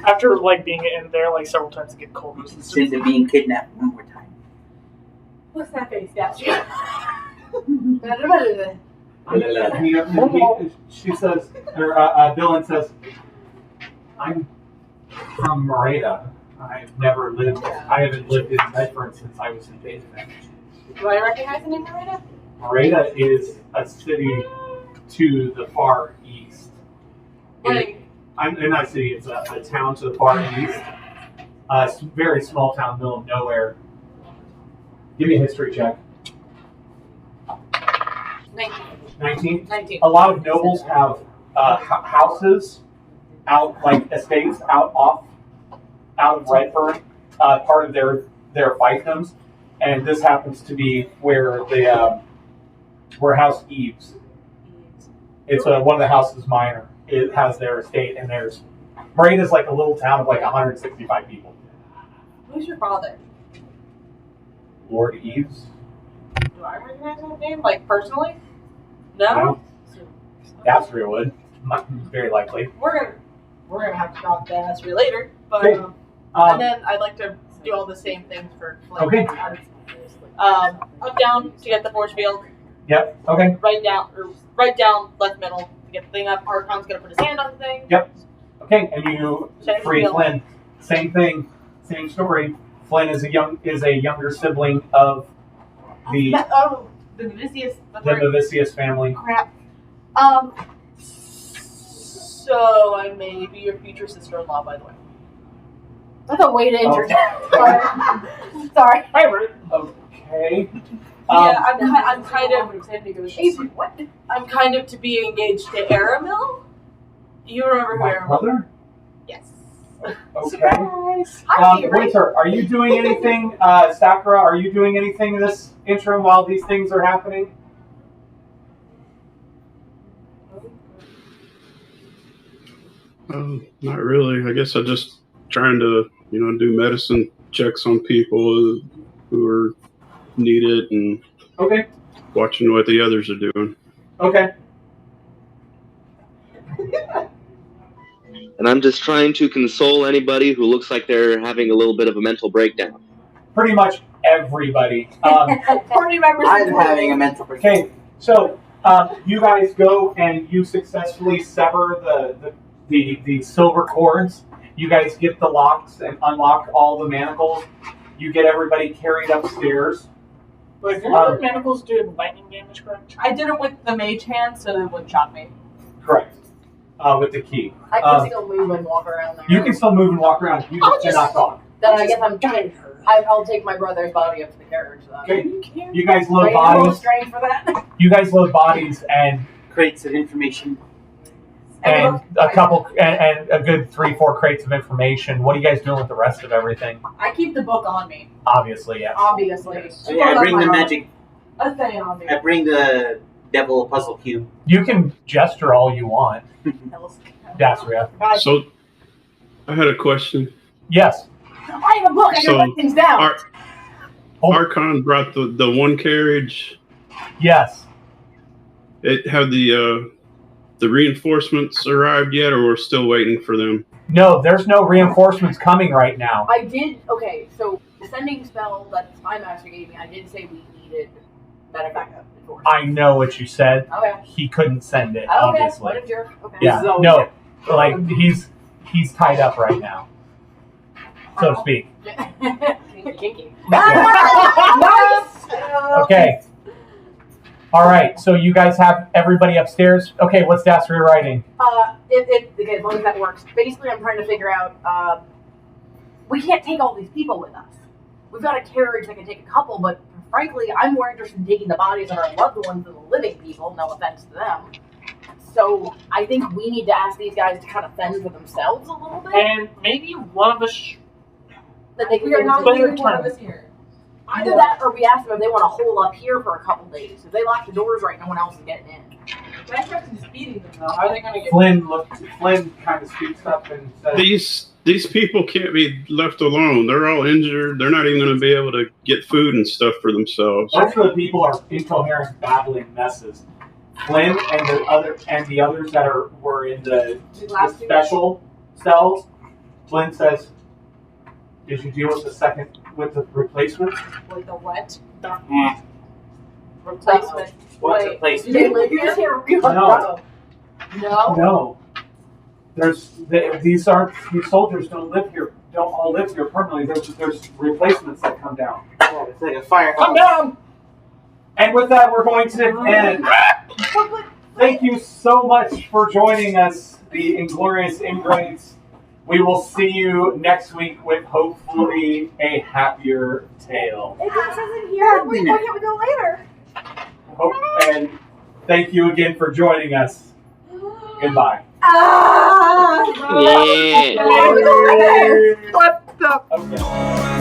After being in there several times to get cold. Since of being kidnapped one more time. What's that face, statue? She says, or Dylan says, I'm from Merida. I haven't lived in Medford since I was in Basement. Do I recognize the name Merida? Merida is a city to the far east. Not a city, it's a town to the far east. A very small town, middle of nowhere. Give me a history check. 19? 19. A lot of nobles have houses out, estates out of Redfern, part of their fiefdoms, and this happens to be where where House Eves. It's one of the houses minor. It has their estate, and Merida's like a little town of 165 people. Who's your father? Lord Eves. Do I recognize that name, personally? No? Dasriel would, very likely. We're gonna have to talk to Asri later, but Okay. and then I'd like to do all the same things for Flynn. Okay. Up down to get the force field. Yep. Okay. Right down, left middle to get the thing up. Archon's gonna put his hand on the thing. Yep. Okay, and you Check free the field. Flynn. Same thing, same story. Flynn is a younger sibling of the The Vicious. Mavicius family. Crap. So I may be your future sister-in-law, by the way. That's a way to interject. Oh. Sorry. Hi, Ruth. Okay. Yeah, I'm kind of. What? I'm kind of to be engaged to Aramil. You remember who My Aramil? brother? Yes. Okay. Surprise. Hi, Avery. Winter, are you doing anything? Sakura, are you doing anything in this interim while these things are happening? Not really. I guess I'm just trying to, do medicine checks on people who are needed and Okay. watching what the others are doing. Okay. And I'm just trying to console anybody who looks like they're having a little bit of a mental breakdown. Pretty much everybody. Party members. I'm having a mental breakdown. Okay, so you guys go and you successfully sever the silver cords. You guys get the locks and unlock all the manacles. You get everybody carried upstairs. Wait, didn't the manacles do lightning damage, correct? I did it with the mage hand, so it wouldn't shock me. Correct. With the key. I can still move and walk around there. You can still move and walk around. You just cannot talk. Then I guess I'll take my brother's body up to the carriage. Okay. You guys load Roll bodies. strength for that. You guys load bodies and Crates of information. And a couple, and a good 3-4 crates of information. What are you guys doing with the rest of everything? I keep the book on me. Obviously, yes. Obviously. So yeah, I bring the magic. A thing on me. I bring the devil puzzle cube. You can gesture all you want, Dasria. So, I had a question. Yes. I have a book. I can write things down. Archon brought the one carriage. Yes. It have the reinforcements arrived yet, or we're still waiting for them? No, there's no reinforcements coming right now. I did. Okay, so the sending spell that Spy Master gave me, I did say we needed better backup. I know what you said. Okay. He couldn't send it, Okay. obviously. What a jerk. Okay. Yeah. No, like he's tied up right now, so to speak. Kinky. Nice. Okay. All right. So you guys have everybody upstairs. Okay. What's Dasria writing? Okay, as long as that works. Basically, I'm trying to figure out. We can't take all these people with us. We've got a carriage that can take a couple, but frankly, I'm more interested in taking the bodies of our loved ones than the living people. No offense to them. So I think we need to ask these guys to kind of fend for themselves a little bit. And maybe one of us. That they can We are get not into leaving the one of us here. Either that, or we ask them if they want to hole up here for a couple days. If they lock the doors right, no one else is getting in. Backtracking is beating them though. How are they going to get? Flynn kind of speaks up and says, These people can't be left alone. They're all injured. They're not even going to be able to get food and stuff for themselves. most of the people are incoherent, babbling messes. Flynn and the others that were in the special cells. Flynn says, "Did you deal with the replacement?" Like the what? Replacement. What's Wait, a place? do they live here? No. No? No. These soldiers don't all live here permanently. There's replacements that come down. Yeah, it's like a firehouse. Come down! And with that, we're going to end. Thank you so much for joining us, the Inglorious Ingrates. We will see you next week with hopefully a happier tale. It says in here. Why can't we go later? And thank you again for joining us. Goodbye. Yeah. What the? Okay.